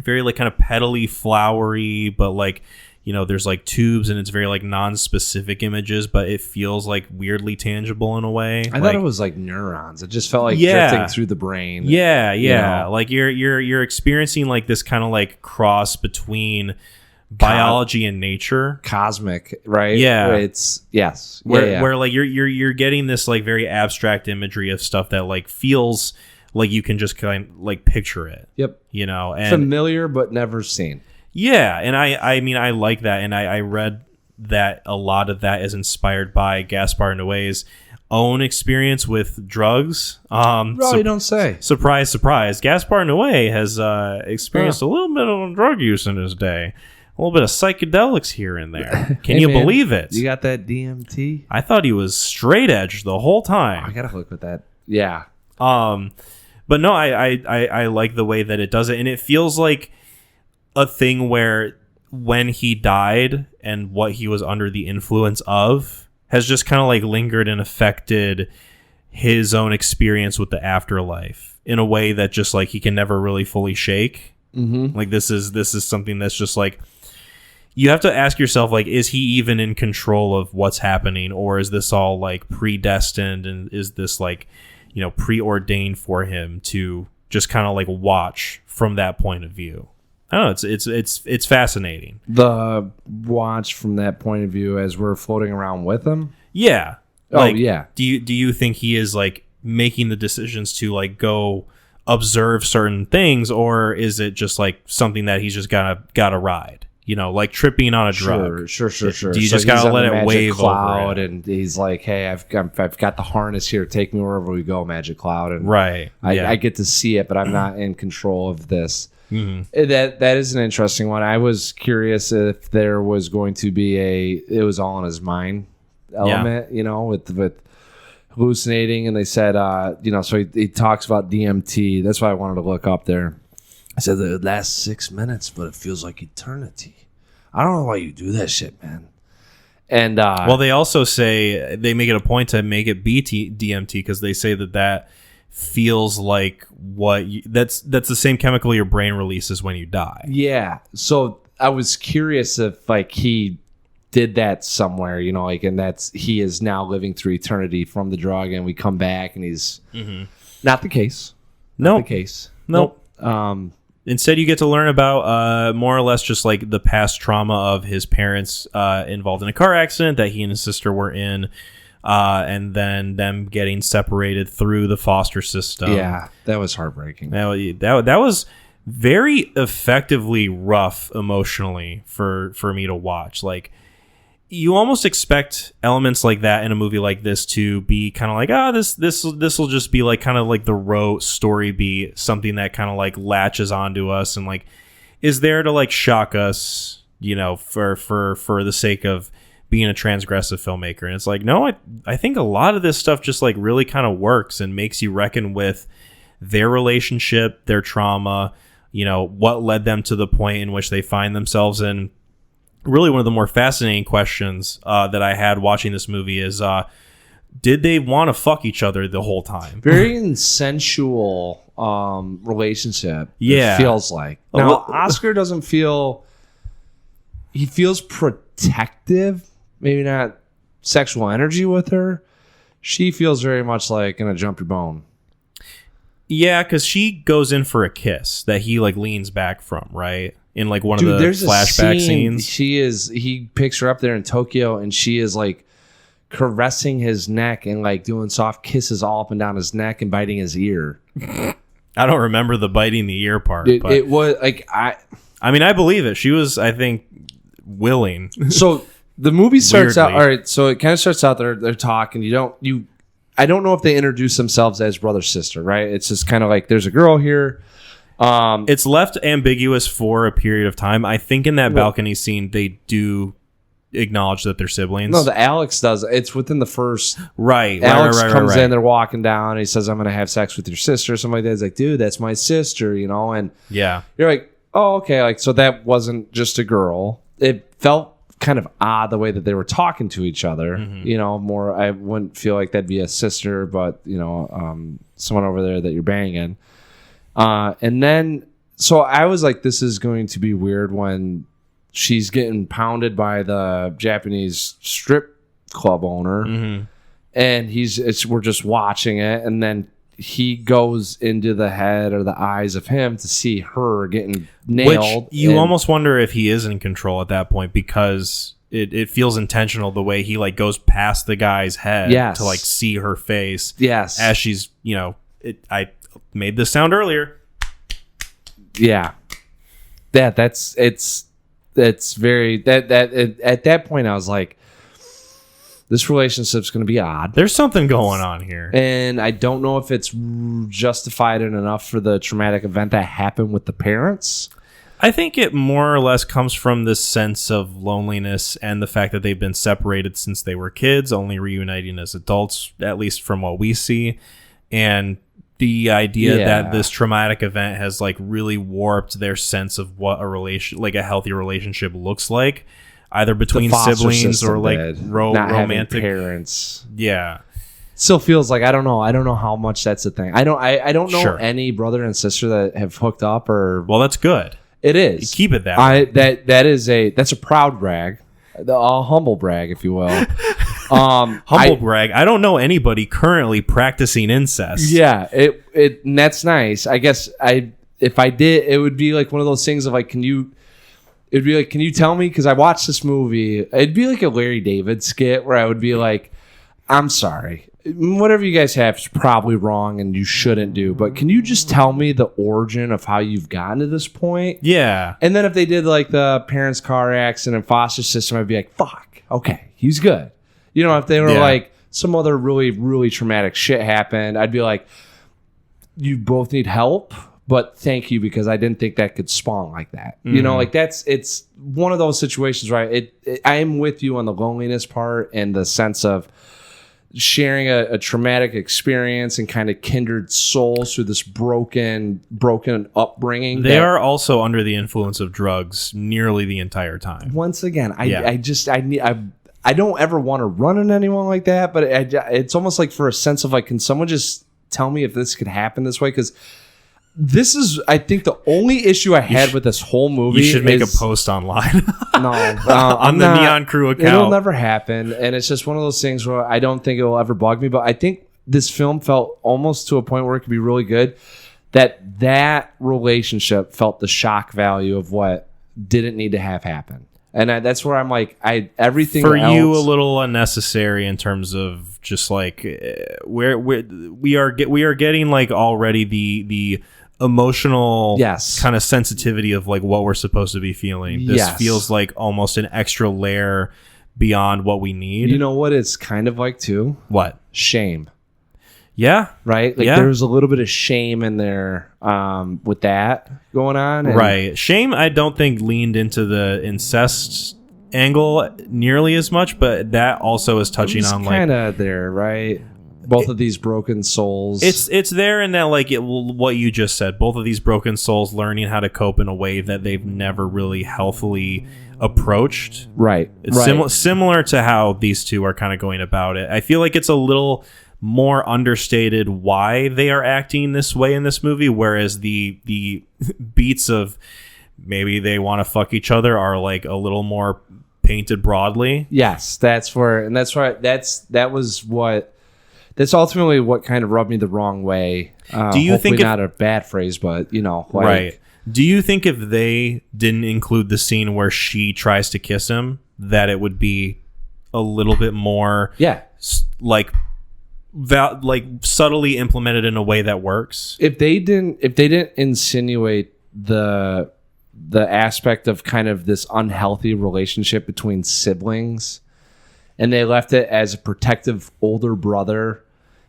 very like kind of petally flowery, but like, you know, there's like tubes and it's very like non-specific images, but it feels like weirdly tangible in a way. I thought it was like neurons. It just felt like drifting through the brain. Yeah. You know? Like you're experiencing like this kind of like cross between biology and nature, cosmic, right? Yeah, where like you're getting this like very abstract imagery of stuff that like feels like you can just kind of like picture it. Yep, you know, and familiar but never seen. Yeah, and I mean I like that, and I read that a lot of that is inspired by Gaspar Noé's own experience with drugs. You don't say. Surprise, surprise. Gaspar Noé has experienced a little bit of drug use in his day. A little bit of psychedelics here and there. Can you believe it? You got that DMT? I thought he was straight edge the whole time. I gotta look with that. Yeah. But no, I like the way that it does it, and it feels like a thing where when he died and what he was under the influence of has just kind of like lingered and affected his own experience with the afterlife in a way that just like he can never really fully shake. Mm-hmm. Like this is something that's just like, you have to ask yourself, like, is he even in control of what's happening, or is this all like predestined, and is this like, you know, preordained for him to just kind of like watch from that point of view? I don't know. It's fascinating. The watch from that point of view as we're floating around with him. Yeah. Like, yeah. Do you think he is like making the decisions to like go observe certain things, or is it just like something that he's just gotta ride? You know, like tripping on a drug. Sure. Do you just gotta let it wave cloud over it? And he's like, "Hey, I've got the harness here. Take me wherever we go, Magic Cloud." And right. I get to see it, but I'm not in control of this. Mm-hmm. That is an interesting one. I was curious if there was going to be it was all in his mind element, you know, with hallucinating. And they said, you know, so he talks about DMT. That's why I wanted to look up there. I said the last 6 minutes, but it feels like eternity. I don't know why you do that shit, man. And well, they also say they make it a point to make it be DMT because they say that feels like that's the same chemical your brain releases when you die. Yeah. So I was curious if like he did that somewhere, you know, like, and he is now living through eternity from the drug, and we come back and he's not the case. Not the case. Nope. Instead, you get to learn about more or less just like the past trauma of his parents involved in a car accident that he and his sister were in. And then them getting separated through the foster system. Yeah, that was heartbreaking. That was very effectively rough emotionally for me to watch. Like, you almost expect elements like that in a movie like this to be kind of like, this will just be like kind of like the rote story beat, something that kind of like latches onto us and like is there to like shock us, you know, for the sake of being a transgressive filmmaker. And it's like, no, I think a lot of this stuff just like really kind of works and makes you reckon with their relationship, their trauma, you know, what led them to the point in which they find themselves in. Really one of the more fascinating questions that I had watching this movie is, did they want to fuck each other the whole time? Very insensual relationship. Yeah. It feels like. Now, Oscar doesn't feel... He feels protective. Maybe not sexual energy with her. She feels very much like gonna jump your bone. Yeah, because she goes in for a kiss that he like leans back from, right? In like one of the flashback scenes. He picks her up there in Tokyo and she is like caressing his neck and like doing soft kisses all up and down his neck and biting his ear. I don't remember the biting the ear part. But it was like I mean, I believe it. She was, I think, willing. So the movie starts out. Weirdly. All right. So it kind of starts out. They're talking. I don't know if they introduce themselves as brother sister. Right. It's just kind of like there's a girl here. It's left ambiguous for a period of time. I think in that balcony scene they do acknowledge that they're siblings. No, the Alex does. It's within the first. Right. Alex comes in. They're walking down. And he says, "I'm going to have sex with your sister." Something like that. He's like, "Dude, that's my sister." You know. And yeah, you're like, "Oh, okay." Like, so that wasn't just a girl. It felt kind of odd the way that they were talking to each other. You know, more. I wouldn't feel like that'd be a sister, but you know, someone over there that you're banging. And then, so I was like, this is going to be weird when she's getting pounded by the Japanese strip club owner, and we're just watching it, and then he goes into the head or the eyes of him to see her getting nailed. Which you almost wonder if he is in control at that point because it feels intentional the way he like goes past the guy's head to like see her face. Yes, as she's, you know, I made this sound earlier. Yeah, that's very at that point I was like, this relationship's going to be odd. There's something going on here, and I don't know if it's justified enough for the traumatic event that happened with the parents. I think it more or less comes from this sense of loneliness and the fact that they've been separated since they were kids, only reuniting as adults, at least from what we see. And the idea that this traumatic event has like really warped their sense of what a healthy relationship looks like, either between siblings or like romantic parents. Yeah. Still feels like I don't know how much that's a thing. I don't know any brother and sister that have hooked up or. Well, that's good. It is. Keep it that way. That's a proud brag, a humble brag, if you will. Brag. I don't know anybody currently practicing incest. Yeah, and that's nice. I guess if I did, it would be like one of those things of like, can you tell me? Because I watched this movie. It'd be like a Larry David skit where I would be like, I'm sorry. Whatever you guys have is probably wrong and you shouldn't do. But can you just tell me the origin of how you've gotten to this point? Yeah. And then if they did like the parents' car accident and foster system, I'd be like, fuck, okay, he's good. You know, if they were like some other really, really traumatic shit happened, I'd be like, you both need help, but thank you because I didn't think that could spawn like that. You know, like it's one of those situations where I am with you on the loneliness part and the sense of sharing a traumatic experience and kind of kindred souls through this broken upbringing. They are also under the influence of drugs nearly the entire time. Once again, I don't ever want to run into anyone like that, but it's almost like for a sense of like, can someone just tell me if this could happen this way? Because this is, I think, the only issue I had with this whole movie. You should make a post online. No, on the Neon Crew account. It'll never happen, and it's just one of those things where I don't think it will ever bug me. But I think this film felt almost to a point where it could be really good. That relationship felt the shock value of what didn't need to have happen. And that's where I'm like, everything for else, you a little unnecessary in terms of just like we are getting like already the emotional kind of sensitivity of like what we're supposed to be feeling. This feels like almost an extra layer beyond what we need. You know what it's kind of like too? What? Shame. Yeah. Right? Like there's a little bit of shame in there with that going on. Right. Shame, I don't think leaned into the incest angle nearly as much, but that also is touching on like kind of there, right? Both of these broken souls. It's there in that like what you just said. Both of these broken souls learning how to cope in a way that they've never really healthily approached. Right. It's similar to how these two are kind of going about it. I feel like it's a little more understated why they are acting this way in this movie, whereas the beats of maybe they want to fuck each other are like a little more painted broadly. Yes, that's ultimately what kind of rubbed me the wrong way. Do you think not a bad phrase, but you know, like, right? Do you think if they didn't include the scene where she tries to kiss him, that it would be a little bit more, like subtly implemented in a way that works? If they didn't insinuate the aspect of kind of this unhealthy relationship between siblings, and they left it as a protective older brother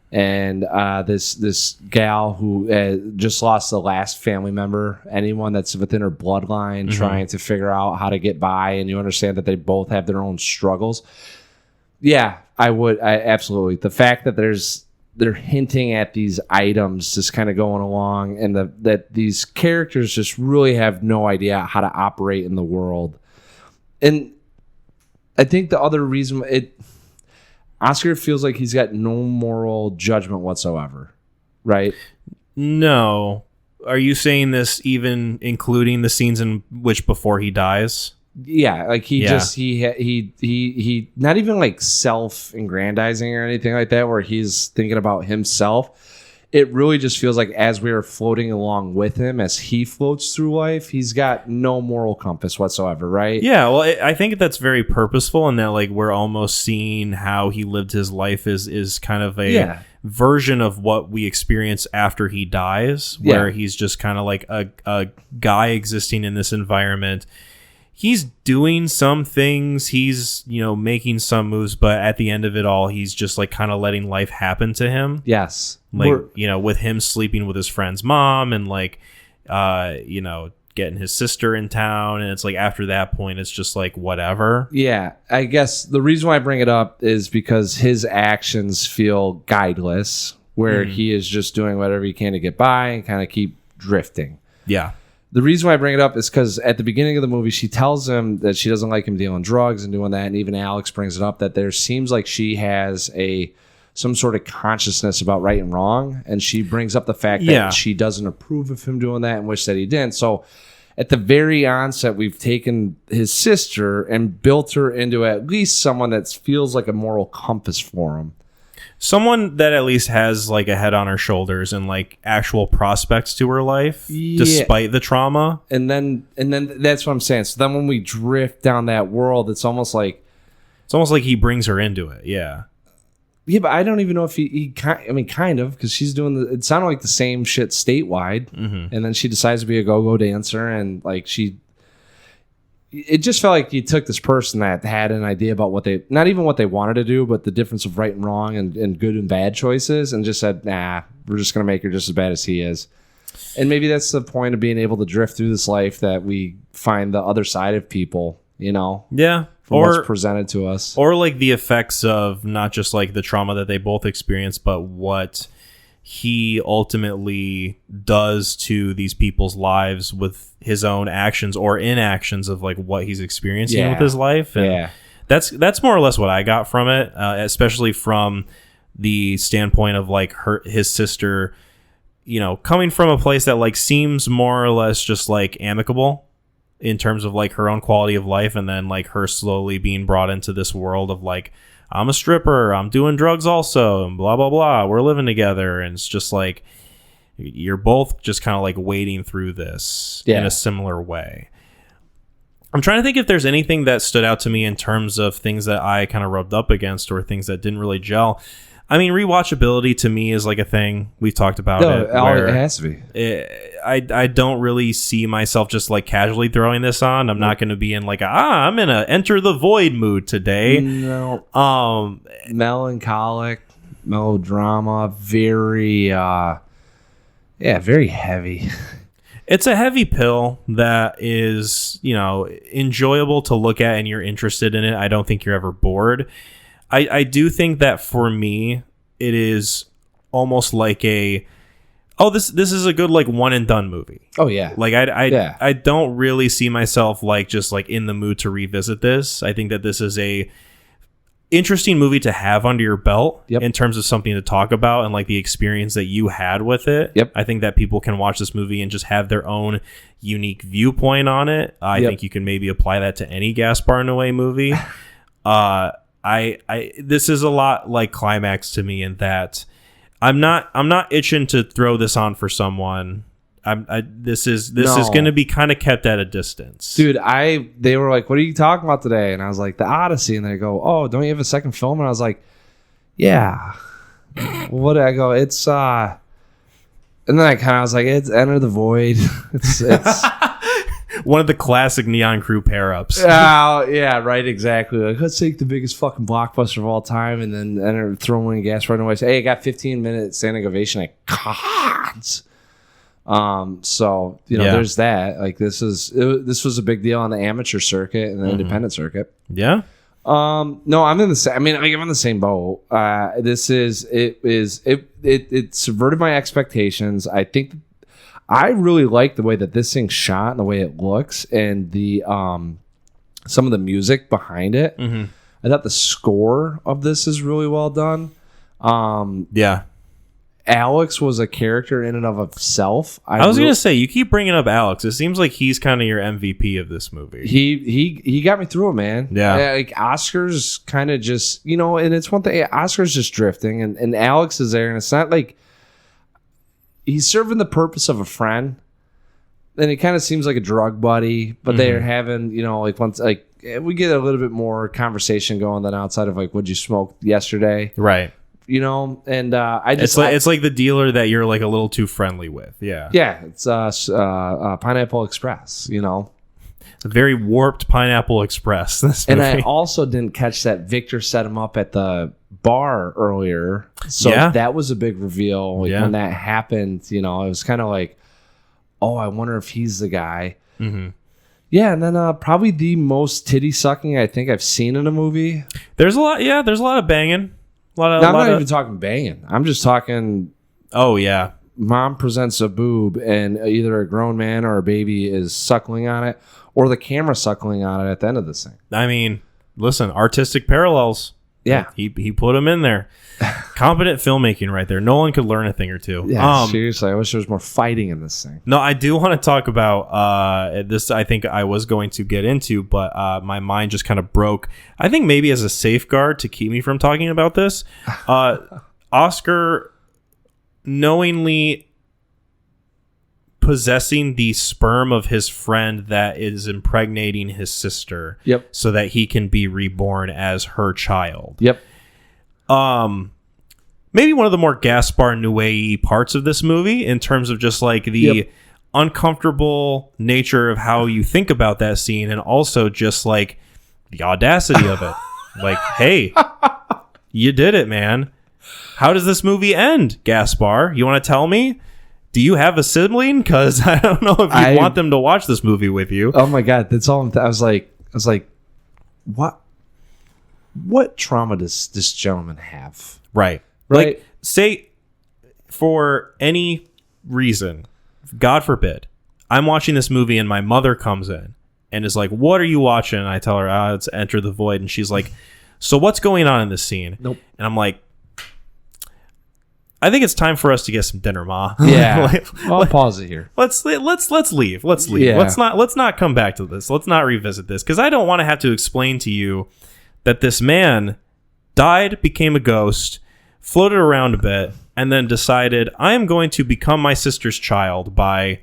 and this gal who just lost the last family member, anyone that's within her bloodline, trying to figure out how to get by, and you understand that they both have their own struggles. Yeah, I absolutely. The fact that they're hinting at these items just kind of going along, and that these characters just really have no idea how to operate in the world. And I think the other reason Oscar feels like he's got no moral judgment whatsoever, right? No. Are you saying this even including the scenes in which before he dies? Yeah, like he not even like self-aggrandizing or anything like that where he's thinking about himself. It really just feels like as we are floating along with him, as he floats through life, he's got no moral compass whatsoever, right? Yeah, well, I think that's very purposeful in that like we're almost seeing how he lived his life is kind of a version of what we experience after he dies, where he's just kind of like a guy existing in this environment. He's doing some things, he's, making some moves, but at the end of it all, he's just like kind of letting life happen to him. Yes. Like, with him sleeping with his friend's mom and like, getting his sister in town. And it's like, after that point, it's just like, whatever. Yeah. I guess the reason why I bring it up is because his actions feel guideless, where he is just doing whatever he can to get by and kind of keep drifting. Yeah. The reason why I bring it up is because at the beginning of the movie, she tells him that she doesn't like him dealing drugs and doing that. And even Alex brings it up that there seems like she has some sort of consciousness about right and wrong. And she brings up the fact that she doesn't approve of him doing that and wish that he didn't. So at the very onset, we've taken his sister and built her into at least someone that feels like a moral compass for him. Someone that at least has like a head on her shoulders and like actual prospects to her life, despite the trauma. And then that's what I'm saying. So then when we drift down that world, it's almost like he brings her into it. Yeah. Yeah, but I don't even know if he kind of, because she's doing it sounded like the same shit statewide. Mm-hmm. And then she decides to be a go-go dancer. And like it just felt like you took this person that had an idea about not even what they wanted to do, but the difference of right and wrong and good and bad choices, and just said, nah, we're just going to make her just as bad as he is. And maybe that's the point of being able to drift through this life, that we find the other side of people, Yeah. From what's presented to us. Or like the effects of not just like the trauma that they both experience, but what he ultimately does to these people's lives with his own actions or inactions of like what he's experiencing with his life. And that's more or less what I got from it, especially from the standpoint of like his sister, coming from a place that like seems more or less just like amicable in terms of like her own quality of life, and then like her slowly being brought into this world of like, I'm a stripper, I'm doing drugs also, and blah, blah, blah. We're living together. And it's just like, you're both just kind of like wading through this in a similar way. I'm trying to think if there's anything that stood out to me in terms of things that I kind of rubbed up against or things that didn't really gel. I mean, rewatchability to me is like a thing. We've talked about it. It has to be. I don't really see myself just like casually throwing this on. I'm not going to be in like I'm in a Enter the Void mood today. No. Melancholic, melodrama, very very heavy. It's a heavy pill that is, enjoyable to look at, and you're interested in it. I don't think you're ever bored. I do think that for me, it is almost like this is a good like one and done movie. Oh yeah. Like I don't really see myself like just like in the mood to revisit this. I think that this is a interesting movie to have under your belt in terms of something to talk about and like the experience that you had with it. Yep. I think that people can watch this movie and just have their own unique viewpoint on it. I think you can maybe apply that to any Gaspar Noé movie. This is a lot like Climax to me in that I'm not itching to throw this on for someone. This is going to be kind of kept at a distance. Dude, they were like, what are you talking about today? And I was like, the Odyssey. And they go, oh, don't you have a second film? And I was like, yeah. What did I go? It's and then I was like, it's Enter the Void. It's one of the classic Neon Crew pair-ups. Yeah, right, exactly. Like, let's take the biggest fucking blockbuster of all time and then throw in gas right away. Say, hey, I got 15-minute standing ovation at Cons. So there's that. Like this was a big deal on the amateur circuit and the independent circuit. Yeah. No, I'm in the same. I mean, I'm in the same boat. It subverted my expectations. I think I really like the way that this thing's shot and the way it looks and the some of the music behind it. Mm-hmm. I thought the score of this is really well done. Alex was a character in and of himself. I was going to say, you keep bringing up Alex. It seems like he's kind of your MVP of this movie. He got me through it, man. Yeah. Like Oscar's kind of just, and it's one thing. Oscar's just drifting, and Alex is there, and it's not like he's serving the purpose of a friend. And it kind of seems like a drug buddy, but they're having, once we get a little bit more conversation going than outside of like, what'd you smoke yesterday? Right. And I just it's like the dealer that you're like a little too friendly with. Yeah. Yeah. It's Pineapple Express, A very warped Pineapple Express. This movie. And I also didn't catch that Victor set him up at the bar earlier. So that was a big reveal. When that happened, it was kind of like, oh, I wonder if he's the guy. Mm-hmm. Yeah, and then probably the most titty sucking I think I've seen in a movie. There's a lot of banging. I'm not even talking banging. I'm just talking. Oh yeah. Mom presents a boob, and either a grown man or a baby is suckling on it, or the camera suckling on it at the end of this thing. I mean, listen, artistic parallels. Yeah, he put them in there. Competent filmmaking right there. Nolan could learn a thing or two. Yeah, seriously, I wish there was more fighting in this thing. No, I do want to talk about this. I think I was going to get into, but my mind just kind of broke. I think maybe as a safeguard to keep me from talking about this, Oscar knowingly possessing the sperm of his friend that is impregnating his sister. Yep. So that he can be reborn as her child. Yep. Maybe one of the more Gaspar Noé parts of this movie in terms of just like the uncomfortable nature of how you think about that scene, and also just like the audacity of it. Like, hey, you did it, man. How does this movie end, Gaspar? You want to tell me? Do you have a sibling? Because I don't know if you want them to watch this movie with you. Oh my God, that's all. I was like, what? What trauma does this gentleman have? Right. Like, say, for any reason, God forbid, I'm watching this movie and my mother comes in and is like, "What are you watching?" And I tell her, "It's Enter the Void," and she's like, "So what's going on in this scene?" Nope. And I'm like, I think it's time for us to get some dinner, Ma. Yeah. I'll pause it here. Let's leave. Let's leave. Yeah. Let's not come back to this. Let's not revisit this, because I don't want to have to explain to you that this man died, became a ghost, floated around a bit, and then decided, I am going to become my sister's child by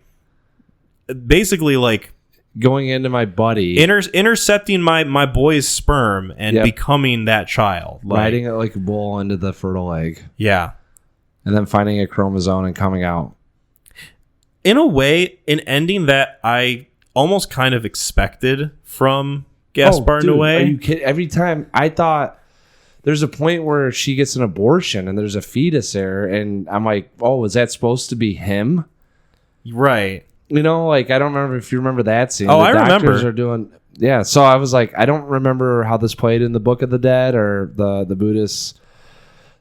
basically like going into my buddy, intercepting my boy's sperm and becoming that child, riding it like a bull into the fertile egg. Yeah. And then finding a chromosome and coming out. In a way, an ending that I almost kind of expected from Gaspar Noé. Are you kidding? Every time I thought there's a point where she gets an abortion and there's a fetus there, and I'm like, oh, is that supposed to be him? Right. You know, like, I don't remember if you remember that scene. Oh, I remember. Are doing, yeah. So I was like, I don't remember how this played in the Book of the Dead or the Buddhist.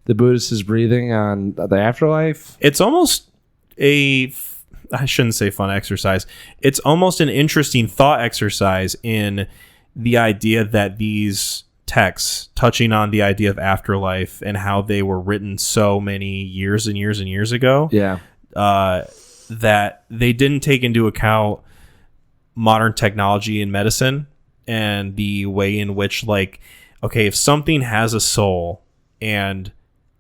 The Buddhist is breathing on the afterlife. It's almost I shouldn't say fun exercise. It's almost an interesting thought exercise in the idea that these texts touching on the idea of afterlife and how they were written so many years and years and years ago. Yeah. That they didn't take into account modern technology in medicine and the way in which, like, okay, if something has a soul and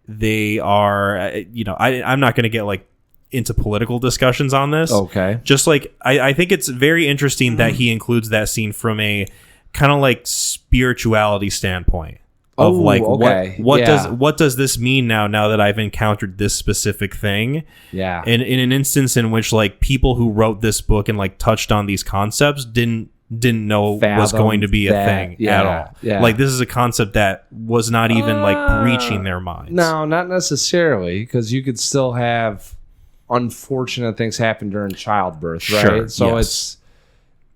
they are, I'm not going to get like into political discussions on this. Okay. Just like, I think it's very interesting that he includes that scene from a kind of like spirituality standpoint of what does this mean now that I've encountered this specific thing. Yeah. And in an instance in which like people who wrote this book and like touched on these concepts didn't know was going to be a thing at all. Yeah. Like, this is a concept that was not even like reaching their minds. No, not necessarily, because you could still have unfortunate things happen during childbirth, right? Sure, so yes.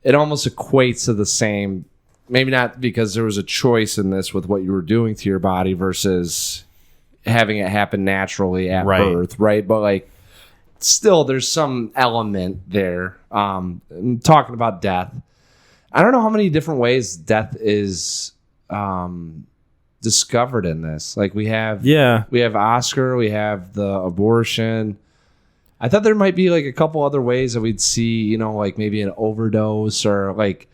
it almost equates to the same. Maybe not because there was a choice in this with what you were doing to your body versus having it happen naturally at birth, right? But like, still, there's some element there. I'm talking about death. I don't know how many different ways death is discovered in this. Like, we have Oscar, we have the abortion. I thought there might be like a couple other ways that we'd see, like maybe an overdose, or like,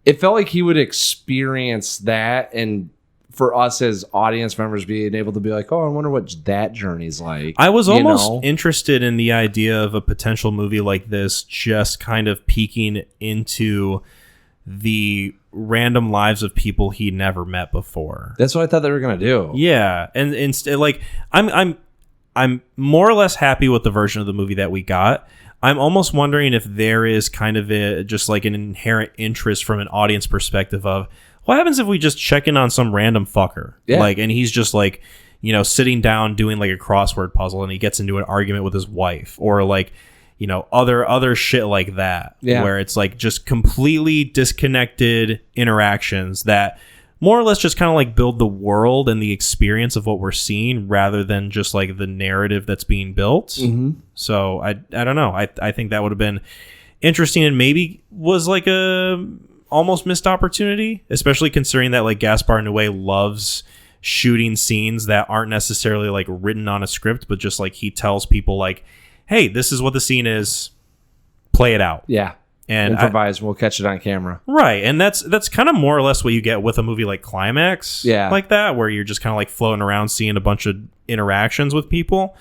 it felt like he would experience that, and for us as audience members being able to be like, oh, I wonder what that journey's like. I was almost interested in the idea of a potential movie like this just kind of peeking into the random lives of people he never met before. That's what I thought they were gonna do. Yeah, and instead, like, I'm more or less happy with the version of the movie that we got. I'm almost wondering if there is kind of just like an inherent interest from an audience perspective of, what happens if we just check in on some random fucker? Yeah. Like, and he's just like, sitting down doing like a crossword puzzle, and he gets into an argument with his wife, or like, other shit like that, where it's like just completely disconnected interactions that more or less just kind of like build the world and the experience of what we're seeing rather than just like the narrative that's being built. Mm-hmm. So I don't know. I think that would have been interesting and maybe was like a almost missed opportunity, especially considering that like Gaspar Noé loves shooting scenes that aren't necessarily like written on a script, but just like he tells people like, hey, this is what the scene is, play it out. Yeah. And improvise, we'll catch it on camera. Right. And that's kind of more or less what you get with a movie like Climax. Yeah. Like that, where you're just kind of like floating around seeing a bunch of interactions with people.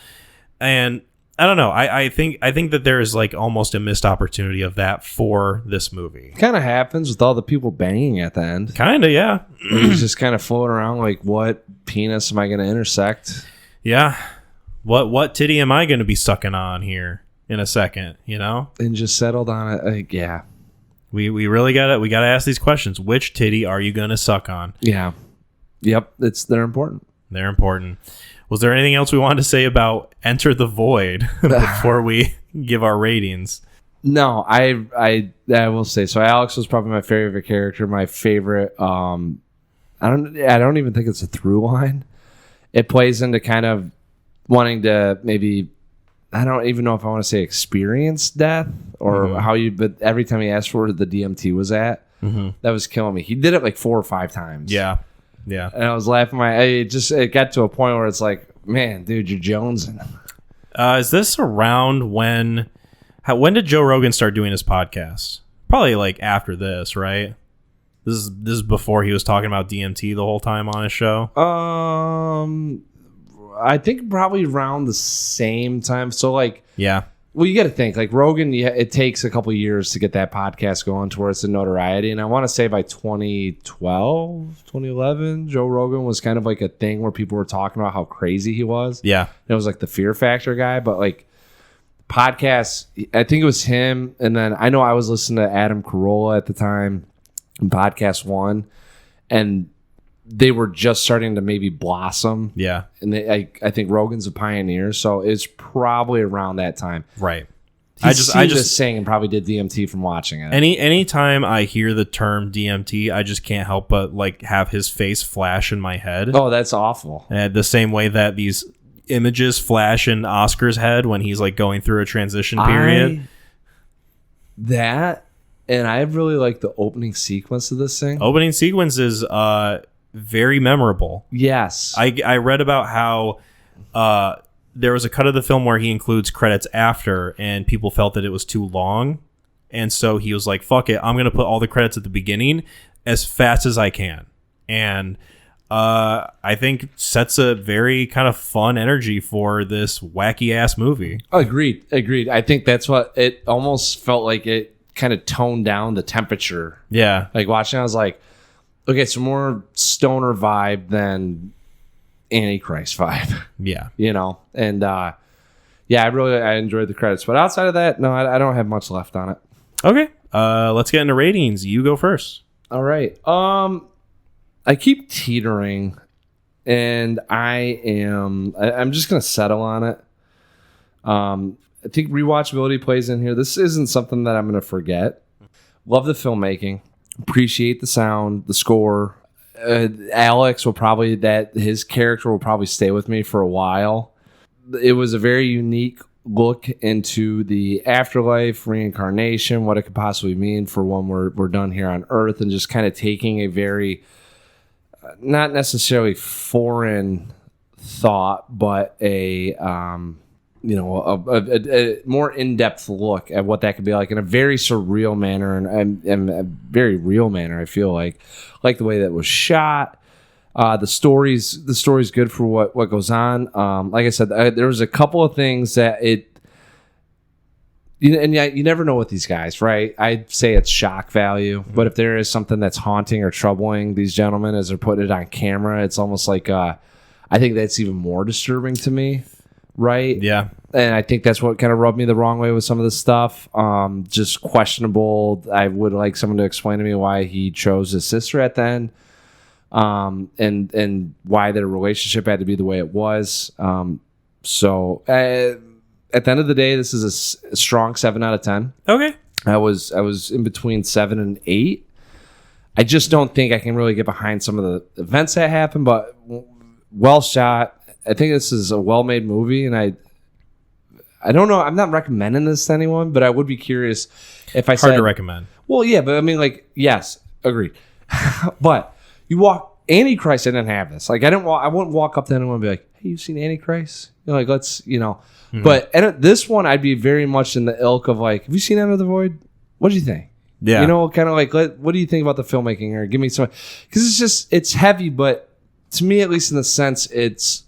And I don't know. I think that there is like almost a missed opportunity of that for this movie. Kind of happens with all the people banging at the end. Kind of, yeah. He's just kind of floating around like, what penis am I going to intersect? Yeah. What titty am I going to be sucking on here in a second, you know? And just settled on it. Like, yeah. We really got to ask these questions. Which titty are you going to suck on? Yeah. Yep. They're important. They're important. Was there anything else we wanted to say about Enter the Void before we give our ratings? No, I will say so. Alex was probably my favorite character. My favorite. I don't even think it's a through line. It plays into kind of wanting to maybe. I don't even know if I want to say experience death or how you. But every time he asked for where the DMT was at, that was killing me. He did it like 4 or 5 times. Yeah. Yeah. And I was laughing it got to a point where it's like, man, dude, you're jonesing. Is this around when did Joe Rogan start doing his podcast? Probably like after this, right? This is before he was talking about DMT the whole time on his show. I think probably around the same time. So like, yeah. Well, you got to think like Rogan. Yeah, it takes a couple of years to get that podcast going towards the notoriety. And I want to say by 2012, 2011, Joe Rogan was kind of like a thing where people were talking about how crazy he was. Yeah. It was like the Fear Factor guy, but like podcasts, I think it was him. And then I know I was listening to Adam Carolla at the time in Podcast One, and they were just starting to maybe blossom. Yeah. And I think Rogan's a pioneer, so it's probably around that time. Right. I just sang and probably did DMT from watching it. Anytime I hear the term DMT, I just can't help but like have his face flash in my head. Oh, that's awful. The same way that these images flash in Oscar's head when he's like going through a transition period. And I really like the opening sequence of this thing. Opening sequence is very memorable. Yes. I read about how there was a cut of the film where he includes credits after, and people felt that it was too long. And so he was like, fuck it, I'm going to put all the credits at the beginning as fast as I can. And I think sets a very kind of fun energy for this wacky ass movie. Agreed. I think that's what it almost felt like. It kind of toned down the temperature. Yeah. Like watching, I was like, okay, so more stoner vibe than Antichrist vibe. Yeah. You know? And I enjoyed the credits. But outside of that, no, I don't have much left on it. Okay. Let's get into ratings. You go first. All right. I keep teetering, and I'm just gonna settle on it. I think rewatchability plays in here. This isn't something that I'm gonna forget. Love the filmmaking. Appreciate the sound, the score. Alex his character will probably stay with me for a while. It was a very unique look into the afterlife, reincarnation, what it could possibly mean for when we're done here on Earth, and just kind of taking a very not necessarily foreign thought, but a more in-depth look at what that could be like in a very surreal manner and a very real manner. I feel like the way that was shot. The story's good for what goes on. Like I said, there was a couple of things that you never know with these guys, right? I'd say it's shock value, but if there is something that's haunting or troubling these gentlemen as they're putting it on camera, it's almost like I think that's even more disturbing to me. Right. Yeah. And I think that's what kind of rubbed me the wrong way with some of this stuff. Just questionable. I would like someone to explain to me why he chose his sister at the end. And why their relationship had to be the way it was. So at the end of the day, this is a strong 7 out of 10. Okay. I was in between 7 and 8. I just don't think I can really get behind some of the events that happen, but well shot. I think this is a well-made movie, and I don't know. I'm not recommending this to anyone, but I would be curious if I said... Hard to recommend. Well, yeah, but I mean, like, yes, agreed. But you walk... Antichrist, I didn't have this. Like, I wouldn't walk up to anyone and be like, hey, you seen Antichrist? You know, like, let's, you know. Mm-hmm. But this one, I'd be very much in the ilk of like, have you seen Enter the Void? What do you think? Yeah. You know, kind of like, what do you think about the filmmaking? Or give me some... Because it's heavy, but to me, at least in the sense, it's...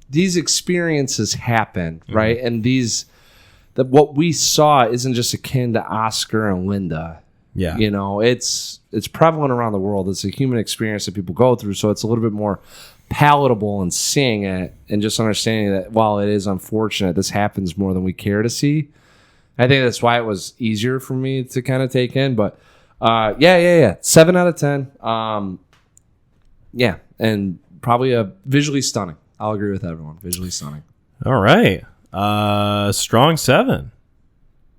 These experiences happen, right? And what we saw isn't just akin to Oscar and Linda. Yeah. You know, it's prevalent around the world. It's a human experience that people go through, so it's a little bit more palatable in seeing it and just understanding that while it is unfortunate, this happens more than we care to see. I think that's why it was easier for me to kind of take in. But 7 out of 10. Yeah, and probably a visually stunning. I'll agree with everyone. Visually stunning. All right. Strong 7.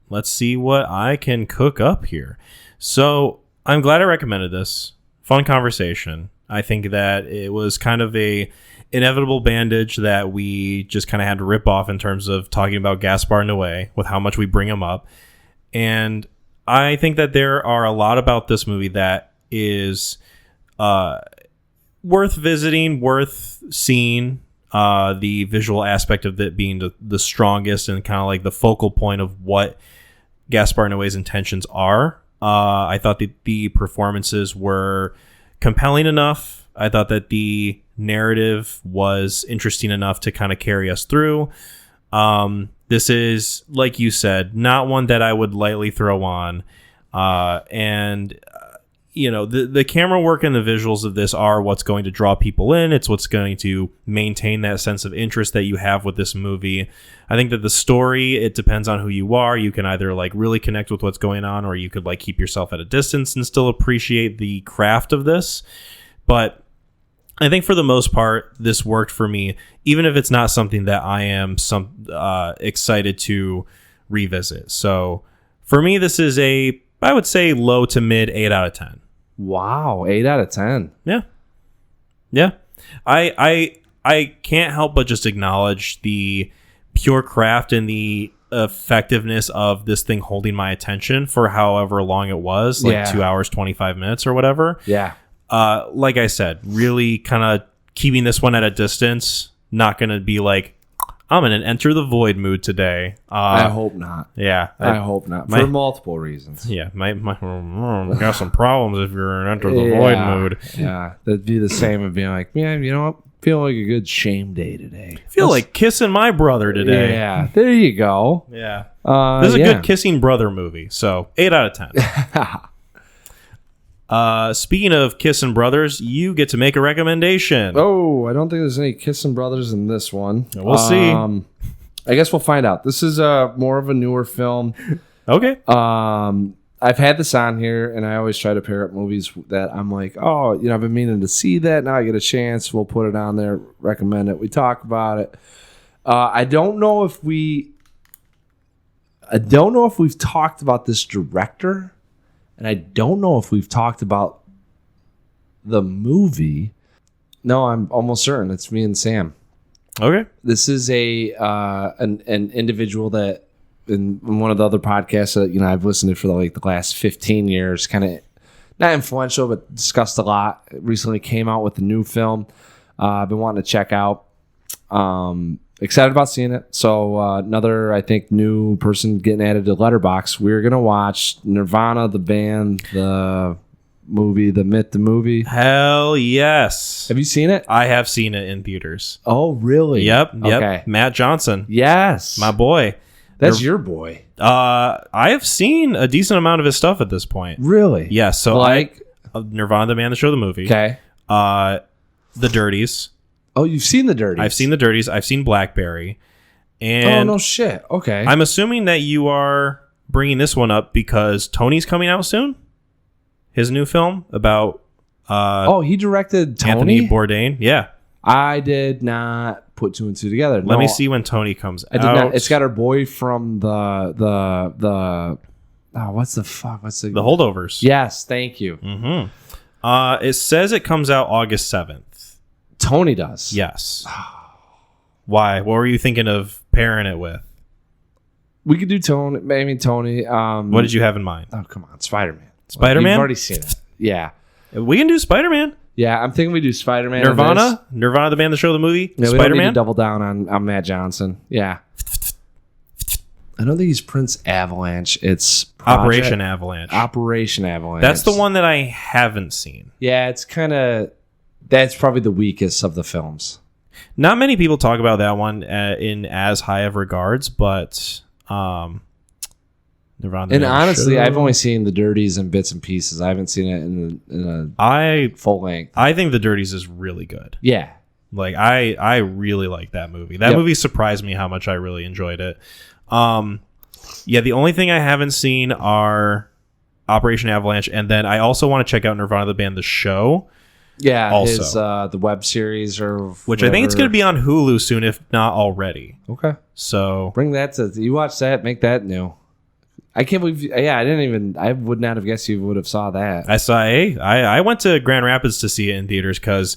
Let's see what I can cook up here. So I'm glad I recommended this. Fun conversation. I think that it was kind of a inevitable bandage that we just kind of had to rip off in terms of talking about Gaspar Noé with how much we bring him up. And I think that there are a lot about this movie that is worth visiting, worth seeing. The visual aspect of it being the strongest and kind of like the focal point of what Gaspar Noé's intentions are. I thought that the performances were compelling enough. I thought that the narrative was interesting enough to kind of carry us through. This is, like you said, not one that I would lightly throw on. You know, the camera work and the visuals of this are what's going to draw people in. It's what's going to maintain that sense of interest that you have with this movie. I think that the story, it depends on who you are. You can either like really connect with what's going on, or you could like keep yourself at a distance and still appreciate the craft of this. But I think for the most part, this worked for me, even if it's not something that I am excited to revisit. So for me, this is I would say low to mid 8 out of 10. Wow, 8 out of 10. Yeah. I can't help but just acknowledge the pure craft and the effectiveness of this thing holding my attention for however long it was, like 2 hours, 25 minutes or whatever. Yeah. Like I said, really kind of keeping this one at a distance, not going to be like, I'm in an Enter the Void mood today. I hope not. Yeah. I hope not. For multiple reasons. Yeah. My got some problems if you're in Enter the Void mood. Yeah. That'd be the same as being like, man, you know what? Feeling like a good shame day today. Feel like kissing my brother today. Yeah. There you go. Yeah. This is a good kissing brother movie. So 8 out of 10. Speaking of kissing brothers, you get to make a recommendation. Oh, I don't think there's any kissing brothers in this one. We'll see. I guess we'll find out. This is more of a newer film. Okay. I've had this on here, and I always try to pair up movies that I'm like, oh, you know, I've been meaning to see that. Now I get a chance. We'll put it on there, recommend it. We talk about it. I don't know if we've talked about this director. And I don't know if we've talked about the movie. No, I'm almost certain it's me and Sam. Okay. This is an individual that in one of the other podcasts that I've listened to for the last 15 years, kind of not influential but discussed a lot. It recently came out with a new film. I've been wanting to check out. Excited about seeing it. So another, I think, new person getting added to Letterboxd. We're gonna watch Nirvana, the band, the movie, The Myth, the movie. Hell yes. Have you seen it? I have seen it in theaters. Oh, really? Yep. Okay. Matt Johnson. Yes. My boy. That's your boy. I have seen a decent amount of his stuff at this point. Really? Yeah. So Nirvana, the band, the show, the movie. Okay. The Dirties. Oh, you've seen the Dirties? I've seen the Dirties. I've seen Blackberry. And oh, no shit. Okay. I'm assuming that you are bringing this one up because Tony's coming out soon. His new film about... he directed Tony? Anthony Bourdain. Yeah. I did not put 2 and 2 together. Let me see when Tony comes out. I did not. It's got her boy from the Oh, what's the fuck? What's The Holdovers. Yes, thank you. It says it comes out August 7th. Tony does. Yes. Why? What were you thinking of pairing it with? We could do Tony. Maybe Tony. What did you have in mind? Oh, come on. Spider-Man. Spider-Man? You've already seen it. Yeah. We can do Spider-Man. Yeah, I'm thinking we do Spider-Man. Nirvana? Nirvana, the band, the show, the movie? Yeah, we don't need Spider-Man? to double down on Matt Johnson. Yeah. I don't think he's Prince Avalanche. It's Operation Avalanche. Operation Avalanche. That's the one that I haven't seen. Yeah, it's kind of... That's probably the weakest of the films. Not many people talk about that one in as high of regards, but Nirvana. And honestly, I've only seen the Dirties and bits and pieces. I haven't seen it in a full length. I think the Dirties is really good. Yeah. Like I really like that movie. That movie surprised me how much I really enjoyed it. Yeah, the only thing I haven't seen are Operation Avalanche, and then I also want to check out Nirvana the band, the show. Yeah, also. his the web series or which whatever. I think it's going to be on Hulu soon, if not already. Okay, so bring that to you. Watch that, make that new. I can't believe. Yeah, I would not have guessed you would have saw that. I went to Grand Rapids to see it in theaters because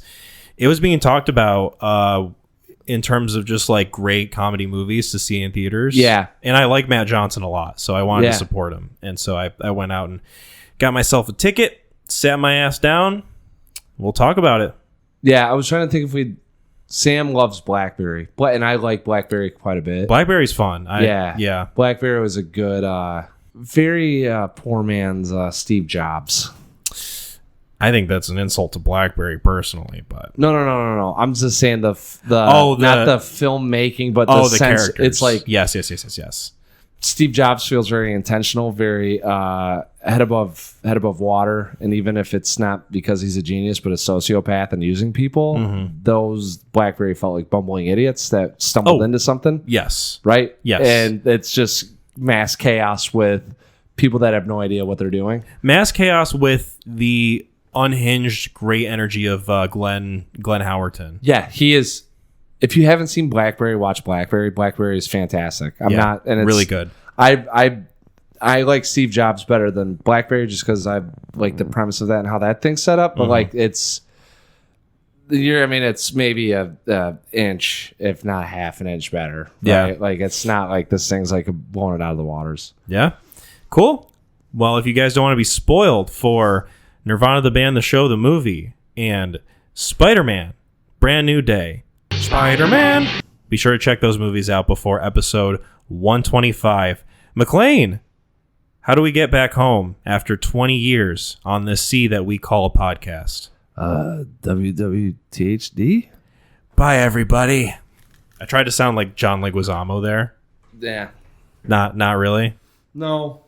it was being talked about in terms of just like great comedy movies to see in theaters. Yeah, and I like Matt Johnson a lot, so I wanted to support him, and so I went out and got myself a ticket, sat my ass down. We'll talk about it. Yeah, I was trying to think if Sam loves Blackberry, and I like Blackberry quite a bit. Blackberry's fun. Yeah. Blackberry was a good, very poor man's Steve Jobs. I think that's an insult to Blackberry personally, but no. I'm just saying not the filmmaking, but the sense. Characters. It's like yes. Steve Jobs feels very intentional, very head above water, and even if it's not because he's a genius, but a sociopath and using people, those BlackBerry felt like bumbling idiots that stumbled into something. Yes, right. Yes, and it's just mass chaos with people that have no idea what they're doing. Mass chaos with the unhinged, great energy of Glenn Howerton. Yeah, he is. If you haven't seen Blackberry, watch Blackberry. Blackberry is fantastic. And it's really good. I like Steve Jobs better than Blackberry just because I like the premise of that and how that thing's set up. But like it's maybe a inch, if not half an inch better. Right? Yeah, like it's not like this thing's like blowing it out of the waters. Yeah, cool. Well, if you guys don't want to be spoiled for Nirvana the band, the show, the movie, and Spider-Man, Brand New Day. Spider-Man. Be sure to check those movies out before episode 125. McLean, how do we get back home after 20 years on this sea that we call a podcast? WWTHD? Bye, everybody. I tried to sound like John Leguizamo there. Yeah. Not really? No.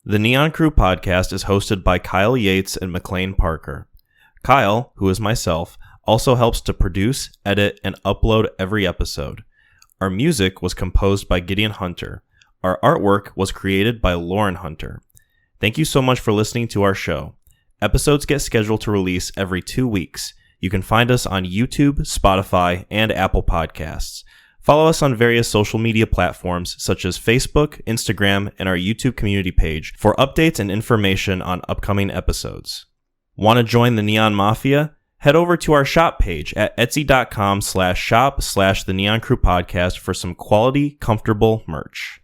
The Neon Crew podcast is hosted by Kyle Yates and McLean Parker. Kyle, who is myself, also helps to produce, edit, and upload every episode. Our music was composed by Gideon Hunter. Our artwork was created by Lauren Hunter. Thank you so much for listening to our show. Episodes get scheduled to release every 2 weeks. You can find us on YouTube, Spotify, and Apple Podcasts. Follow us on various social media platforms such as Facebook, Instagram, and our YouTube community page for updates and information on upcoming episodes. Want to join the Neon Mafia? Head over to our shop page at etsy.com/shop/the Neon Crew Podcast for some quality, comfortable merch.